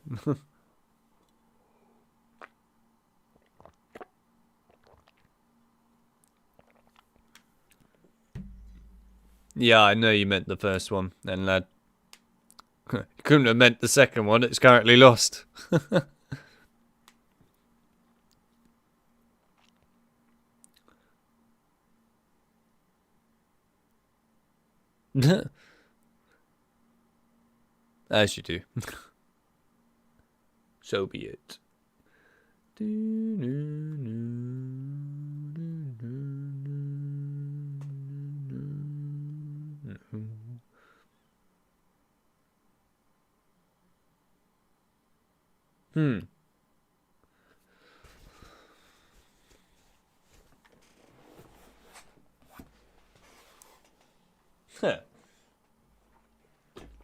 Yeah, I know you meant the first one, then, lad. You couldn't have meant the second one. It's currently lost. As you do. So be it.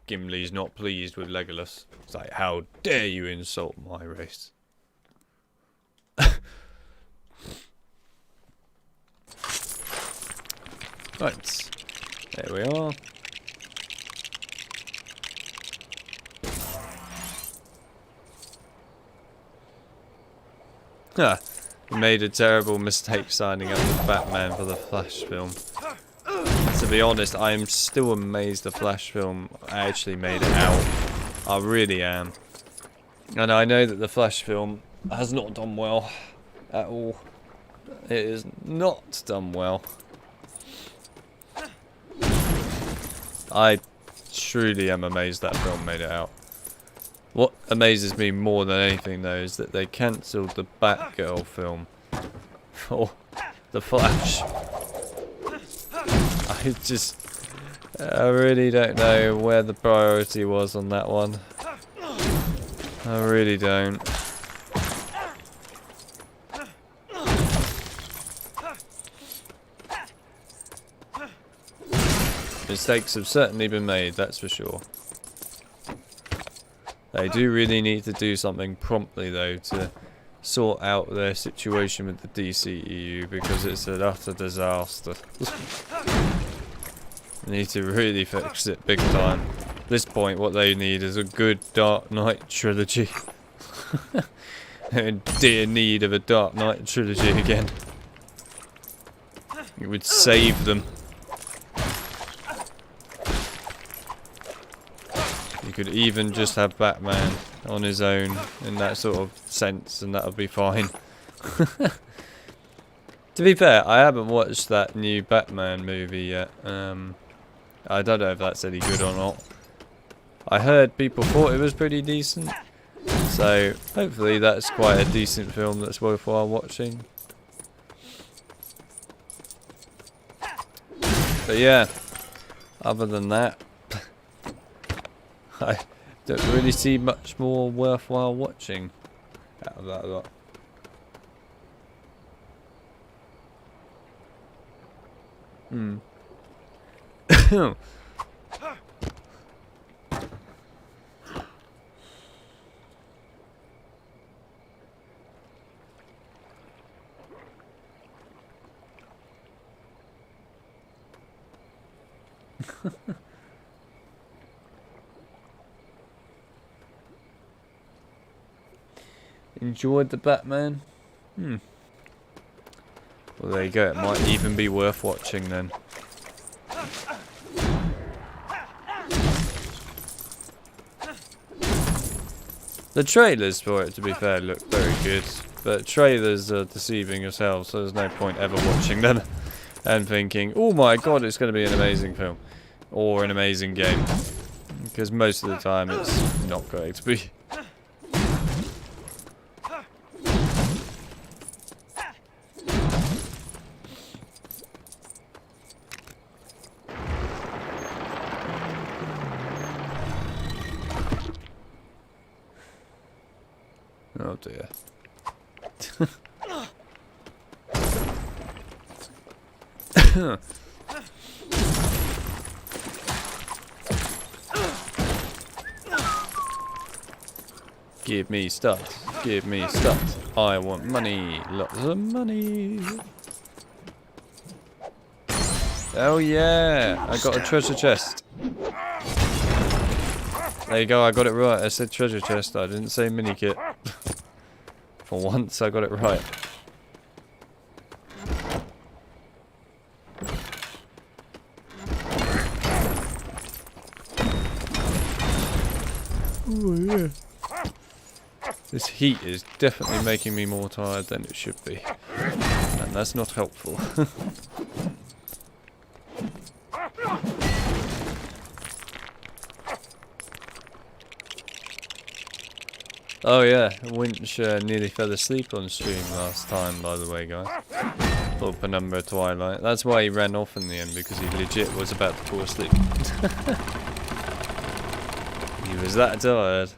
Gimli's not pleased with Legolas. It's like, how dare you insult my race? Right, there we are. We made a terrible mistake signing up with Batman for the Flash film. To be honest, I am still amazed the Flash film actually made it out. I really am. And I know that the Flash film has not done well at all. It is not done well. I truly am amazed that film made it out. What amazes me more than anything though is that they cancelled the Batgirl film for the Flash. I really don't know where the priority was on that one. I really don't. Mistakes have certainly been made, that's for sure. They do really need to do something promptly though to sort out their situation with the DCEU because it's an utter disaster. They need to really fix it big time. At this point what they need is a good Dark Knight trilogy. They're in dear need of a Dark Knight trilogy again. It would save them. You could even just have Batman on his own in that sort of sense and that would be fine. To be fair, I haven't watched that new Batman movie yet. I don't know if that's any good or not. I heard people thought it was pretty decent. So hopefully that's quite a decent film that's worthwhile watching. But yeah, other than that, I don't really see much more worthwhile watching out of that lot. Enjoyed the Batman? Well, there you go. It might even be worth watching then. The trailers for it, to be fair, look very good. But trailers are deceiving yourselves, so there's no point ever watching them and thinking, oh my god, it's going to be an amazing film. Or an amazing game. Because most of the time it's not going to be. Oh dear. Give me stuff. Give me stuff. I want money. Lots of money. Oh yeah. I got a treasure chest. There you go, I got it right. I said treasure chest, I didn't say mini kit. For once, I got it right. Oh yeah. This heat is definitely making me more tired than it should be. And that's not helpful. Oh yeah, Winch nearly fell asleep on stream last time, by the way, guys. For Penumbra Twilight. That's why he ran off in the end, because he legit was about to fall asleep. He was that tired.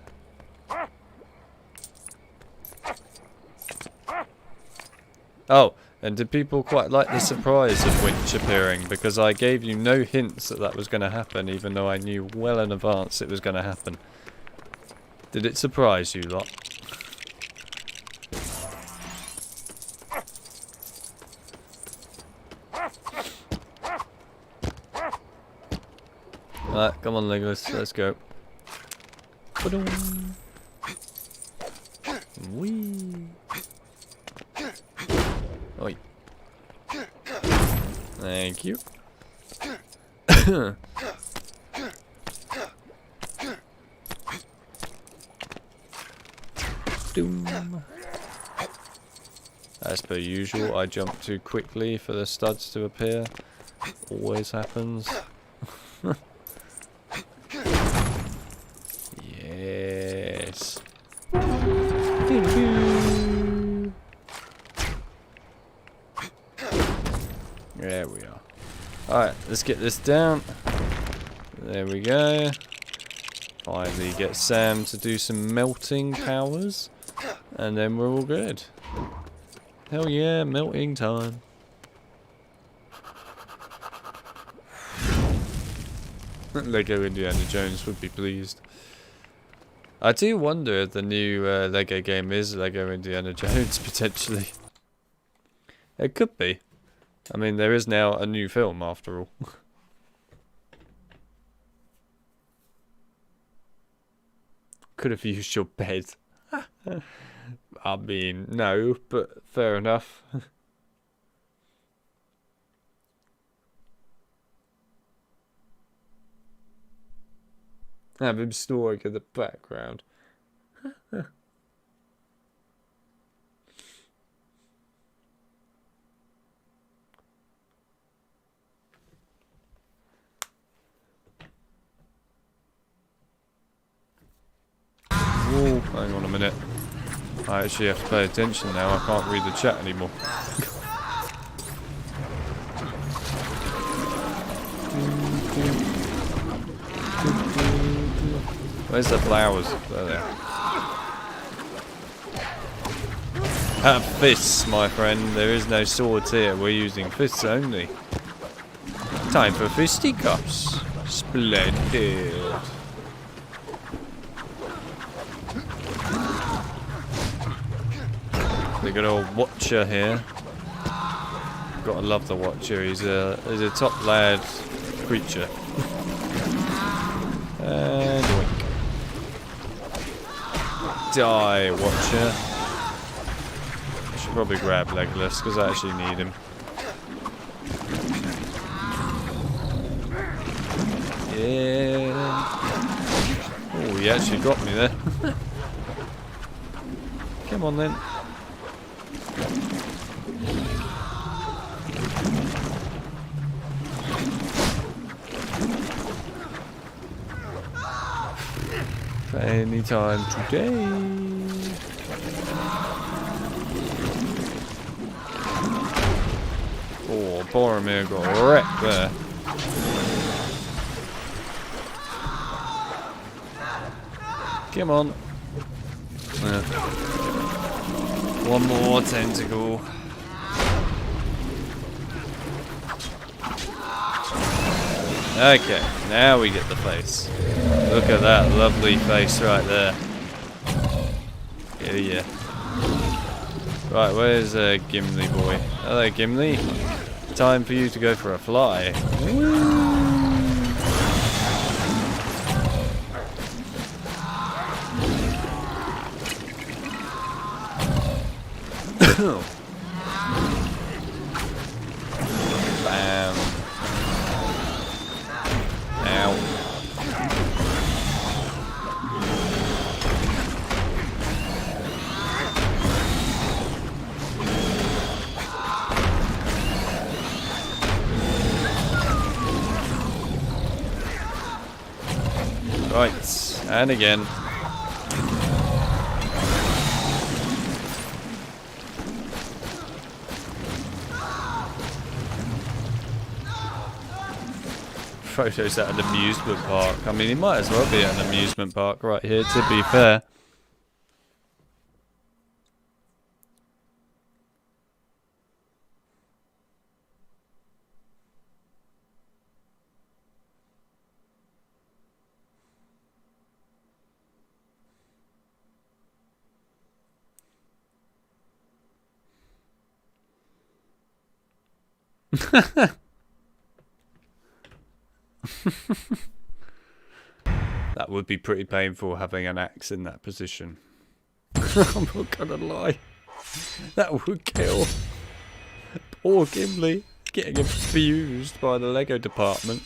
Oh, and did people quite like the surprise of Winch appearing? Because I gave you no hints that that was going to happen, even though I knew well in advance it was going to happen. Did it surprise you lot? Alright, come on Legolas, let's go. Ba-dum. Whee! Oi. Thank you. Doom. As per usual, I jump too quickly for the studs to appear. Always happens. Yes. There we are. Alright, let's get this down. There we go. Finally get Sam to do some melting powers. And then we're all good. Hell yeah, melting time. Lego Indiana Jones would be pleased. I do wonder if the new Lego game is Lego Indiana Jones, potentially. It could be. I mean, there is now a new film, after all. Could have used your bed. I mean, no, but fair enough. Have him snoring in the background. Oh, hang on a minute. I actually have to pay attention now. I can't read the chat anymore. Where's the flowers? There they are. Have fists, my friend. There is no swords here. We're using fists only. Time for fisticuffs. Splendid. The good old Watcher here. Gotta love the Watcher. He's a top lad creature. And wink. Die, Watcher. I should probably grab Legolas because I actually need him. Yeah. Oh, he actually got me there. Come on then. Anytime today. Oh, Boromir got wrecked there. Come on. One more tentacle. Okay, now we get the face. Look at that lovely face right there. Yeah. Right, where's Gimli boy? Hello, Gimli. Time for you to go for a fly. Woo! Bam. Ow. And again. Photos at an amusement park. I mean, he might as well be at an amusement park right here, to be fair. That would be pretty painful, having an axe in that position. I'm not gonna lie. That would kill. Poor Gimli, getting abused by the Lego department.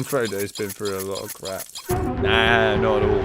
Frodo's been through a lot of crap. Nah, not at all.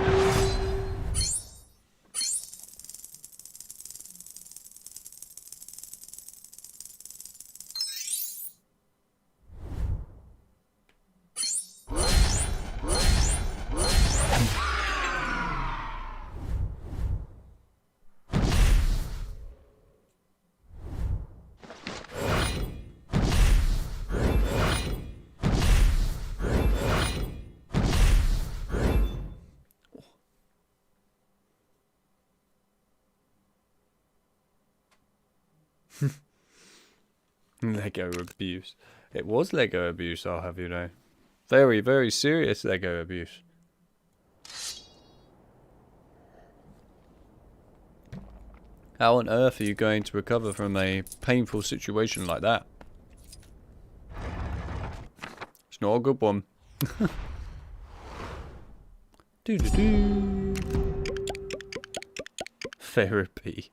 Lego abuse. It was Lego abuse, I'll have you know. Very, very serious Lego abuse. How on earth are you going to recover from a painful situation like that? It's not a good one. Doo-doo-doo. Therapy.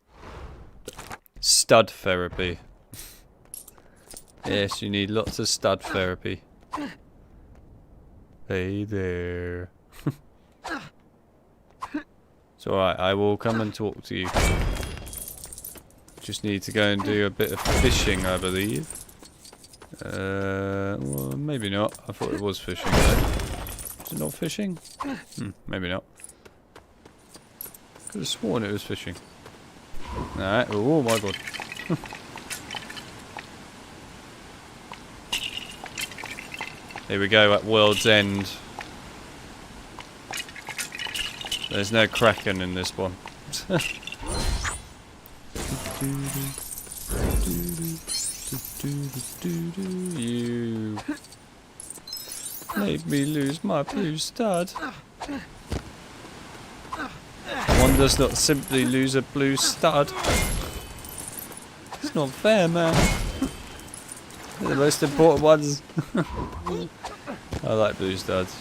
Stud therapy. Yes, you need lots of stud therapy. Hey there. It's alright, I will come and talk to you. Just need to go and do a bit of fishing, I believe. Well, maybe not. I thought it was fishing though. Is it not fishing? Maybe not. Could have sworn it was fishing. Alright, oh my god. Here we go at World's End. There's no Kraken in this one. You made me lose my blue stud. One does not simply lose a blue stud. It's not fair, man. They're the most important ones. I like blue studs.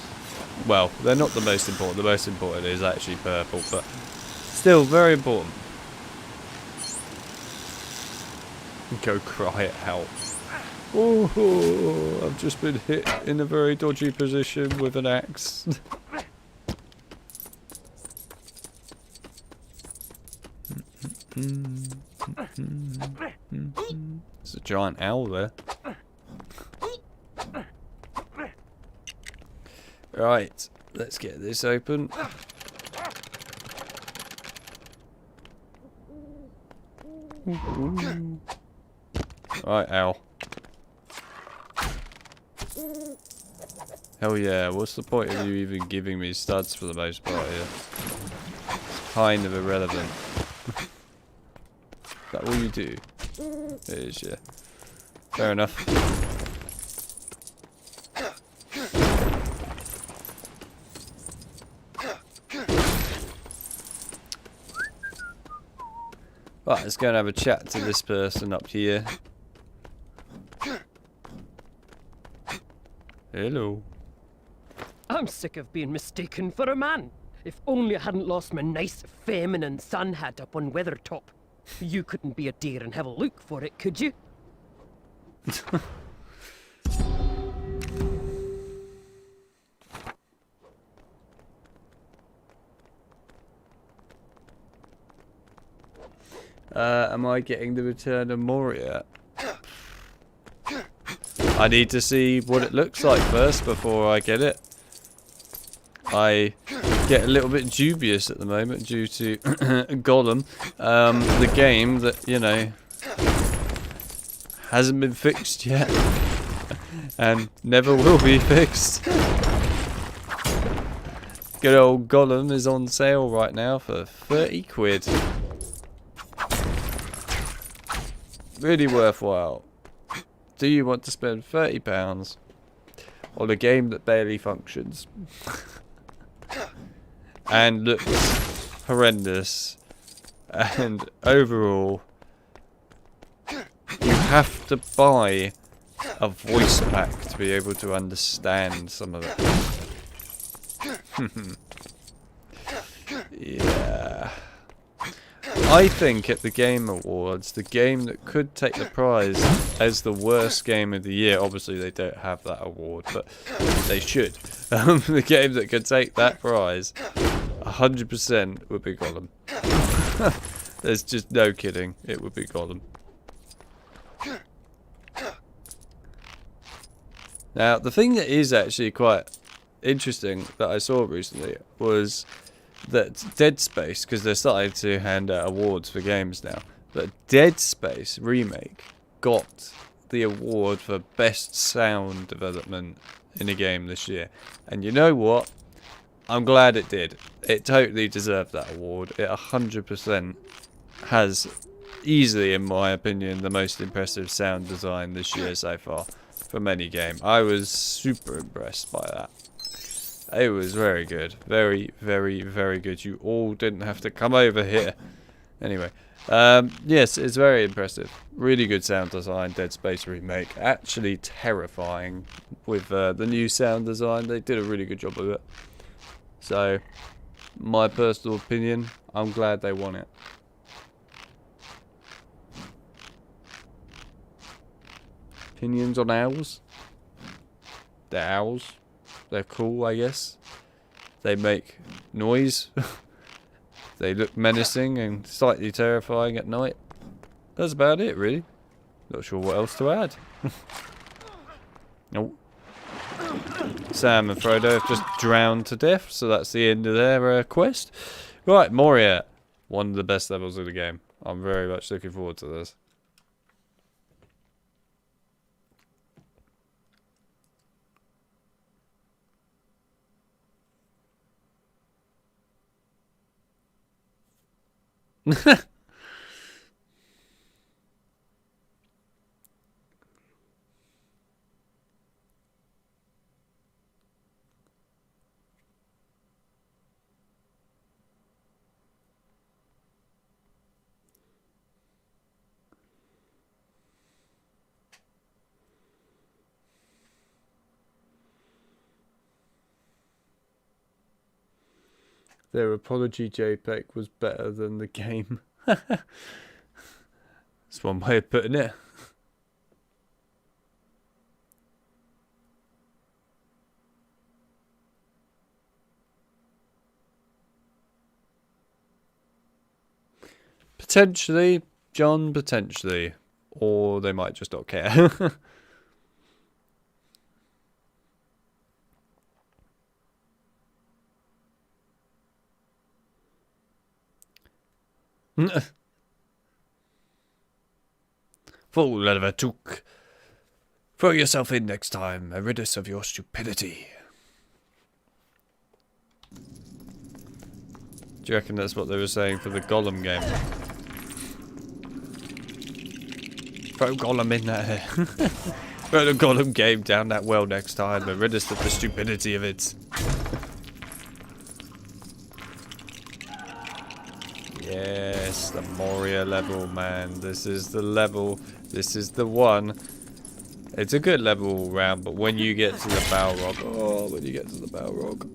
Well, they're not the most important. The most important is actually purple, but still very important. Go cry it out. Oh, I've just been hit in a very dodgy position with an axe. There's a giant owl there. Right, let's get this open. Right, owl. Hell yeah, what's the point of you even giving me studs for the most part here? It's kind of irrelevant. Is that all you do? It is, yeah. Fair enough. Right, let's go and have a chat to this person up here. Hello. I'm sick of being mistaken for a man. If only I hadn't lost my nice feminine sun hat up on Weathertop. You couldn't be a dear and have a look for it, could you? Am I getting the return of Moria? I need to see what it looks like first before I get it. I get a little bit dubious at the moment due to Gollum, the game that, you know, hasn't been fixed yet and never will be fixed. Good old Gollum is on sale right now for 30 quid. Really worthwhile. Do you want to spend £30 on a game that barely functions and looks horrendous, and overall you have to buy a voice pack to be able to understand some of it? Yeah. I think at the Game Awards, the game that could take the prize as the worst game of the year, obviously they don't have that award, but they should. The game that could take that prize, 100% would be Gollum. There's just no kidding, it would be Gollum. Now, the thing that is actually quite interesting that I saw recently was that Dead Space, because they're starting to hand out awards for games now, that Dead Space Remake got the award for best sound development in a game this year. And you know what? I'm glad it did. It totally deserved that award. It 100% has easily, in my opinion, the most impressive sound design this year so far from any game. I was super impressed by that. It was very good. Very, very, very good. You all didn't have to come over here. Anyway. Yes, it's very impressive. Really good sound design, Dead Space Remake. Actually terrifying with the new sound design. They did a really good job of it. So, my personal opinion, I'm glad they won it. Opinions on owls? They're owls. They're cool, I guess. They make noise. They look menacing and slightly terrifying at night. That's about it, really. Not sure what else to add. Nope. Sam and Frodo have just drowned to death, so that's the end of their quest. Right, Moria. One of the best levels of the game. I'm very much looking forward to this. Their apology JPEG was better than the game. That's one way of putting it. Potentially, John, potentially. Or they might just not care. Fool Levertook. Throw yourself in next time and rid us of your stupidity. Do you reckon that's what they were saying for the Gollum game? Throw Gollum in there. Throw the Gollum game down that well next time and rid us of the stupidity of it. Yes, the Moria level, man. This is the level. This is the one. It's a good level all round, but when you get to the Balrog, oh, when you get to the Balrog.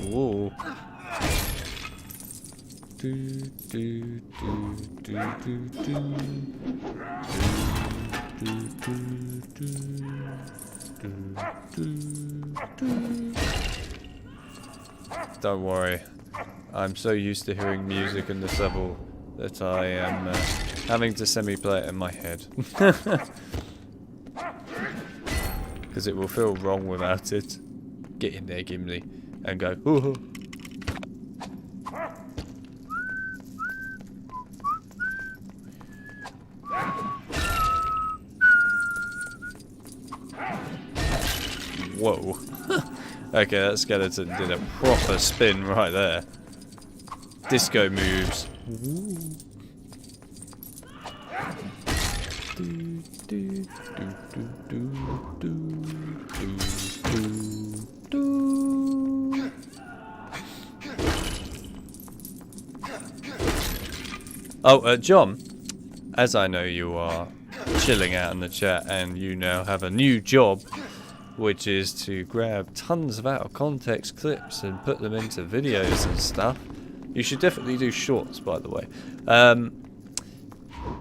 Ooh. Do, do, do, do, do, do. Do, do, do, do, do, do. don't worry. I'm so used to hearing music in this level that I am having to semi-play it in my head. Because it will feel wrong without it. Get in there, Gimli, and go, hoo-hoo. Whoa. Okay, that skeleton did a proper spin right there. Disco moves. Oh, John, as I know you are chilling out in the chat and you now have a new job, which is to grab tons of out of context clips and put them into videos and stuff. You should definitely do shorts, by the way.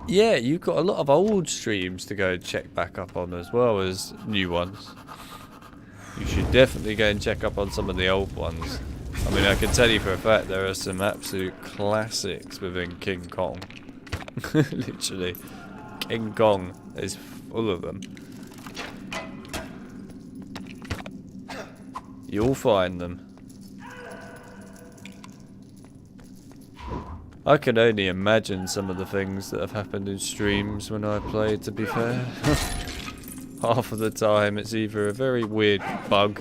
Yeah, you've got a lot of old streams to go and check back up on as well as new ones. You should definitely go and check up on some of the old ones. I mean, I can tell you for a fact there are some absolute classics within King Kong. Literally. King Kong is full of them. You'll find them. I can only imagine some of the things that have happened in streams when I played, to be fair. Half of the time it's either a very weird bug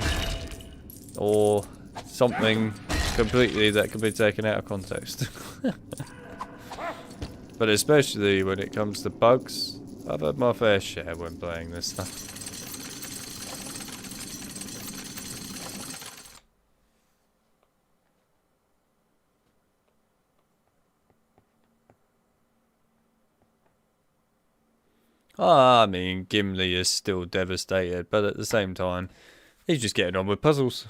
or something completely that can be taken out of context. But especially when it comes to bugs, I've had my fair share when playing this stuff. I mean, Gimli is still devastated, but at the same time, he's just getting on with puzzles.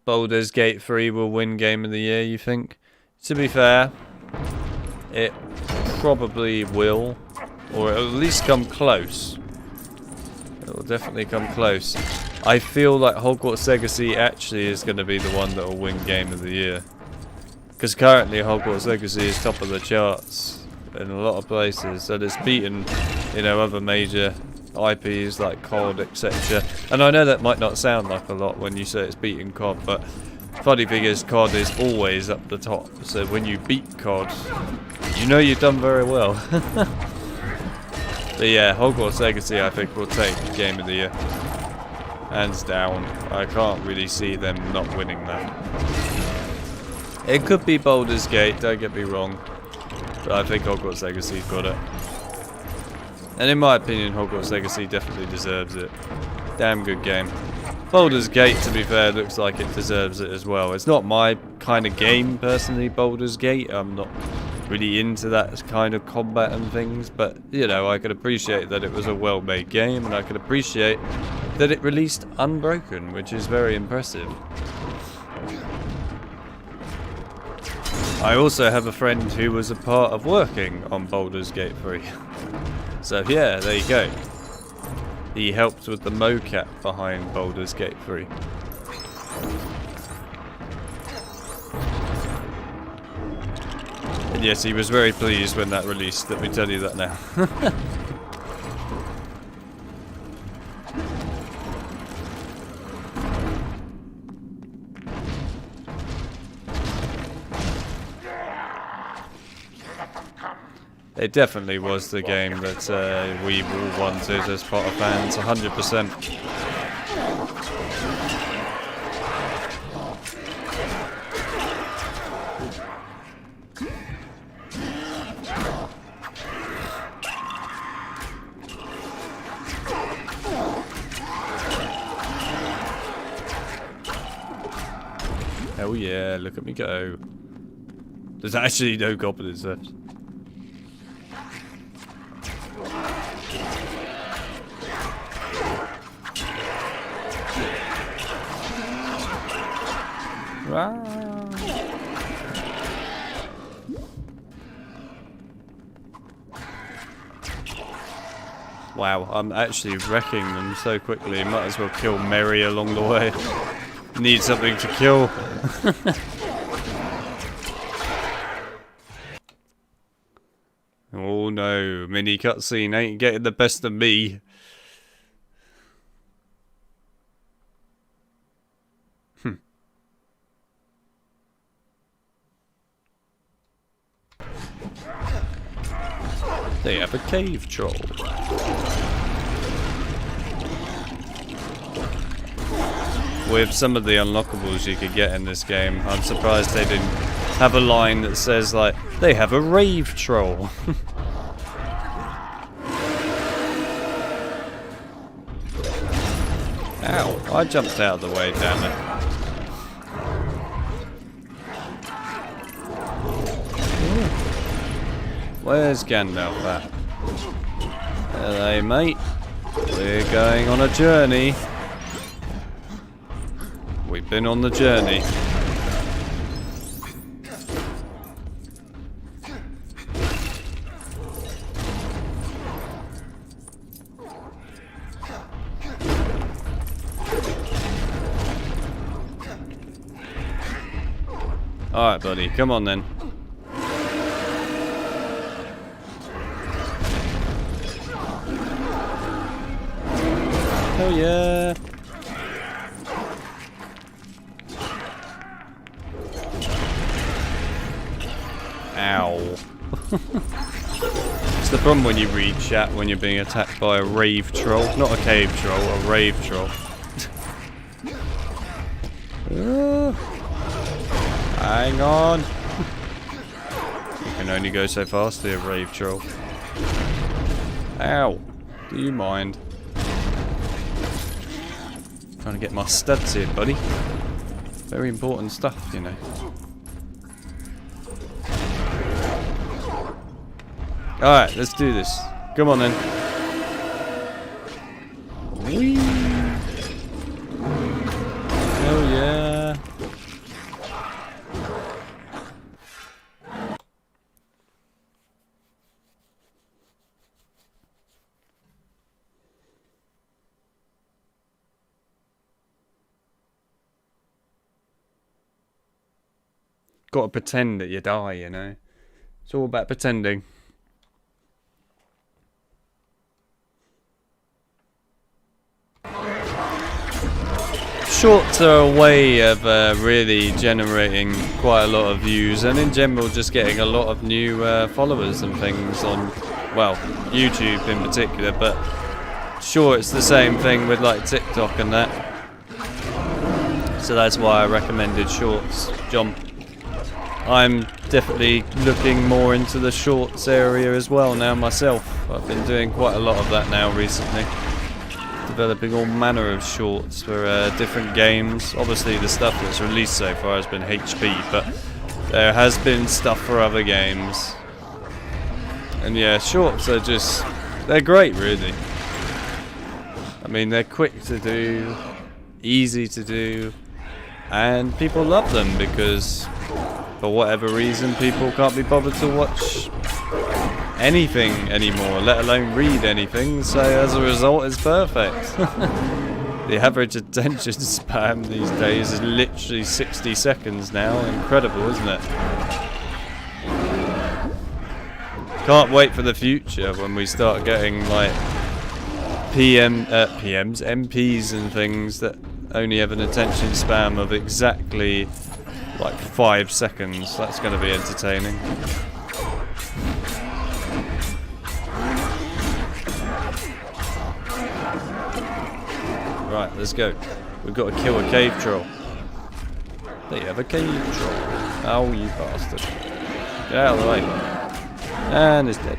Baldur's Gate 3 will win Game of the Year, you think? To be fair, it probably will, or it'll at least come close. It will definitely come close. I feel like Hogwarts Legacy actually is going to be the one that will win Game of the Year. Because currently Hogwarts Legacy is top of the charts in a lot of places, and it's beaten, you know, other major IPs like COD, etc. And I know that might not sound like a lot when you say it's beating COD, but funny thing is COD is always up the top. So when you beat COD, you know you've done very well. But yeah, Hogwarts Legacy I think will take Game of the Year. Hands down. I can't really see them not winning that. It could be Baldur's Gate, don't get me wrong. But I think Hogwarts Legacy got it. And in my opinion, Hogwarts Legacy definitely deserves it. Damn good game. Baldur's Gate, to be fair, looks like it deserves it as well. It's not my kind of game, personally, Baldur's Gate. I'm not really into that kind of combat and things. But, you know, I could appreciate that it was a well-made game. And I could appreciate that it released unbroken, which is very impressive. I also have a friend who was a part of working on Baldur's Gate 3. So yeah, there you go. He helped with the mocap behind Baldur's Gate 3. And yes, he was very pleased when that released, let me tell you that now. It definitely was the game that we all wanted as Potter fans, 100%. Hell yeah, look at me go. There's actually no goblins left. Wow, I'm actually wrecking them so quickly. Might as well kill Mary along the way. Need something to kill. Oh no, mini cutscene ain't getting the best of me. They have a cave troll. With some of the unlockables you could get in this game, I'm surprised they didn't have a line that says like, they have a rave troll. Ow, I jumped out of the way, damn it. Where's Gandalf at? Hello, mate. We're going on a journey. We've been on the journey. Alright, buddy, come on then. Oh yeah. Ow. It's the problem when you read chat when you're being attacked by a rave troll. Not a cave troll, a rave troll. Hang on. You can only go so fast, the rave troll. Ow. Do you mind? Trying to get my studs here, buddy. Very important stuff, you know. Alright, let's do this. Come on then. Whee! Oh yeah. Got to pretend that you die, you know. It's all about pretending. Shorts are a way of really generating quite a lot of views, and in general just getting a lot of new followers and things on, well, YouTube in particular, but sure, it's the same thing with like TikTok and that. So that's why I recommended shorts, John. I'm definitely looking more into the shorts area as well now myself. I've been doing quite a lot of that now recently. Developing all manner of shorts for different games. Obviously the stuff that's released so far has been HP, but there has been stuff for other games. And yeah, shorts are just, they're great really. I mean, they're quick to do, easy to do, and people love them because for whatever reason people can't be bothered to watch anything anymore, let alone read anything, so as a result it's perfect. The average attention span these days is literally 60 seconds now. Incredible, isn't it? Can't wait for the future when we start getting like MPs and things that only have an attention span of exactly like 5 seconds. That's going to be entertaining. Right, let's go. We've got to kill a cave troll. They have a cave troll. Oh, you bastard. Get out of the way. And it's dead.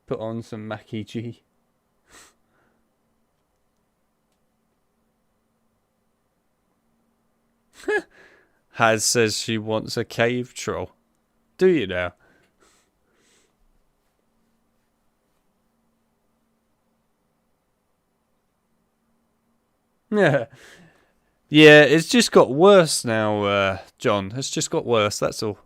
Put on some Mackie G. Haz says she wants a cave troll. Do you now? Yeah. Yeah, it's just got worse now, John. It's just got worse, that's all.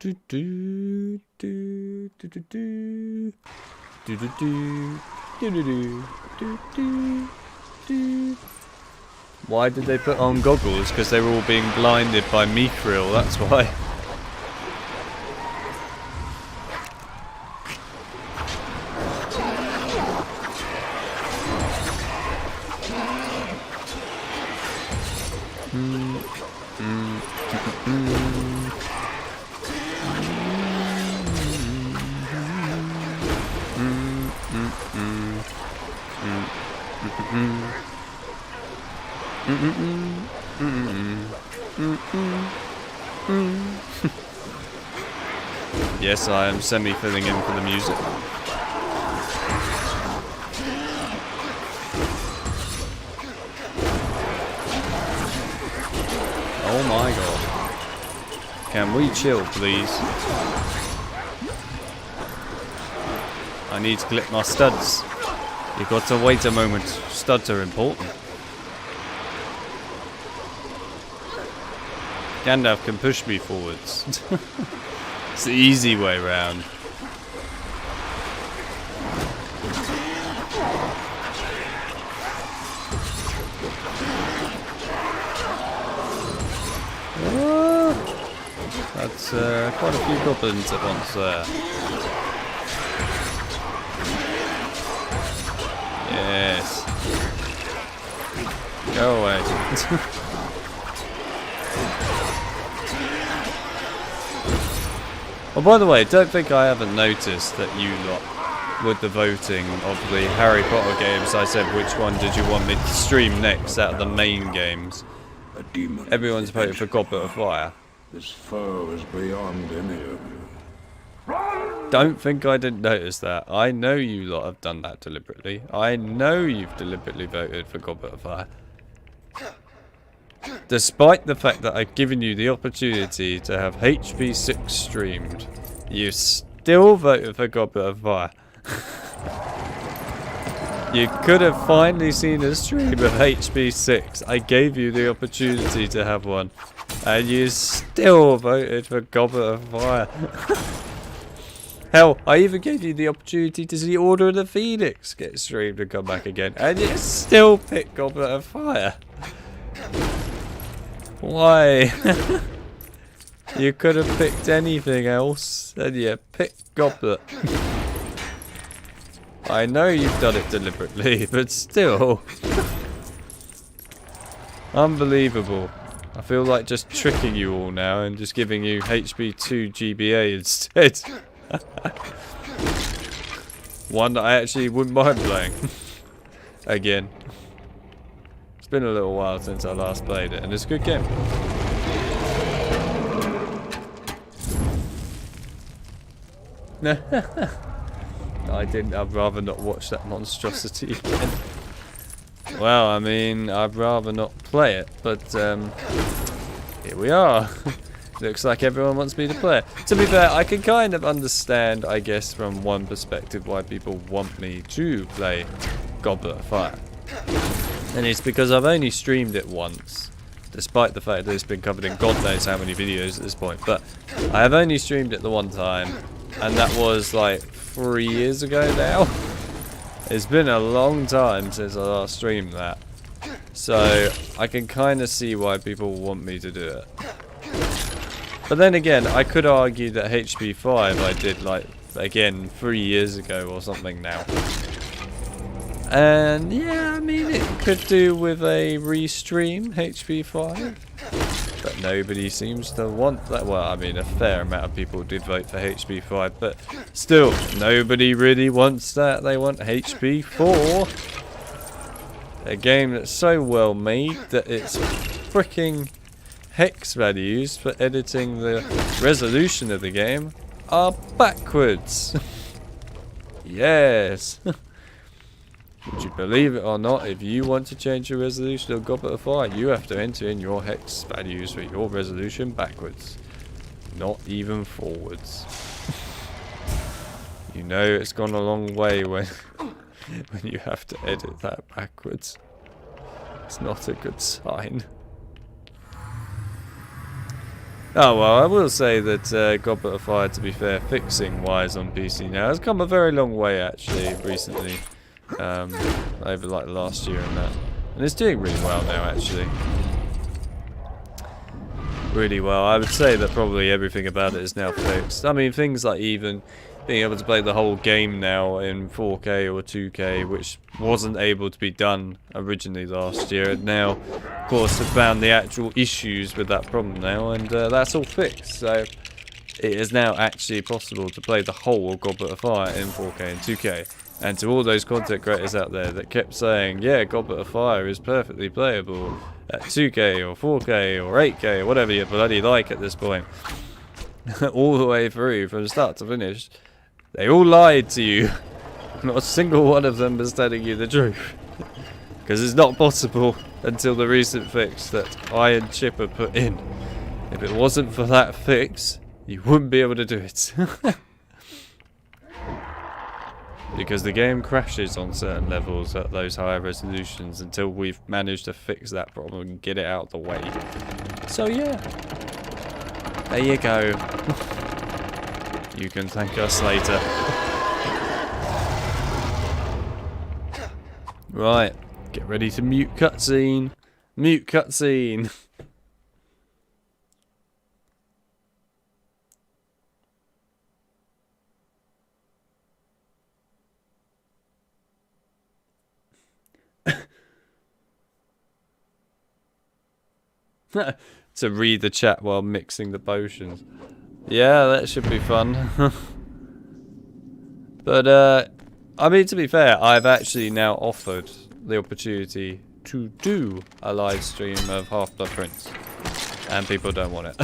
Do do do do do do do do do do do do do do. Why did they put on goggles? Because they were all being blinded by Mithril, that's why. Yes, I am semi-filling in for the music. Oh my god. Can we chill, please? I need to clip my studs. You've got to wait a moment. Studs are important. Gandalf can push me forwards. It's the easy way round. That's quite a few goblins at once there. Yes. Go away. Oh, by the way, don't think I haven't noticed that you lot, with the voting of the Harry Potter games, I said which one did you want me to stream next out of the main games. Everyone's voted for Goblet of Fire. This foe is beyond any of you. Don't think I didn't notice that. I know you lot have done that deliberately. I know you've deliberately voted for Goblet of Fire. Despite the fact that I've given you the opportunity to have HP6 streamed, you still voted for Goblet of Fire. You could have finally seen a stream of HP6. I gave you the opportunity to have one, and you still voted for Goblet of Fire. Hell, I even gave you the opportunity to see Order of the Phoenix get streamed and come back again, and you still picked Goblet of Fire. Why? You could have picked anything else, and you picked Goblet. I know you've done it deliberately, but still. Unbelievable. I feel like just tricking you all now and just giving you HP2 GBA instead. One that I actually wouldn't mind playing. Again. It's been a little while since I last played it, and it's a good game. I didn't. I'd rather not watch that monstrosity again. Well, I mean, I'd rather not play it, but here we are. Looks like everyone wants me to play it. To be fair, I can kind of understand, I guess, from one perspective why people want me to play Goblet of Fire. And it's because I've only streamed it once, despite the fact that it's been covered in God knows how many videos at this point. But I have only streamed it the one time, and that was like 3 years ago now. It's been a long time since I last streamed that. So I can kind of see why people want me to do it. But then again, I could argue that HP5 I did like, again, 3 years ago or something now. And yeah, I mean, it could do with a restream, HP5. But nobody seems to want that. Well, I mean, a fair amount of people did vote for HP5, but still, nobody really wants that. They want HP4. A game that's so well made that its freaking hex values for editing the resolution of the game are backwards. Yes. Would you believe it or not, if you want to change the resolution of Goblet of Fire, you have to enter in your hex values for your resolution backwards. Not even forwards. You know it's gone a long way when when you have to edit that backwards. It's not a good sign. Oh well, I will say that Goblet of Fire, to be fair, fixing wise on PC now has come a very long way actually recently, over like last year and that, and it's doing really well now actually. Really well. I would say that probably everything about it is now fixed. I mean, things like even being able to play the whole game now in 4K or 2K, which wasn't able to be done originally last year, and now, of course, have found the actual issues with that problem now, and that's all fixed. So it is now actually possible to play the whole Goblet of Fire in 4K and 2K. And to all those content creators out there that kept saying, yeah, Goblet of Fire is perfectly playable at 2K or 4K or 8K or whatever you bloody like at this point, all the way through from start to finish, they all lied to you. Not a single one of them is telling you the truth. Because it's not possible until the recent fix that I and Chipper put in. If it wasn't for that fix, you wouldn't be able to do it. Because the game crashes on certain levels at those higher resolutions until we've managed to fix that problem and get it out of the way. So yeah, there you go. You can thank us later. Right, get ready to mute cutscene. Mute cutscene. To read the chat while mixing the potions. Yeah, that should be fun. But, I mean, to be fair, I've actually now offered the opportunity to do a live stream of Half-Blood Prince. And people don't want it.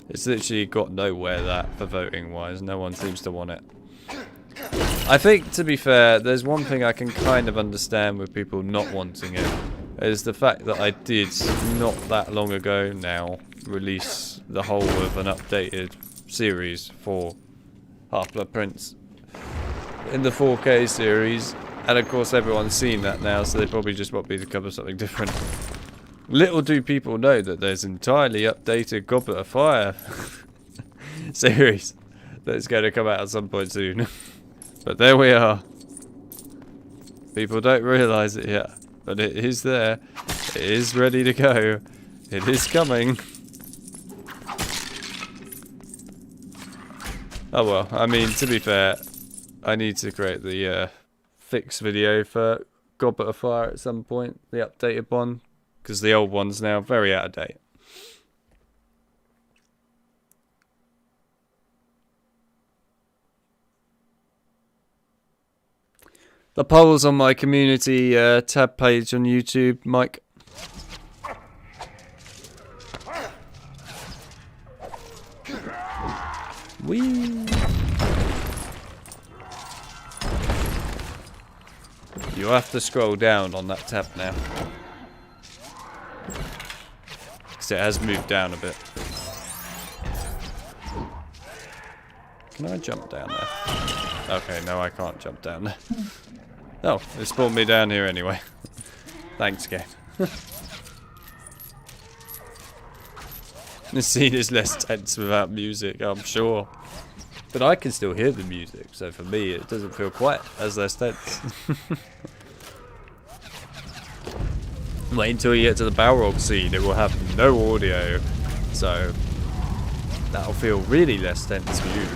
It's literally got nowhere that for voting wise. No one seems to want it. I think, to be fair, there's one thing I can kind of understand with people not wanting it. Is the fact that I did, not that long ago now, release the whole of an updated series for Half-Blood Prince in the 4K series, and of course everyone's seen that now, so they probably just want me to cover something different. Little do people know that there's entirely updated Goblet of Fire series that's going to come out at some point soon. But there we are. People don't realise it yet. But it is there. It is ready to go. It is coming. Oh well, I mean, to be fair, I need to create the fix video for Goblet of Fire at some point. The updated one. Because the old one's now very out of date. The polls on my community tab page on YouTube, Mike. Whee! You have to scroll down on that tab now. Because it has moved down a bit. Can I jump down there? Okay, no, I can't jump down there. Oh, it spawned me down here anyway. Thanks, game. The scene is less tense without music, I'm sure. But I can still hear the music, so for me it doesn't feel quite as less tense. Wait until you get to the Balrog scene, it will have no audio. So that'll feel really less tense for you.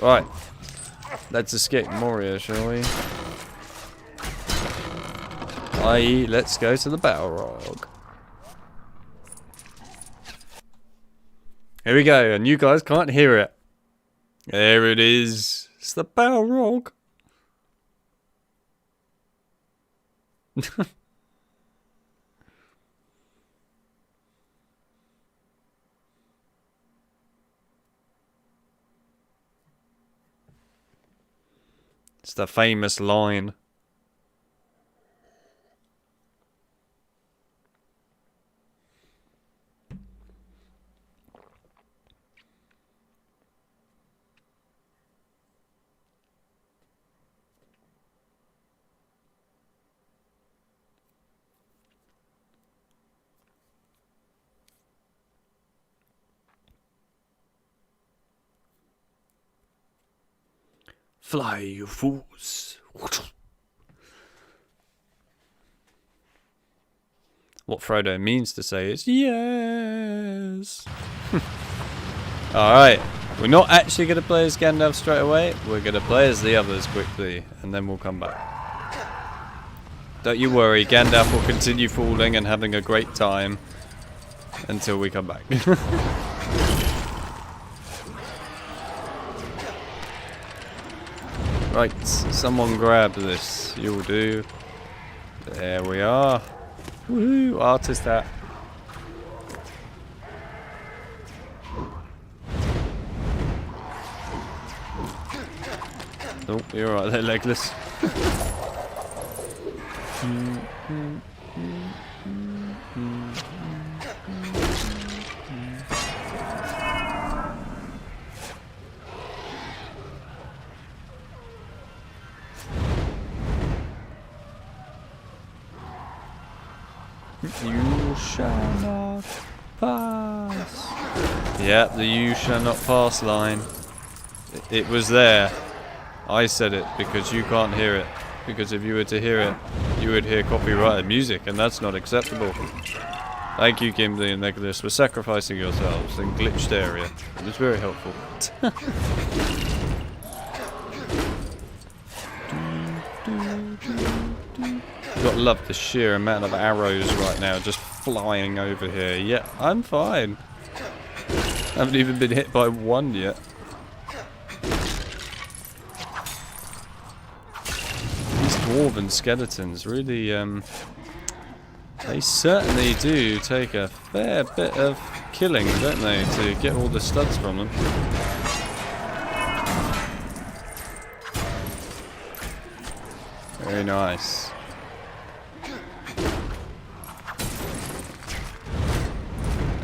Right, let's escape Moria, shall we? I.e., let's go to the Balrog. Here we go, and you guys can't hear it. There it is. It's the Balrog. It's the famous line. Fly, you fools. What Frodo means to say is yes. Alright, we're not actually going to play as Gandalf straight away. We're going to play as the others quickly, and then we'll come back. Don't you worry, Gandalf will continue falling and having a great time until we come back. Right, someone grab this. You'll do. There we are. Woohoo, artist hat. Oh, you're right there, Legless. You shall not pass. Yeah, the you shall not pass line. It was there. I said it because you can't hear it. Because if you were to hear it, you would hear copyrighted music, and that's not acceptable. Thank you, Gimli and Legolas, for sacrificing yourselves in glitched area. It was very helpful. You've got to love the sheer amount of arrows right now just flying over here. Yeah, I'm fine. I haven't even been hit by one yet. These dwarven skeletons really, they certainly do take a fair bit of killing, don't they, to get all the studs from them. Very nice.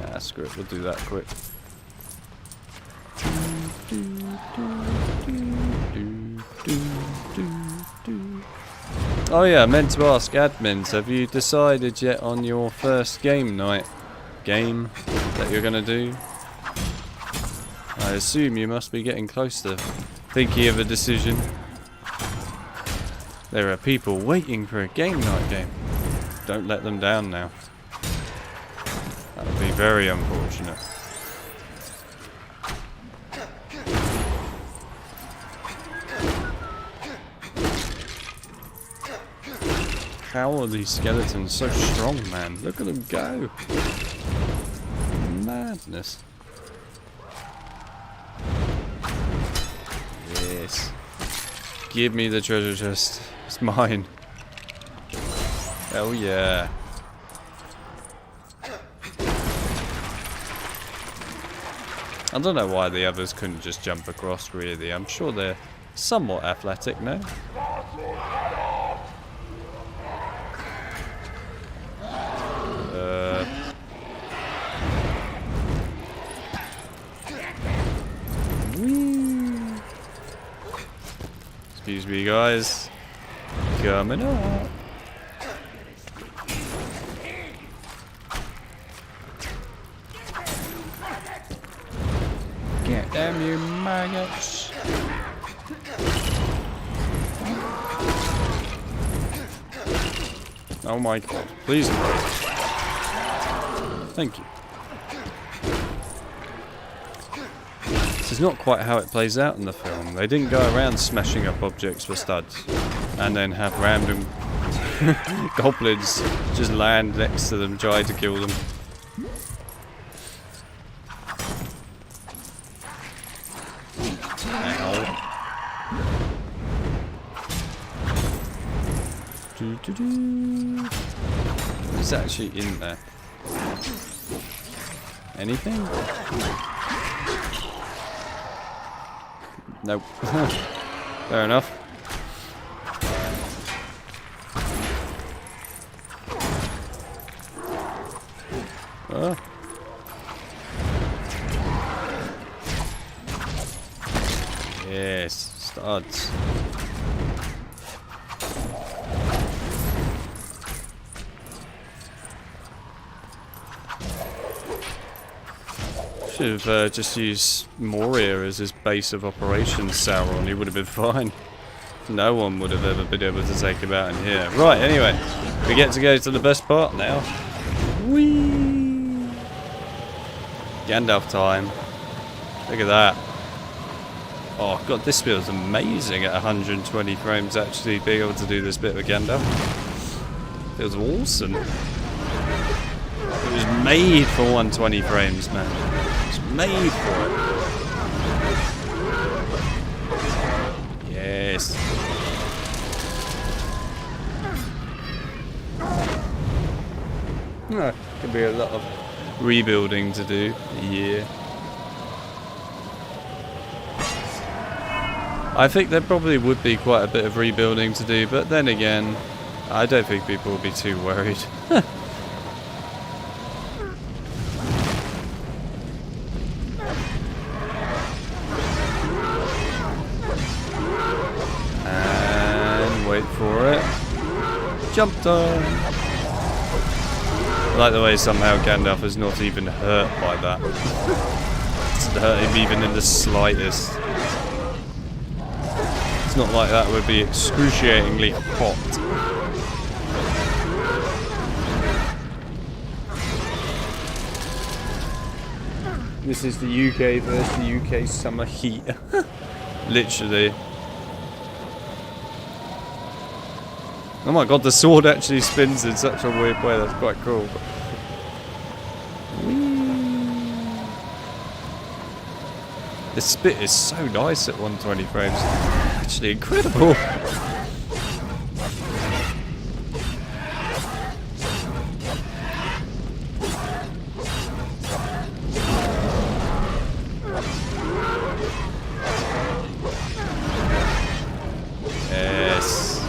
Nah, screw it, we'll do that quick. Oh yeah, I meant to ask admins, have you decided yet on your first game night game that you're going to do? I assume you must be getting close to thinking of a decision. There are people waiting for a game night game. Don't let them down now. That would be very unfortunate. How are these skeletons so strong, man? Look at them go. Madness. Yes. Give me the treasure chest. It's mine. Hell yeah. I don't know why the others couldn't just jump across, really. I'm sure they're somewhat athletic, no? Excuse me, guys. Coming up. Get them, you maggots. Oh my god. Please no. Thank you. This is not quite how it plays out in the film. They didn't go around smashing up objects for studs and then have random goblins just land next to them, try to kill them. Ow. What's actually in there? Anything? Nope. Fair enough. Oh. Yes, studs. Should have just used Moria as his base of operations, Sauron. He would have been fine. No one would have ever been able to take him out in here. Right, anyway. We get to go to the best part now. Whee! Gandalf time. Look at that. Oh god, this feels amazing at 120 frames actually being able to do this bit with Gandalf. Feels awesome. It was made for 120 frames, man. It was made for it. Yes. Could be a lot of rebuilding to do. Yeah. I think there probably would be quite a bit of rebuilding to do, but then again, I don't think people will be too worried. And wait for it. Jump time! I like the way somehow Gandalf is not even hurt by that. It doesn't hurt him even in the slightest. It's not like that would be excruciatingly hot. This is the UK versus the UK summer heat. Literally. Oh my god, the sword actually spins in such a weird way, that's quite cool. The spit is so nice at 120 frames. Actually incredible. Yes.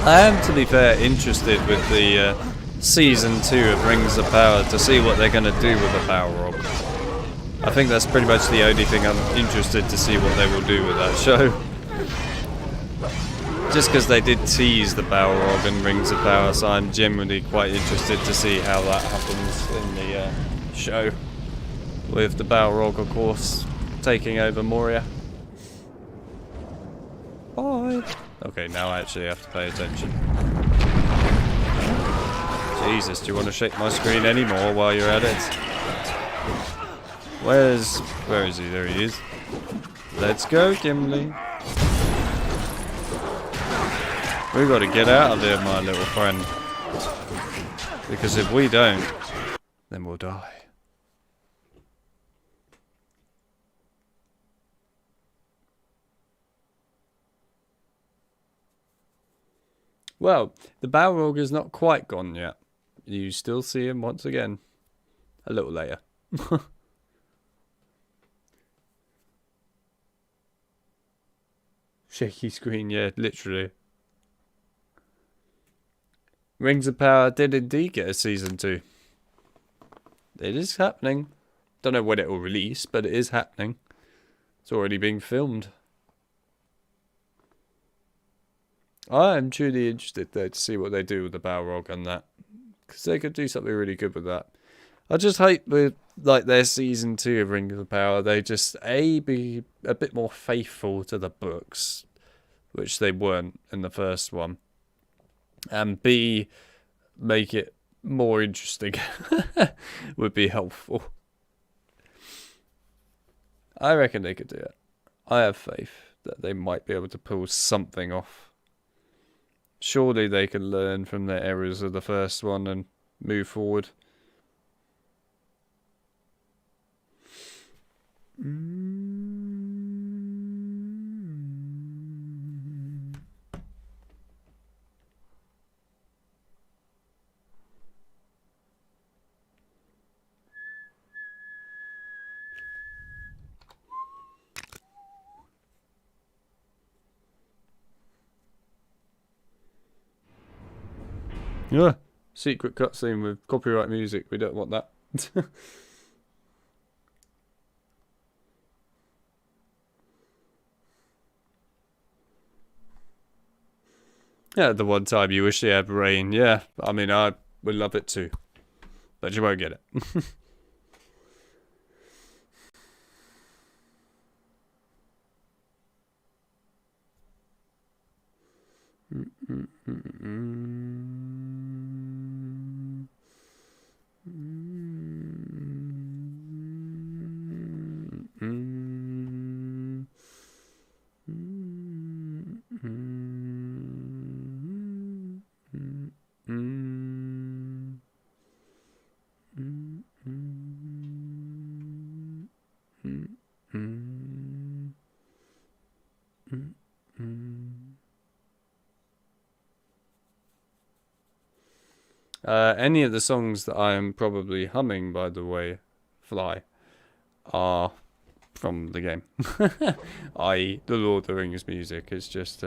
I am, to be fair, interested with the Season 2 of Rings of Power to see what they're going to do with the Power Orb. I think that's pretty much the only thing I'm interested to see what they will do with that show. Just because they did tease the Power Orb in Rings of Power, so I'm genuinely quite interested to see how that happens in the show. With the Power Orb, of course, taking over Moria. Bye! Okay, now I actually have to pay attention. Jesus, do you want to shake my screen anymore while you're at it? Where is he? There he is. Let's go, Gimli. We've got to get out of here, my little friend. Because if we don't, then we'll die. Well, the Balrog is not quite gone yet. You still see him once again. A little later. Shaky screen, yeah, literally. Rings of Power did indeed get a Season 2. It is happening. Don't know when it will release, but it is happening. It's already being filmed. I am truly interested though to see what they do with the Balrog and that. Because they could do something really good with that. I just hope with like their Season 2 of Rings of Power, they just be a bit more faithful to the books, which they weren't in the first one, and B, make it more interesting would be helpful. I reckon they could do it. I have faith that they might be able to pull something off. Surely they can learn from their errors of the first one and move forward. Yeah. Secret cutscene with copyright music. We don't want that. Yeah, the one time you wish you had rain. Yeah, I mean, I would love it too. But you won't get it. Any of the songs that I am probably humming, by the way, Fly, are from the game. I.e. the Lord of the Rings music. It's just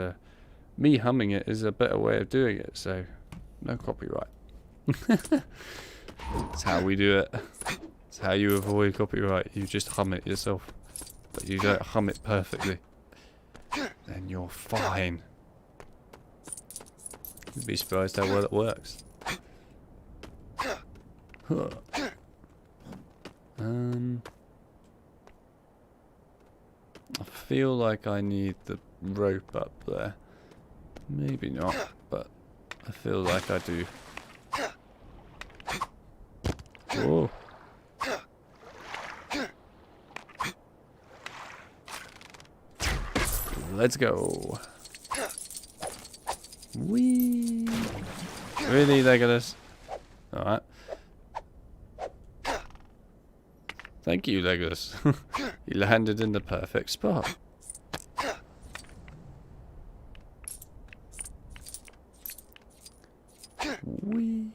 me humming it is a better way of doing it, so no copyright. That's how we do it. It's how you avoid copyright. You just hum it yourself. But you don't hum it perfectly. Then you're fine. You'd be surprised how well it works. Huh. I feel like I need the rope up there. Maybe not, but I feel like I do. Whoa. Let's go. Whee! Really, Legolas? Alright. Thank you, Legolas. You landed in the perfect spot. Whee!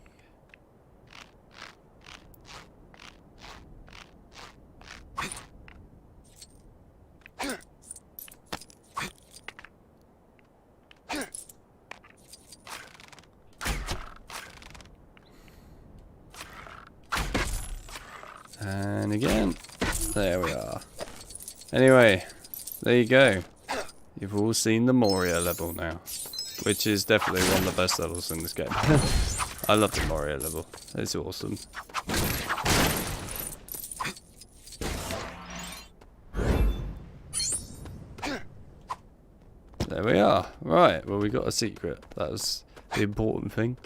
And again. There we are. Anyway, there you go. You've all seen the Moria level now. Which is definitely one of the best levels in this game. I love the Moria level. It's awesome. There we are. Right, well we got a secret. That was the important thing.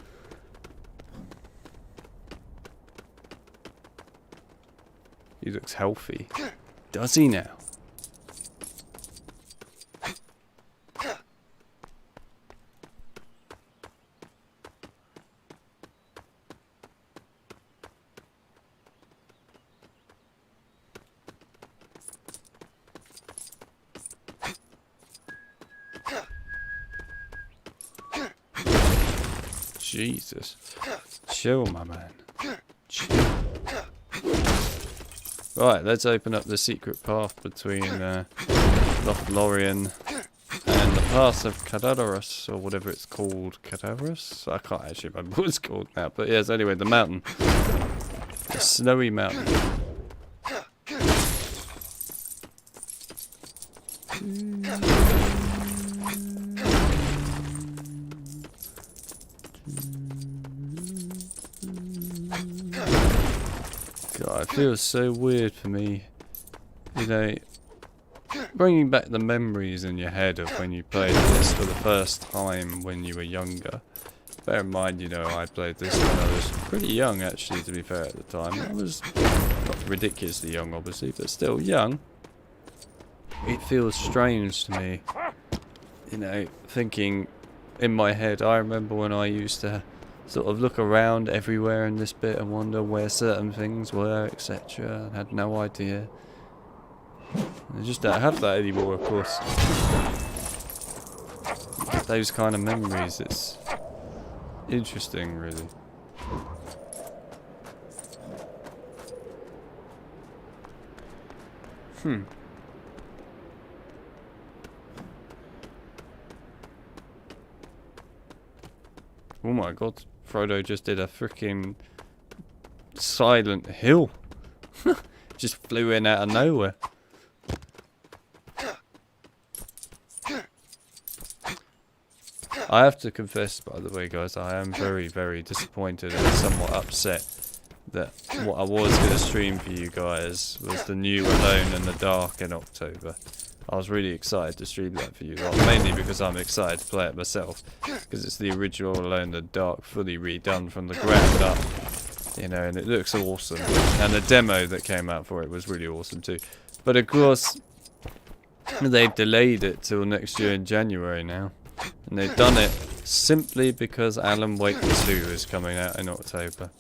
He looks healthy. Does he now? Jesus. Chill, my man. Chill. Right, let's open up the secret path between Lothlorien and the pass of Cadaverous, or whatever it's called. Cadaverous? I can't actually remember what it's called now, but yes, anyway, the mountain. The snowy mountain. God, it feels so weird for me, you know, bringing back the memories in your head of when you played this for the first time when you were younger. Bear in mind, you know, I played this when I was pretty young, actually, to be fair, at the time. I was not ridiculously young, obviously, but still young. It feels strange to me, you know, thinking in my head, I remember when I used to sort of look around everywhere in this bit and wonder where certain things were, etc. I had no idea. I just don't have that anymore, of course. Those kind of memories, it's interesting, really. Oh my god, Frodo just did a freaking Silent Hill. Just flew in out of nowhere. I have to confess, by the way, guys, I am very, very disappointed and somewhat upset that what I was going to stream for you guys was the new Alone in the Dark in October. I was really excited to stream that for you lot, mainly because I'm excited to play it myself, because it's the original Alone in the Dark, fully redone from the ground up, you know, and it looks awesome. And the demo that came out for it was really awesome too. But of course, they've delayed it till next year in January now. And they've done it simply because Alan Wake 2 is coming out in October.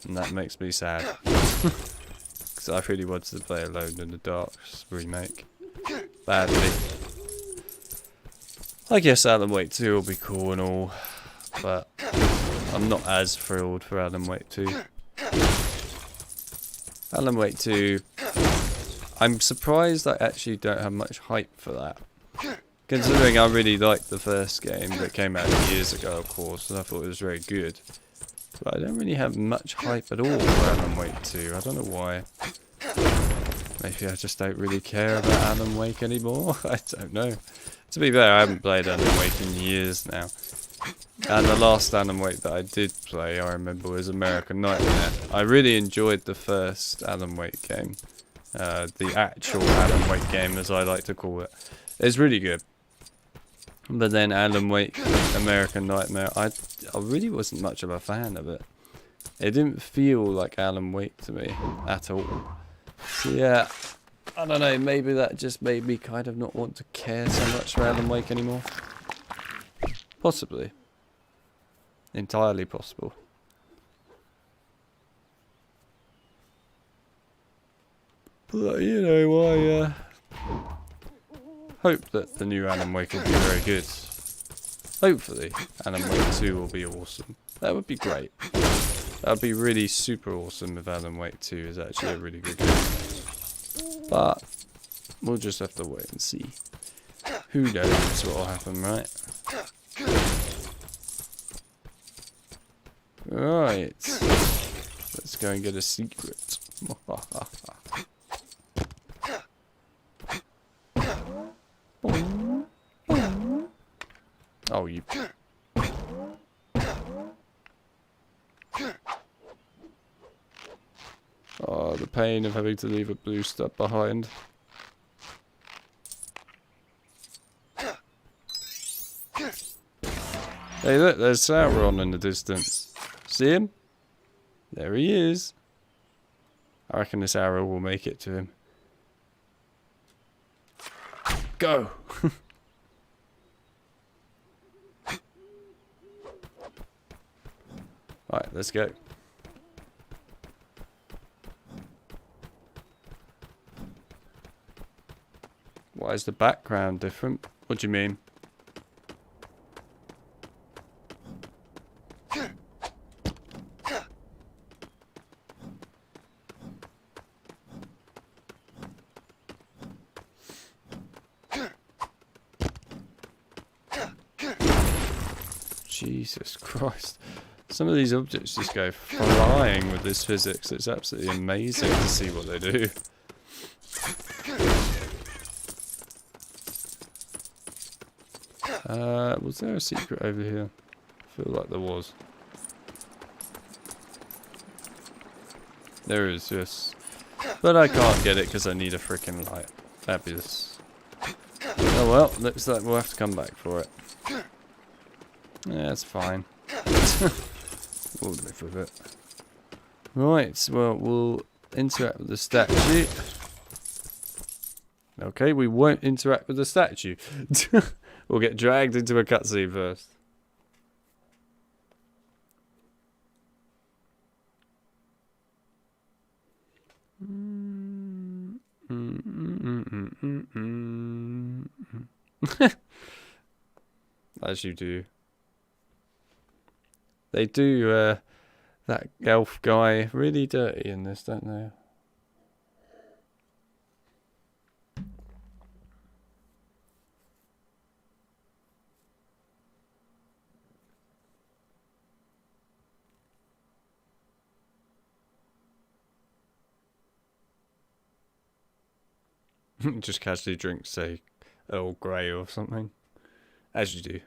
And that makes me sad. Because I really wanted to play Alone in the Dark remake. Badly. I guess Alan Wake 2 will be cool and all. But I'm not as thrilled for Alan Wake 2. Alan Wake 2... I'm surprised I actually don't have much hype for that. Considering I really liked the first game that came out years ago, of course, and I thought it was very good. But I don't really have much hype at all for Alan Wake 2. I don't know why. Maybe I just don't really care about Alan Wake anymore. I don't know. To be fair, I haven't played Alan Wake in years now. And the last Alan Wake that I did play, I remember, was American Nightmare. I really enjoyed the first Alan Wake game. The actual Alan Wake game, as I like to call it. It's really good. But then Alan Wake, American Nightmare, I really wasn't much of a fan of it. It didn't feel like Alan Wake to me at all. So yeah, I don't know, maybe that just made me kind of not want to care so much for Alan Wake anymore. Possibly. Entirely possible. But, you know, I hope that the new Alan Wake will be very good. Hopefully, Alan Wake 2 will be awesome. That would be great. That would be really super awesome if Alan Wake 2 is actually a really good game. But, we'll just have to wait and see. Who knows what will happen, right? Right. Let's go and get a secret. Oh, you... Oh, the pain of having to leave a blue stub behind. Hey look, there's Sauron in the distance. See him? There he is. I reckon this arrow will make it to him. Go! Right, let's go. Why is the background different? What do you mean? Jesus Christ. Some of these objects just go flying with this physics. It's absolutely amazing to see what they do. Was there a secret over here? I feel like there was. There is, yes. But I can't get it because I need a freaking light. Fabulous. Oh well, looks like we'll have to come back for it. Yeah, it's fine. We'll live with it. Right, well, we'll interact with the statue. Okay, we won't interact with the statue. We'll get dragged into a cutscene first. As you do. They do that elf guy really dirty in this, don't they? Just casually drink, say, Earl Grey or something. As you do.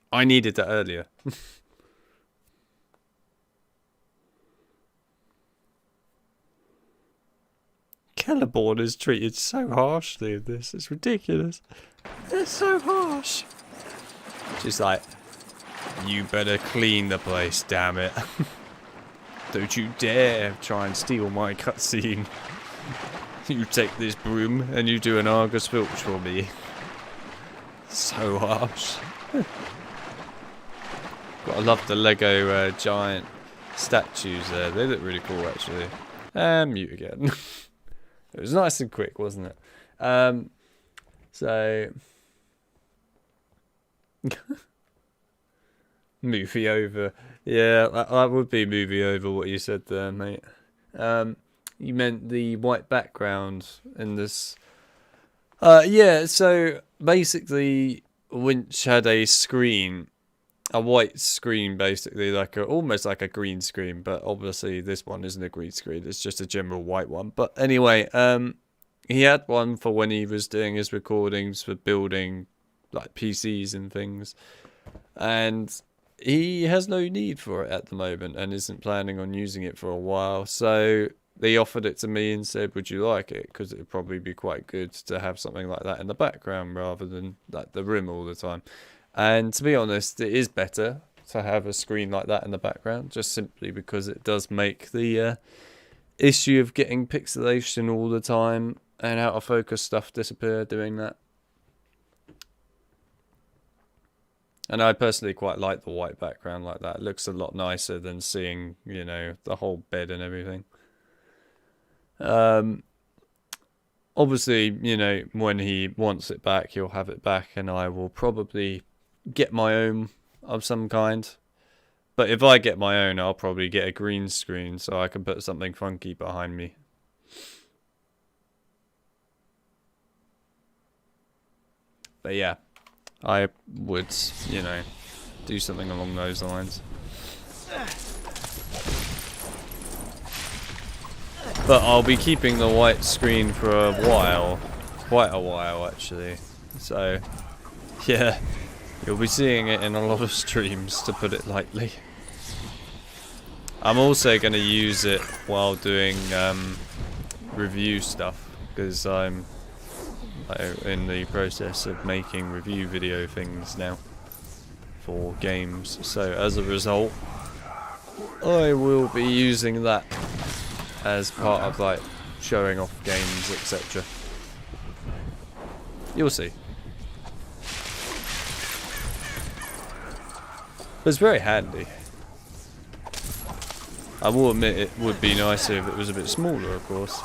I needed that earlier. Celeborn is treated so harshly in this. It's ridiculous. It's so harsh. She's like, you better clean the place, damn it. Don't you dare try and steal my cutscene. You take this broom and you do an Argus filch for me. So harsh. I love the Lego giant statues there. They look really cool, actually. And mute again. It was nice and quick, wasn't it? So movie over. Yeah, that would be movie over what you said there, mate. You meant the white background in this. Yeah, so basically Winch had a screen, a white screen, basically, like almost like a green screen, but obviously this one isn't a green screen, it's just a general white one. But anyway, he had one for when he was doing his recordings for building like PCs and things, and he has no need for it at the moment and isn't planning on using it for a while. So they offered it to me and said, would you like it? Because it would probably be quite good to have something like that in the background rather than like the room all the time. And to be honest, it is better to have a screen like that in the background, just simply because it does make the issue of getting pixelation all the time and out of focus stuff disappear doing that. And I personally quite like the white background like that. It looks a lot nicer than seeing, you know, the whole bed and everything. Obviously, you know, when he wants it back, he'll have it back, and I will probably get my own of some kind. But if I get my own, I'll probably get a green screen so I can put something funky behind me. But yeah, I would, you know, do something along those lines. But I'll be keeping the white screen for a while. Quite a while, actually. So, yeah. You'll be seeing it in a lot of streams, to put it lightly. I'm also going to use it while doing review stuff. Because I'm in the process of making review video things now. For games. So, as a result, I will be using that as part of like showing off games, etc. You'll see. But it's very handy. I will admit it would be nicer if it was a bit smaller, of course.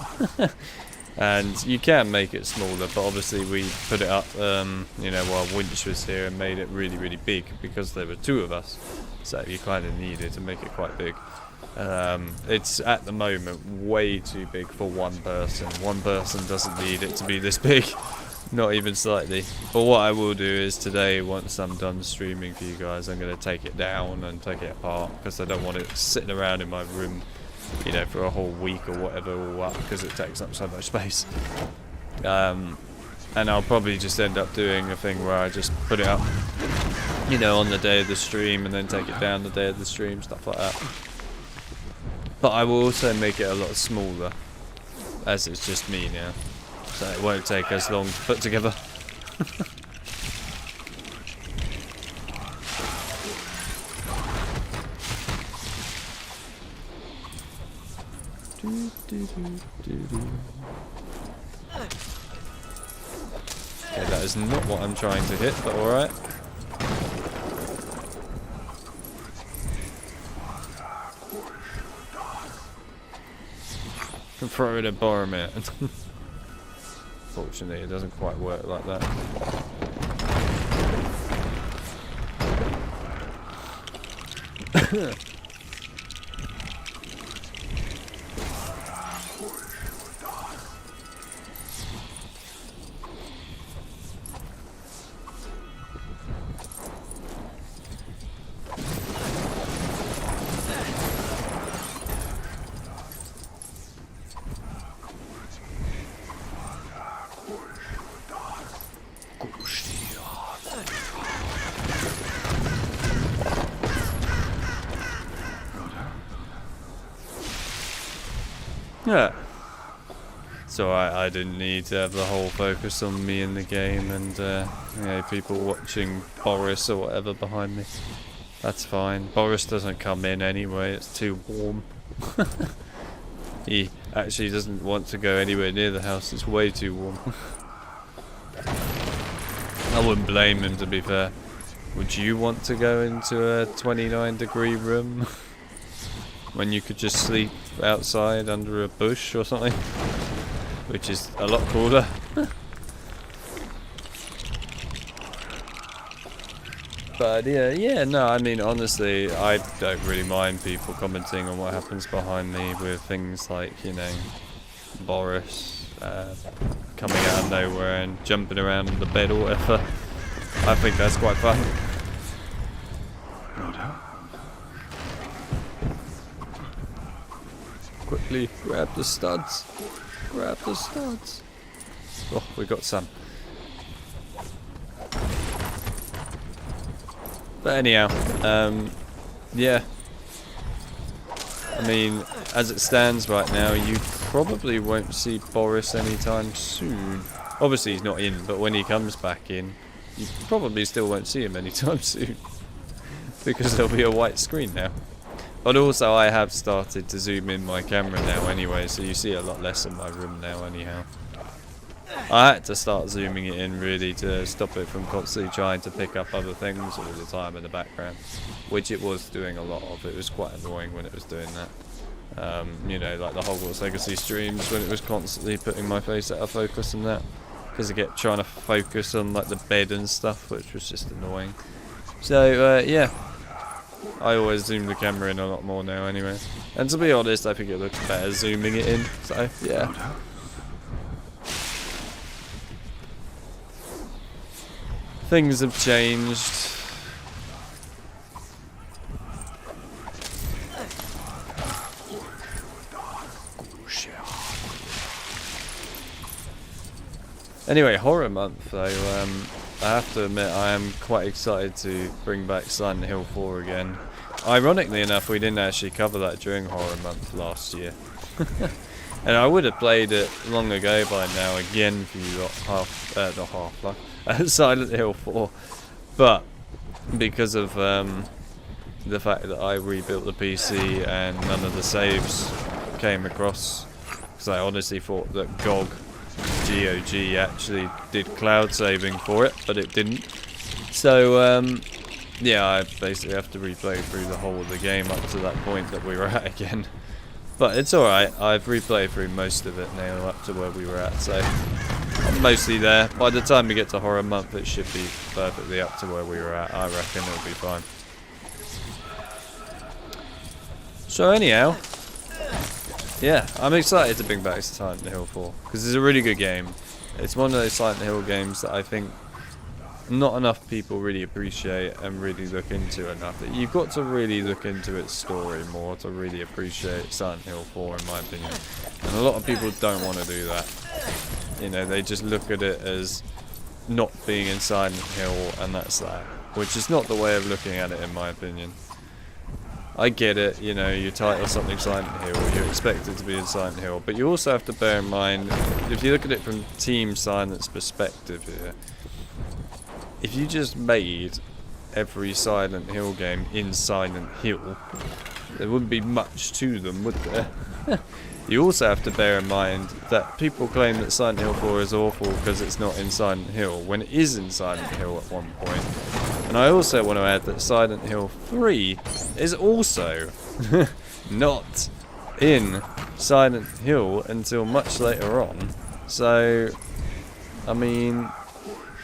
And you can make it smaller, but obviously we put it up, you know, while Winch was here and made it really, really big because there were two of us. So you kind of needed to make it quite big. It's at the moment way too big for one person. One person doesn't need it to be this big, not even slightly. But what I will do is today, once I'm done streaming for you guys, I'm going to take it down and take it apart because I don't want it sitting around in my room, you know, for a whole week or whatever, all up, because it takes up so much space. And I'll probably just end up doing a thing where I just put it up, you know, on the day of the stream and then take it down the day of the stream, stuff like that. But I will also make it a lot smaller, as it's just me now, so it won't take as long to put together. Okay, that is not what I'm trying to hit, but alright. Throw it a bar, man. Thought unfortunately. It doesn't quite work like that. Yeah. So I didn't need to have the whole focus on me in the game and you know, people watching Boris or whatever behind me. That's fine. Boris doesn't come in anyway, it's too warm. He actually doesn't want to go anywhere near the house, it's way too warm. I wouldn't blame him, to be fair. Would you want to go into a 29-degree room when you could just sleep outside under a bush or something? Which is a lot cooler. But yeah, no, I mean, honestly, I don't really mind people commenting on what happens behind me with things like, you know, Boris coming out of nowhere and jumping around in the bed or whatever. I think that's quite fun. Quickly, grab the studs. Grab the studs. Oh, we got some. But anyhow, yeah. I mean, as it stands right now, you probably won't see Boris anytime soon. Obviously he's not in, but when he comes back in, you probably still won't see him anytime soon. Because there'll be a white screen now. But also I have started to zoom in my camera now anyway, so you see a lot less of my room now anyhow. I had to start zooming it in really to stop it from constantly trying to pick up other things all the time in the background, which it was doing a lot of. It was quite annoying when it was doing that. You know, like the Hogwarts Legacy streams when it was constantly putting my face out of focus and that, because I kept trying to focus on like the bed and stuff, which was just annoying. So yeah, I always zoom the camera in a lot more now anyway. And to be honest, I think it looks better zooming it in, so yeah. Things have changed. Anyway, horror month though, I have to admit I am quite excited to bring back Silent Hill 4 again. Ironically enough, we didn't actually cover that during horror month last year. And I would have played it long ago by now again for you lot, Silent Hill 4, but because of the fact that I rebuilt the PC and none of the saves came across, because I honestly thought that GOG actually did cloud saving for it, but it didn't. So yeah, I basically have to replay through the whole of the game up to that point that we were at again. But it's alright, I've replayed through most of it now up to where we were at, so I'm mostly there. By the time we get to horror month it should be perfectly up to where we were at. I reckon it'll be fine. So anyhow, yeah, I'm excited to bring back Silent Hill 4 because it's a really good game. It's one of those Silent Hill games that I think not enough people really appreciate and really look into enough. You've got to really look into its story more to really appreciate Silent Hill 4 in my opinion. And a lot of people don't want to do that. You know, they just look at it as not being in Silent Hill and that's that. Which is not the way of looking at it in my opinion. I get it, you know, you title something Silent Hill, you expect it to be in Silent Hill, but you also have to bear in mind, if you look at it from Team Silent's perspective here, if you just made every Silent Hill game in Silent Hill, there wouldn't be much to them, would there? You also have to bear in mind that people claim that Silent Hill 4 is awful because it's not in Silent Hill, when it is in Silent Hill at one point. And I also want to add that Silent Hill 3 is also not in Silent Hill until much later on. So, I mean,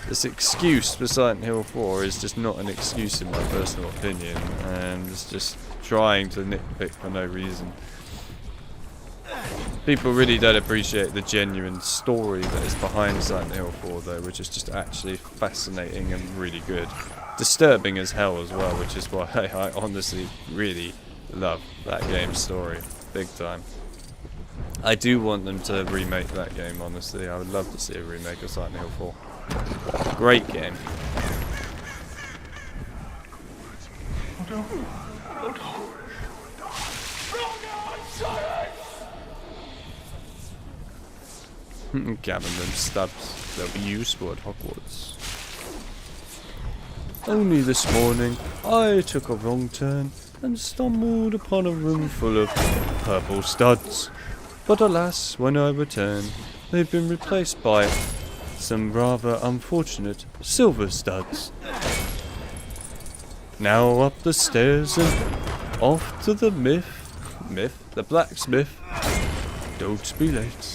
this excuse for Silent Hill 4 is just not an excuse in my personal opinion, and it's just trying to nitpick for no reason. People really don't appreciate the genuine story that is behind Silent Hill 4 though, which is just actually fascinating and really good. Disturbing as hell as well, which is why I honestly really love that game's story. Big time. I do want them to remake that game, honestly. I would love to see a remake of Silent Hill 4. Great game. Gavin them stubs. They'll be useful at Hogwarts. Only this morning, I took a wrong turn and stumbled upon a room full of purple studs. But alas, when I returned, they've been replaced by some rather unfortunate silver studs. Now up the stairs and off to the the blacksmith. Don't be late.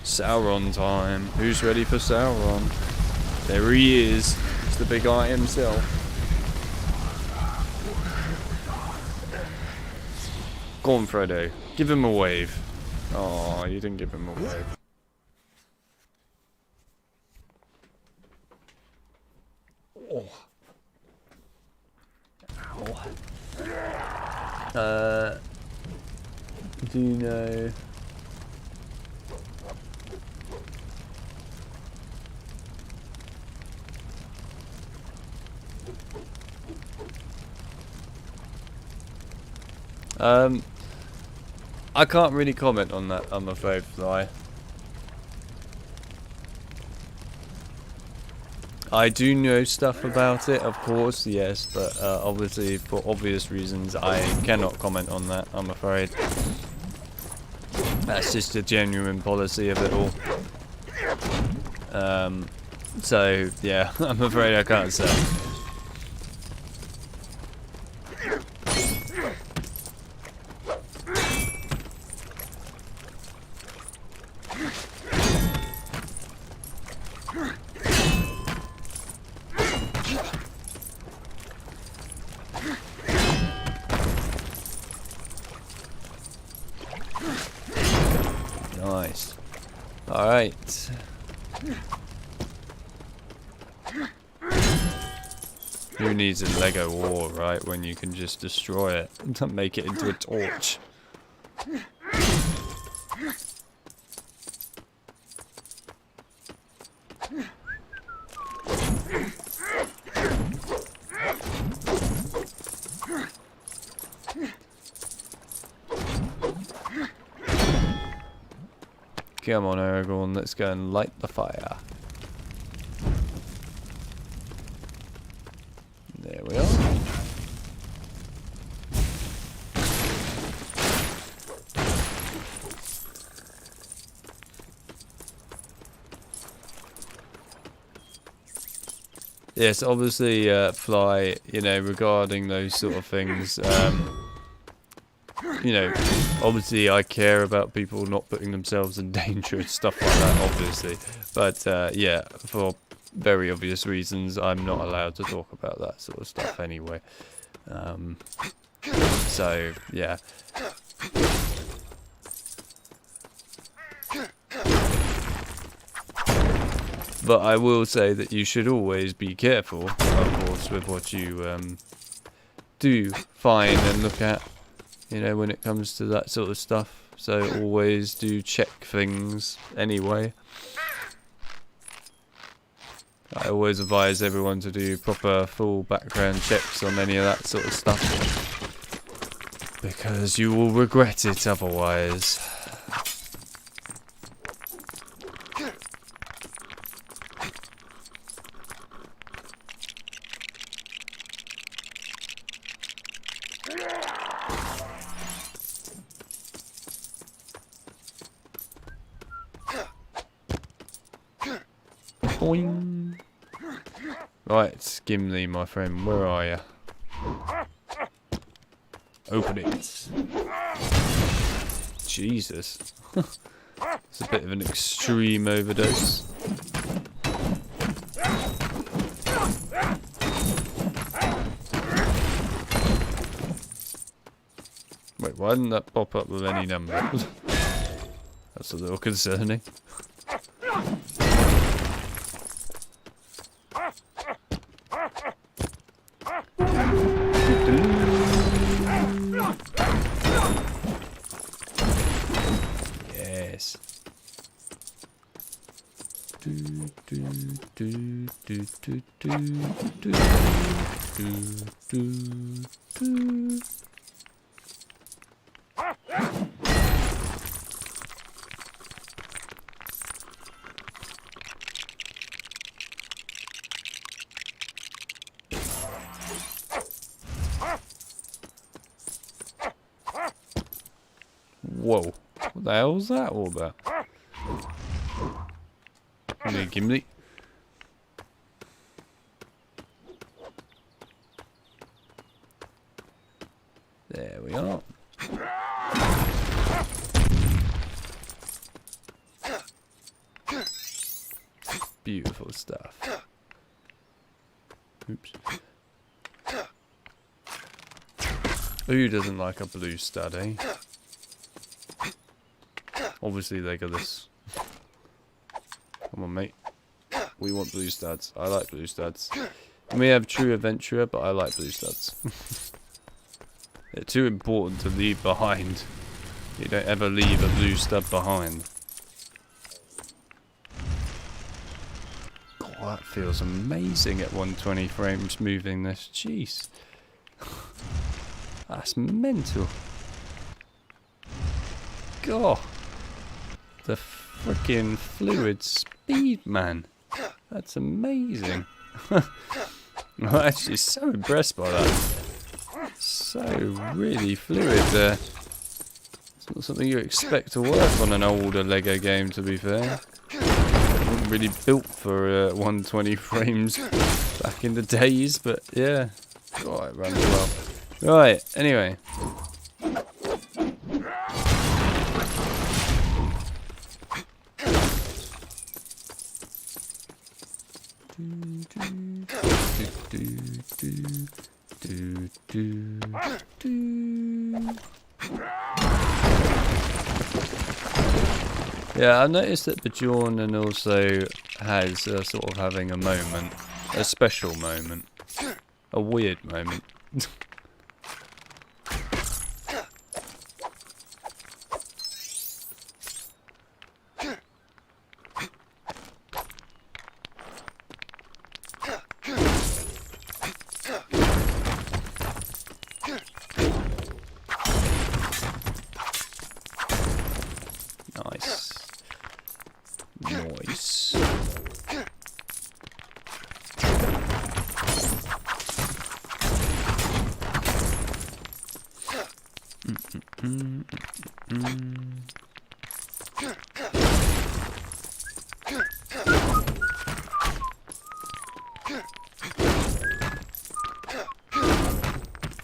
Sauron time. Who's ready for Sauron? There he is. It's the big eye himself. Go on, Frodo. Give him a wave. Oh, you didn't give him a wave. Oh. Ow. Do you know? I can't really comment on that, I'm afraid, Fly. I do know stuff about it, of course, yes, but obviously, for obvious reasons, I cannot comment on that, I'm afraid. That's just a genuine policy of it all. So, yeah, I'm afraid I can't say. Nice. Alright. Who needs a Lego ore, right, when you can just destroy it and make it into a torch? Come on, Aragorn, let's go and light the fire. There we are. Yes, obviously, Fly, you know, regarding those sort of things, you know, obviously I care about people not putting themselves in danger and stuff like that, obviously. But, yeah, for very obvious reasons, I'm not allowed to talk about that sort of stuff anyway. So, yeah. But I will say that you should always be careful, of course, with what you do find and look at, you know, when it comes to that sort of stuff. So always do check things anyway. I always advise everyone to do proper full background checks on any of that sort of stuff, because you will regret it otherwise. Boing. Right, Gimli, my friend, where are you? Open it. Jesus. It's a bit of an extreme overdose. Wait, why didn't that pop up with any number? That's a little concerning. Yes. Whoa. What the hell was that all about? Come here, Gimli. There we are. Beautiful stuff. Oops. Who doesn't like a blue stud, eh? Obviously they got this. Come on, mate. We want blue studs. I like blue studs. I may have true adventurer, but I like blue studs. They're too important to leave behind. You don't ever leave a blue stud behind. God, that feels amazing at 120 frames moving this. Jeez. That's mental. God. The freaking fluid speed, man. That's amazing. I'm actually so impressed by that. So really fluid there. It's not something you expect to work on an older Lego game, to be fair. It wasn't really built for 120 frames back in the days, but yeah. God, it runs well. Right, anyway. Yeah, I noticed that Bjorn also has sort of having a moment, a special moment, a weird moment. Nice. Nice.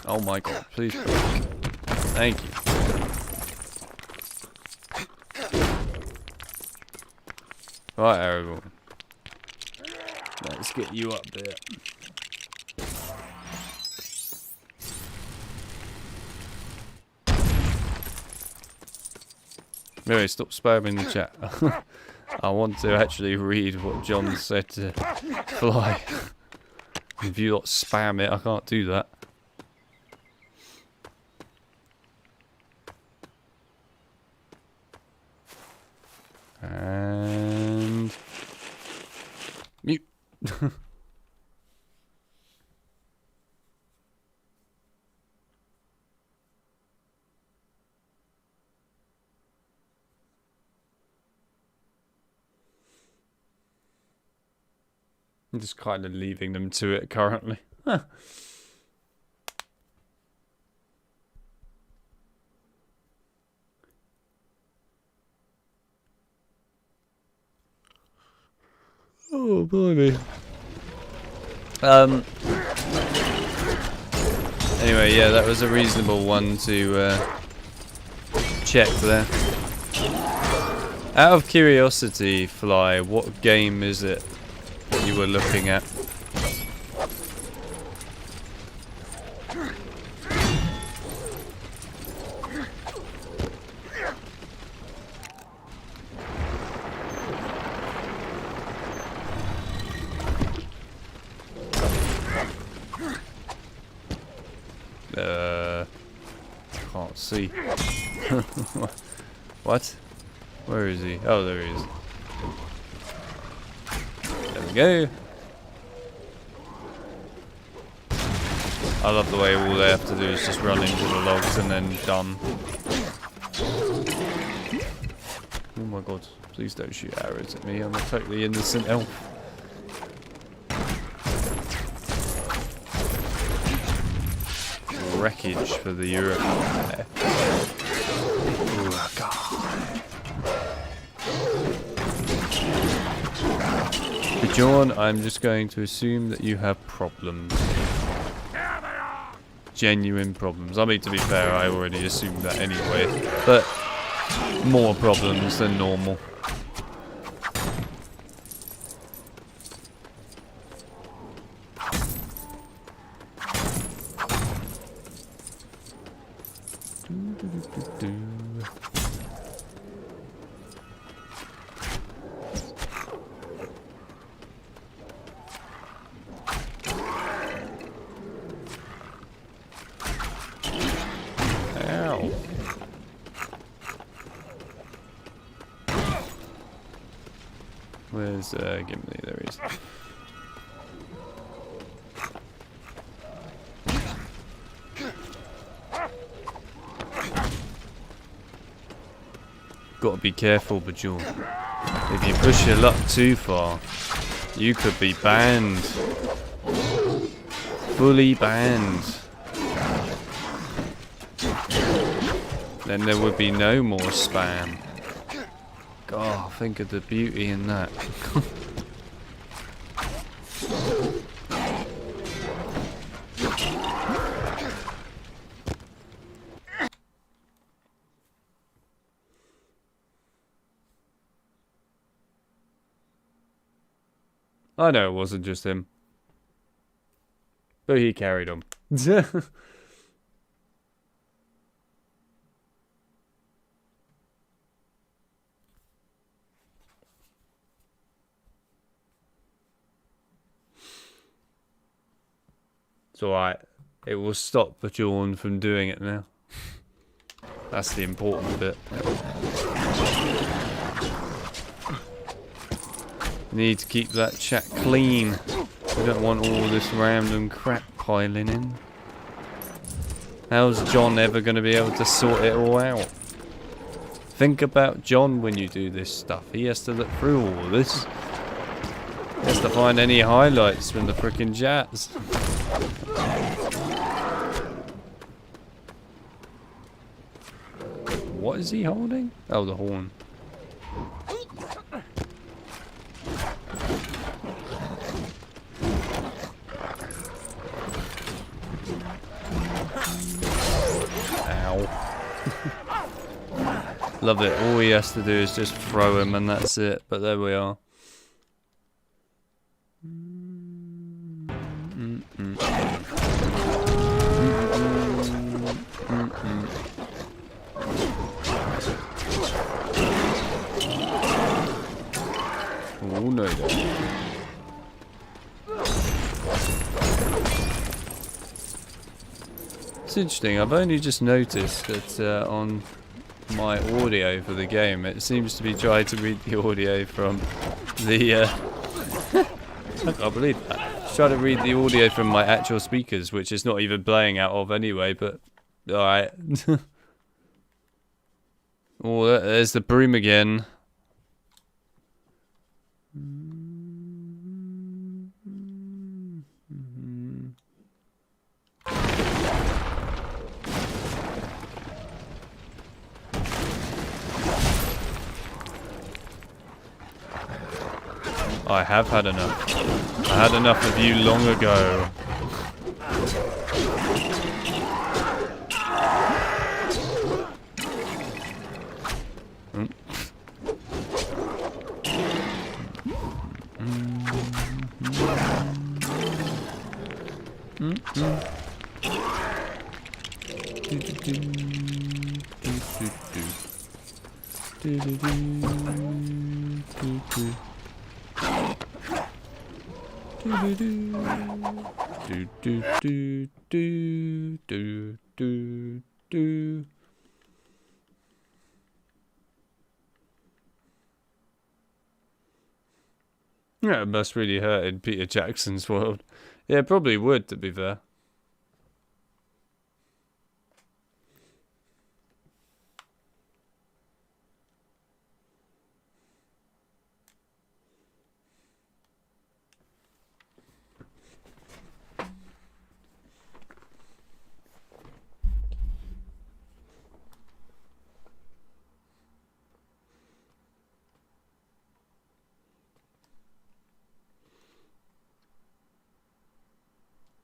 Oh my god, please break. Thank you. Right, everyone. Let's get you up there. Anyway, stop spamming the chat. I want to actually read what John said to Fly. If you lot spam it, I can't do that. And mute. I'm just kind of leaving them to it currently. Huh. Oh, blimey. Anyway, yeah, that was a reasonable one to check there. Out of curiosity, Fly, what game is it you were looking at? Can't see. What? Where is he? Oh, there he is. There we go. I love the way all they have to do is just run into the logs and then done. Oh my god, please don't shoot arrows at me, I'm a totally innocent elf. Wreckage for the Europe there. Oh god. But John, I'm just going to assume that you have problems. Genuine problems. I mean, to be fair, I already assumed that anyway. But more problems than normal. Ow. Where's Gimli? There he is. Gotta be careful, Bajor. If you push your luck too far, you could be banned. Fully banned. Then there would be no more spam. God, think of the beauty in that. I know it wasn't just him. But he carried on. It's alright. It will stop Bajorn from doing it now. That's the important bit. Need to keep that chat clean. We don't want all this random crap piling in. How's John ever going to be able to sort it all out? Think about John when you do this stuff. He has to look through all this. He has to find any highlights from the frickin' chats. What is he holding? Oh, the horn. Love it. All he has to do is just throw him and that's it. But there we are. Oh no. It's interesting. I've only just noticed that on my audio for the game, it seems to be trying to read the audio from the I can't believe that. It's trying to read the audio from my actual speakers, which is not even playing out of anyway, but alright. Oh, there's the broom again. I have had enough. I had enough of you long ago. Yeah, it must really hurt in Peter Jackson's world. Yeah, it probably would, to be fair.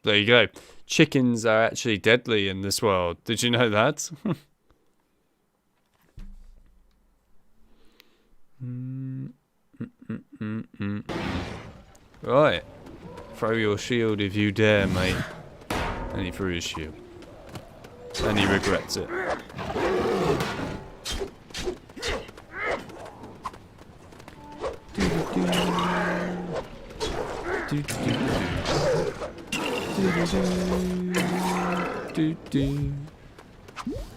There you go. Chickens are actually deadly in this world. Did you know that? Right. Throw your shield if you dare, mate. And he threw his shield. And he regrets it.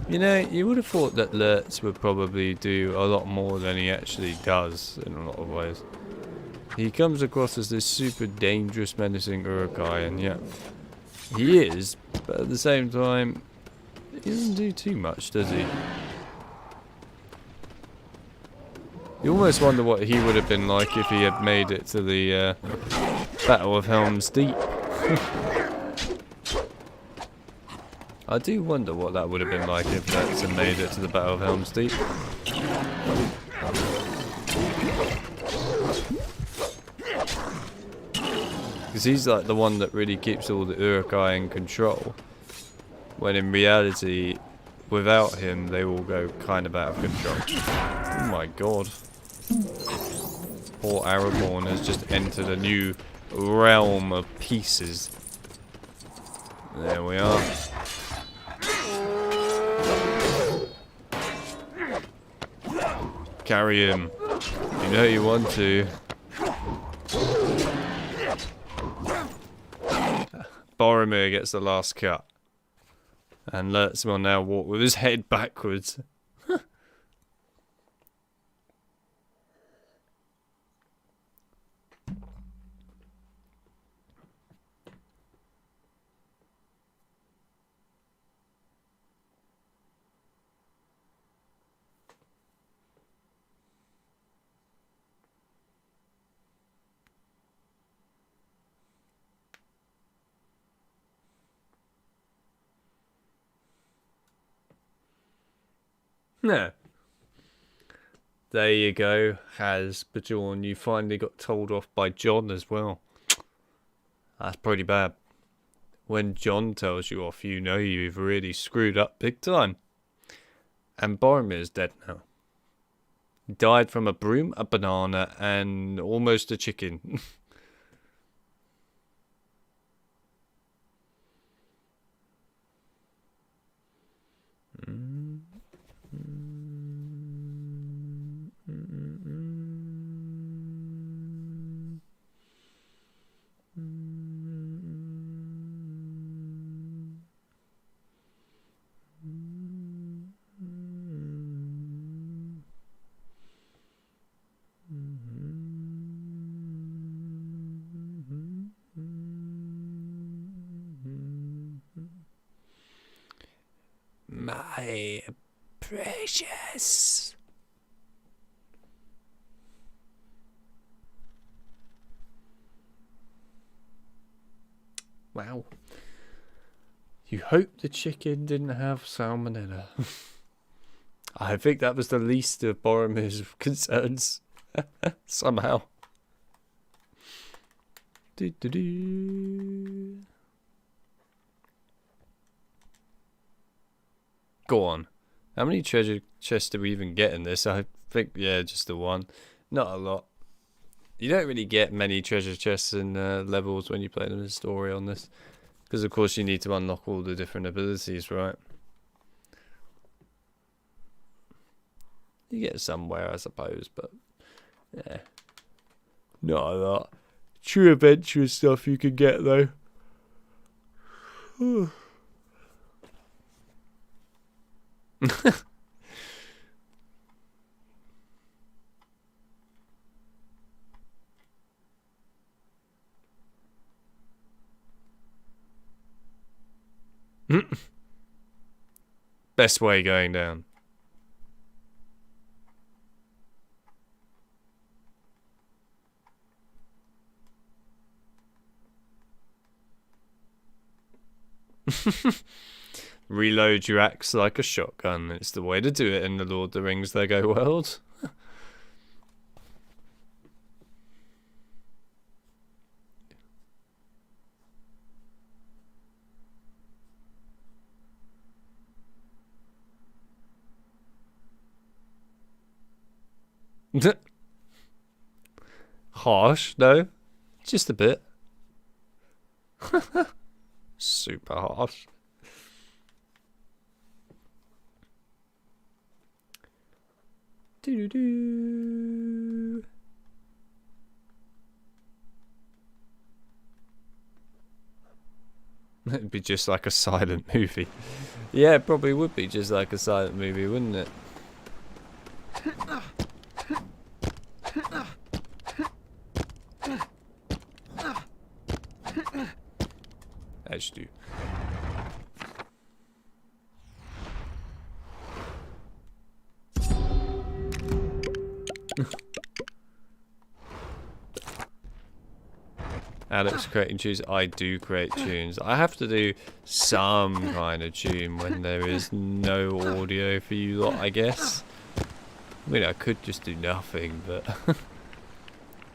You know, you would have thought that Lurtz would probably do a lot more than he actually does in a lot of ways. He comes across as this super dangerous, menacing Urukai, and yeah, he is, but at the same time, he doesn't do too much, does he? You almost wonder what he would have been like if he had made it to the Battle of Helm's Deep. I do wonder what that would have been like if Lurtz had made it to the Battle of Helm's Deep. Because he's like the one that really keeps all the Urukai in control. When in reality, without him, they all go kind of out of control. Oh my god. Poor Aragorn has just entered a new realm of pieces. There we are. Carry him. You know you want to. Boromir gets the last cut. And Lurtz will now walk with his head backwards. No. There you go, Has Bajorn. You finally got told off by Jon as well. That's pretty bad. When Jon tells you off, you know you've really screwed up big time. And Boromir's dead now. He died from a broom, a banana, and almost a chicken. My precious. Wow. You hope the chicken didn't have salmonella. I think that was the least of Boromir's concerns. Somehow. Do-do-do. Go on. How many treasure chests do we even get in this? I think, yeah, just the one. Not a lot. You don't really get many treasure chests in levels when you play the story on this. Because, of course, you need to unlock all the different abilities, right? You get somewhere, I suppose, but yeah. Not a lot. True adventurous stuff you can get, though. Best way going down. Reload your axe like a shotgun. It's the way to do it in the Lord of the Rings Lego world. Harsh, no? Just a bit. Super harsh. Doo-doo-doo. It'd be just like a silent movie. Yeah, it probably would be just like a silent movie, wouldn't it? As you do. Alex creating tunes. I do create tunes. I have to do some kind of tune when there is no audio for you lot, I guess. I mean, I could just do nothing, but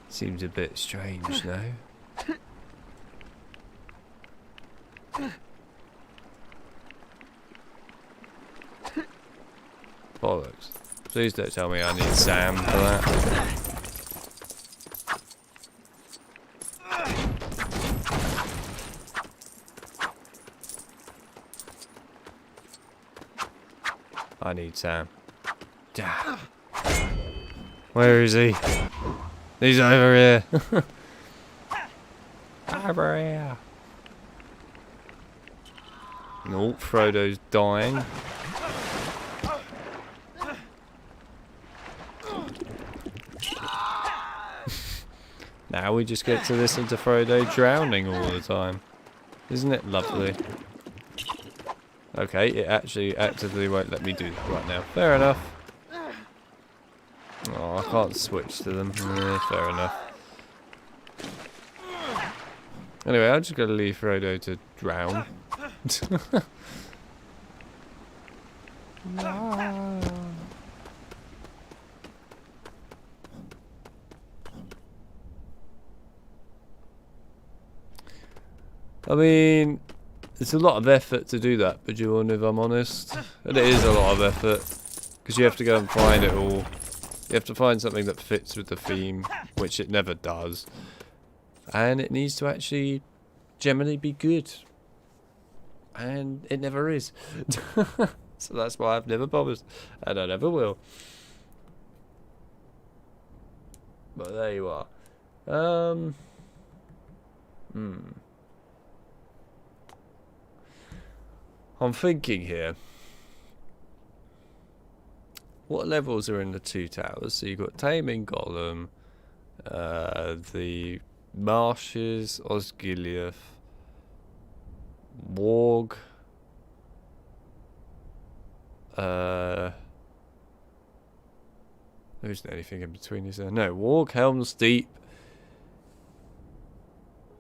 seems a bit strange, no? Bollocks. Please don't tell me I need Sam for that. I need Sam. Damn. Where is he? He's over here. Over here. Nope, Frodo's dying. Now we just get to listen to Frodo drowning all the time. Isn't it lovely? Okay, it actually actively won't let me do that right now. Fair enough. Oh, I can't switch to them. Fair enough. Anyway, I'm just going to leave Frodo to drown. I mean, it's a lot of effort to do that, Bajorn, if I'm honest. And it is a lot of effort. Because you have to go and find it all. You have to find something that fits with the theme, which it never does. And it needs to actually generally be good. And it never is. So that's why I've never bothered. And I never will. But there you are. I'm thinking here. What levels are in the two towers? So you've got Taming Gollum, the Marshes, Osgiliath, Warg, there isn't anything in between, is there? No, Warg, Helm's Deep,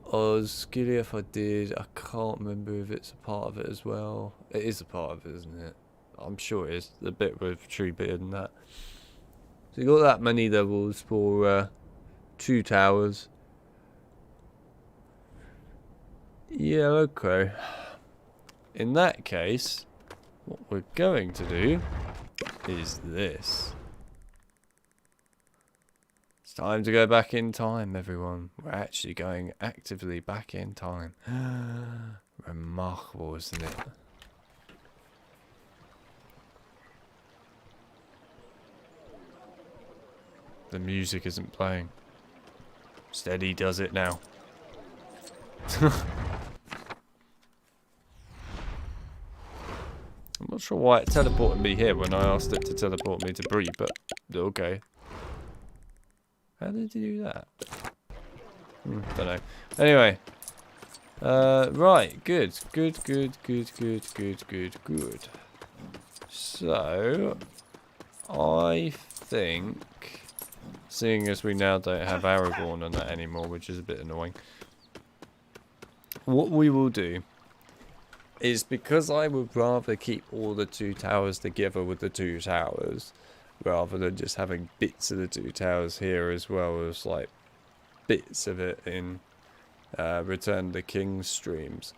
Osgiliath I did. I can't remember if it's a part of it as well. It is a part of it, isn't it? I'm sure it is. The bit with Treebeard and that. So you got that many levels for two towers. Yeah, okay. In that case, what we're going to do is this. It's time to go back in time, everyone. We're actually going actively back in time. Remarkable, isn't it? The music isn't playing. Steady does it now. I'm not sure why it teleported me here when I asked it to teleport me to Bree, but okay. How did you do that? Don't know. Anyway. Right, good. So, I think, seeing as we now don't have Aragorn on that anymore, which is a bit annoying, what we will do is, because I would rather keep all the 2 towers together with the 2 towers, rather than just having bits of the 2 towers here as well as like bits of it in Return of the King streams.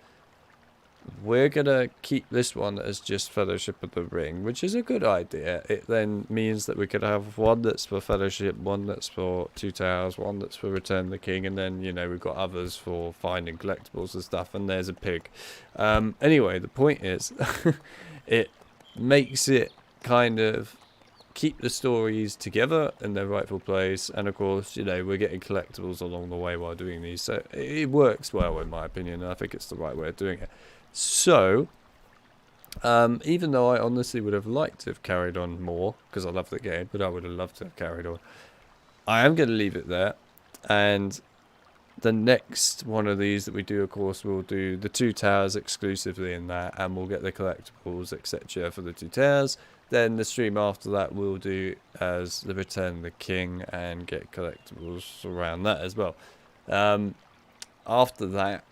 We're gonna keep this one as just Fellowship of the Ring, which is a good idea. It then means that we could have one that's for Fellowship, one that's for 2 towers, one that's for Return of the King, and then, you know, we've got others for finding collectibles and stuff, and there's a pig. Anyway, the point is, it makes it kind of keep the stories together in their rightful place, and of course, you know, we're getting collectibles along the way while doing these, so it works well in my opinion, and I think it's the right way of doing it. So, even though I honestly would have liked to have carried on more, because I love the game, but I would have loved to have carried on, I am going to leave it there, and the next one of these that we do, of course, we'll do the 2 towers exclusively in that, and we'll get the collectibles, etc. for the 2 towers. Then the stream after that we'll do as the Return of the King and get collectibles around that as well. After that,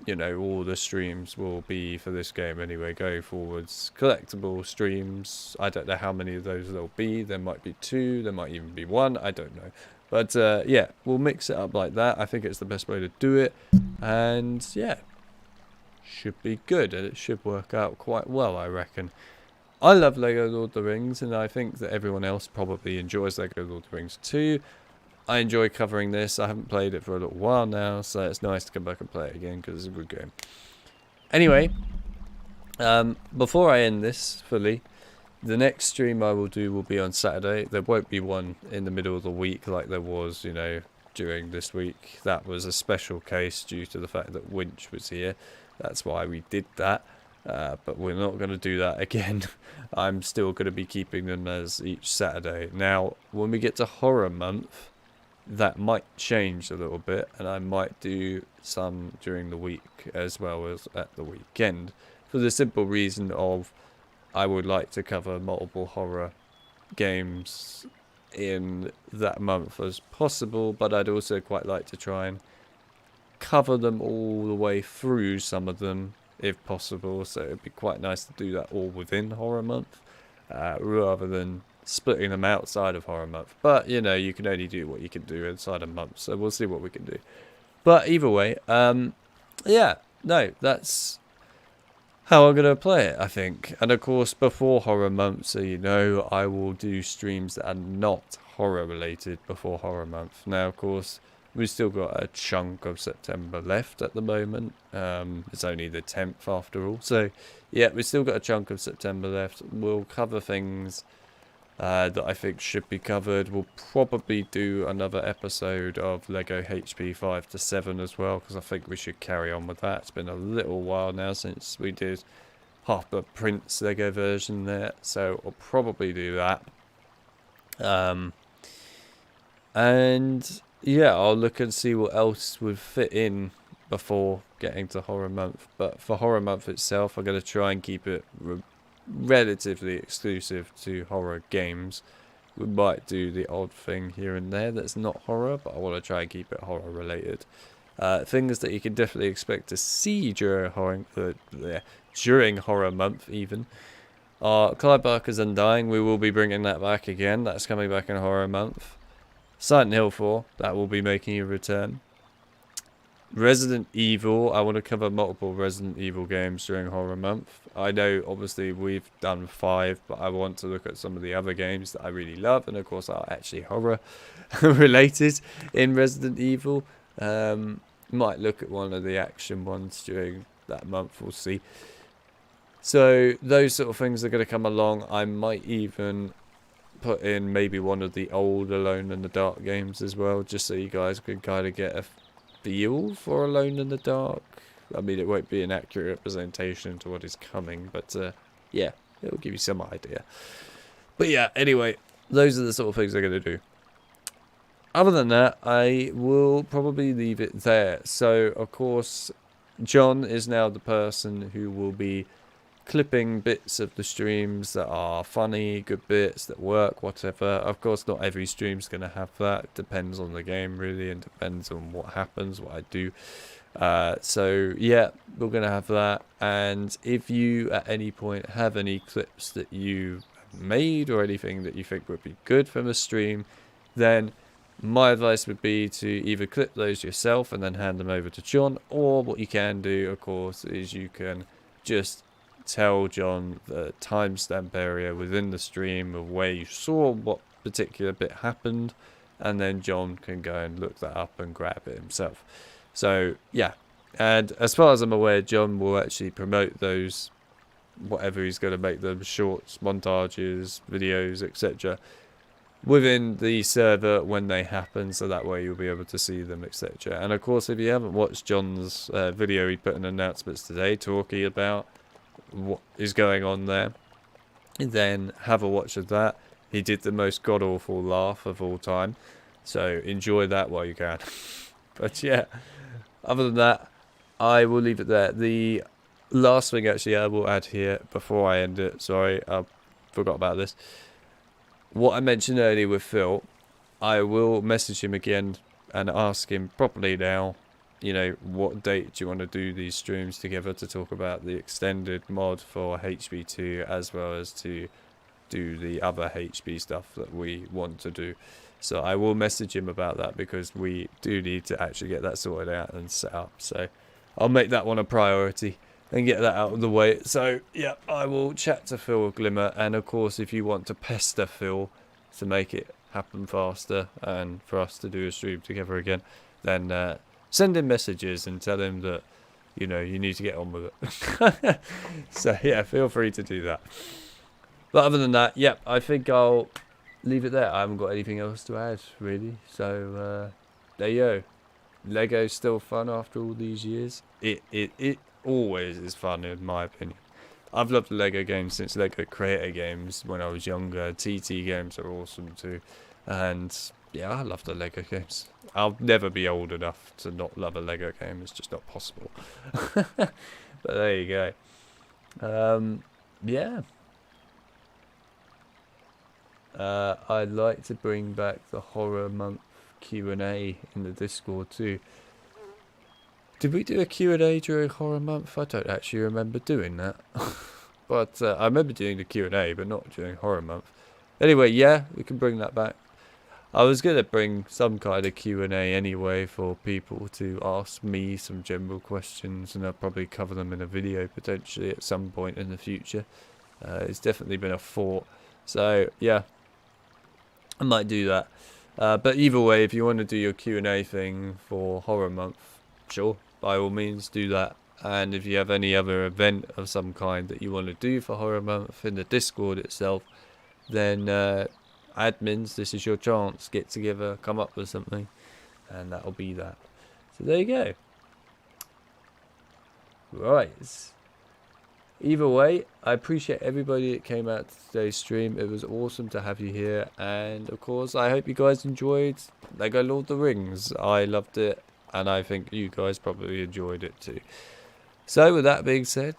you know, all the streams will be for this game anyway, going forwards. Collectible streams, I don't know how many of those there'll be. There might be 2, there might even be 1, I don't know. But yeah, we'll mix it up like that. I think it's the best way to do it. And yeah, should be good, and it should work out quite well, I reckon. I love LEGO Lord of the Rings, and I think that everyone else probably enjoys LEGO Lord of the Rings too. I enjoy covering this. I haven't played it for a little while now, so it's nice to come back and play it again because it's a good game. Anyway, before I end this fully, the next stream I will do will be on Saturday. There won't be one in the middle of the week like there was, you know, during this week. That was a special case due to the fact that Winch was here. That's why we did that. But we're not going to do that again. I'm still going to be keeping them as each Saturday. Now, when we get to Horror Month, that might change a little bit, and I might do some during the week as well as at the weekend, for the simple reason of I would like to cover multiple horror games in that month as possible, but I'd also quite like to try and cover them all the way through, some of them if possible, so it'd be quite nice to do that all within Horror Month, rather than splitting them outside of Horror Month. But, you know, you can only do what you can do inside a month, so we'll see what we can do. But either way, yeah, no, that's how I'm going to play it, I think. And of course, before Horror Month, so you know, I will do streams that are not horror related before Horror Month. Now, of course, we've still got a chunk of September left at the moment. It's only the 10th after all. So, yeah, we've still got a chunk of September left. We'll cover things that I think should be covered. We'll probably do another episode of LEGO HP 5 to 7 as well, because I think we should carry on with that. It's been a little while now since we did Harper Prince LEGO version there, so I'll probably do that. And yeah, I'll look and see what else would fit in before getting to Horror Month. But for Horror Month itself, I'm going to try and keep it relatively exclusive to horror games. We might do the odd thing here and there that's not horror, but I want to try and keep it horror related. Things that you can definitely expect to see during Horror Month even are Clive Barker's Undying. We will be bringing that back again. That's coming back in Horror Month. Silent Hill 4, that will be making a return. Resident Evil. I want to cover multiple Resident Evil games during Horror Month. I know, obviously, we've done 5, but I want to look at some of the other games that I really love, and of course are actually horror related in Resident Evil. Might look at one of the action ones during that month, we'll see. So those sort of things are going to come along. I might even put in maybe one of the old Alone in the Dark games as well, just so you guys can kind of get a feel for Alone in the Dark. I mean, it won't be an accurate representation to what is coming, but yeah, it'll give you some idea. But yeah, anyway, those are the sort of things I'm going to do. Other than that, I will probably leave it there. So, of course, John is now the person who will be clipping bits of the streams that are funny, good bits that work, whatever. Of course, not every stream's going to have that. It depends on the game, really, and depends on what happens, what I do. So, yeah, we're going to have that. And if you, at any point, have any clips that you made or anything that you think would be good from a stream, then my advice would be to either clip those yourself and then hand them over to John, or what you can do, of course, is you can just tell John the timestamp area within the stream of where you saw what particular bit happened, and then John can go and look that up and grab it himself. So yeah, and as far as I'm aware, John will actually promote those, whatever he's going to make them, shorts, montages, videos, etc., within the server when they happen, so that way you'll be able to see them, etc. And of course, if you haven't watched John's video he put in announcements today talking about what is going on there, then have a watch of that. He did the most god-awful laugh of all time, so enjoy that while you can. But yeah, other than that, I will leave it there. The last thing actually I will add here before I end it, sorry, I forgot about this. What I mentioned earlier with Phil, I will message him again and ask him properly now, you know, what date do you want to do these streams together to talk about the extended mod for HB2, as well as to do the other HB stuff that we want to do. So I will message him about that, because we do need to actually get that sorted out and set up. So I'll make that one a priority and get that out of the way. So yeah, I will chat to Phil Glimmer, and of course if you want to pester Phil to make it happen faster and for us to do a stream together again, then send him messages and tell him that, you know, you need to get on with it. So yeah, feel free to do that. But other than that, yep, I think I'll leave it there. I haven't got anything else to add, really. So there you go. Lego's still fun after all these years. It always is fun, in my opinion. I've loved the Lego games since Lego Creator Games when I was younger. TT games are awesome too. And yeah, I love the Lego games. I'll never be old enough to not love a Lego game. It's just not possible. But there you go. Yeah. I'd like to bring back the Horror Month Q&A in the Discord too. Did we do a Q&A during Horror Month? I don't actually remember doing that. But I remember doing the Q&A, but not during Horror Month. Anyway, yeah, we can bring that back. I was going to bring some kind of Q&A anyway for people to ask me some general questions, and I'll probably cover them in a video potentially at some point in the future. It's definitely been a thought. So, yeah, I might do that. But either way, if you want to do your Q&A thing for Horror Month, sure, by all means do that. And if you have any other event of some kind that you want to do for Horror Month in the Discord itself, then admins, this is your chance. Get together, come up with something, and that'll be that. So there you go. Right. Either way, I appreciate everybody that came out to today's stream. It was awesome to have you here, and of course I hope you guys enjoyed Lego Lord of the Rings. I loved it, and I think you guys probably enjoyed it too. So with that being said,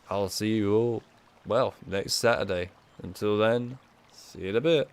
I'll see you all, well, next Saturday. Until then, see you in a bit.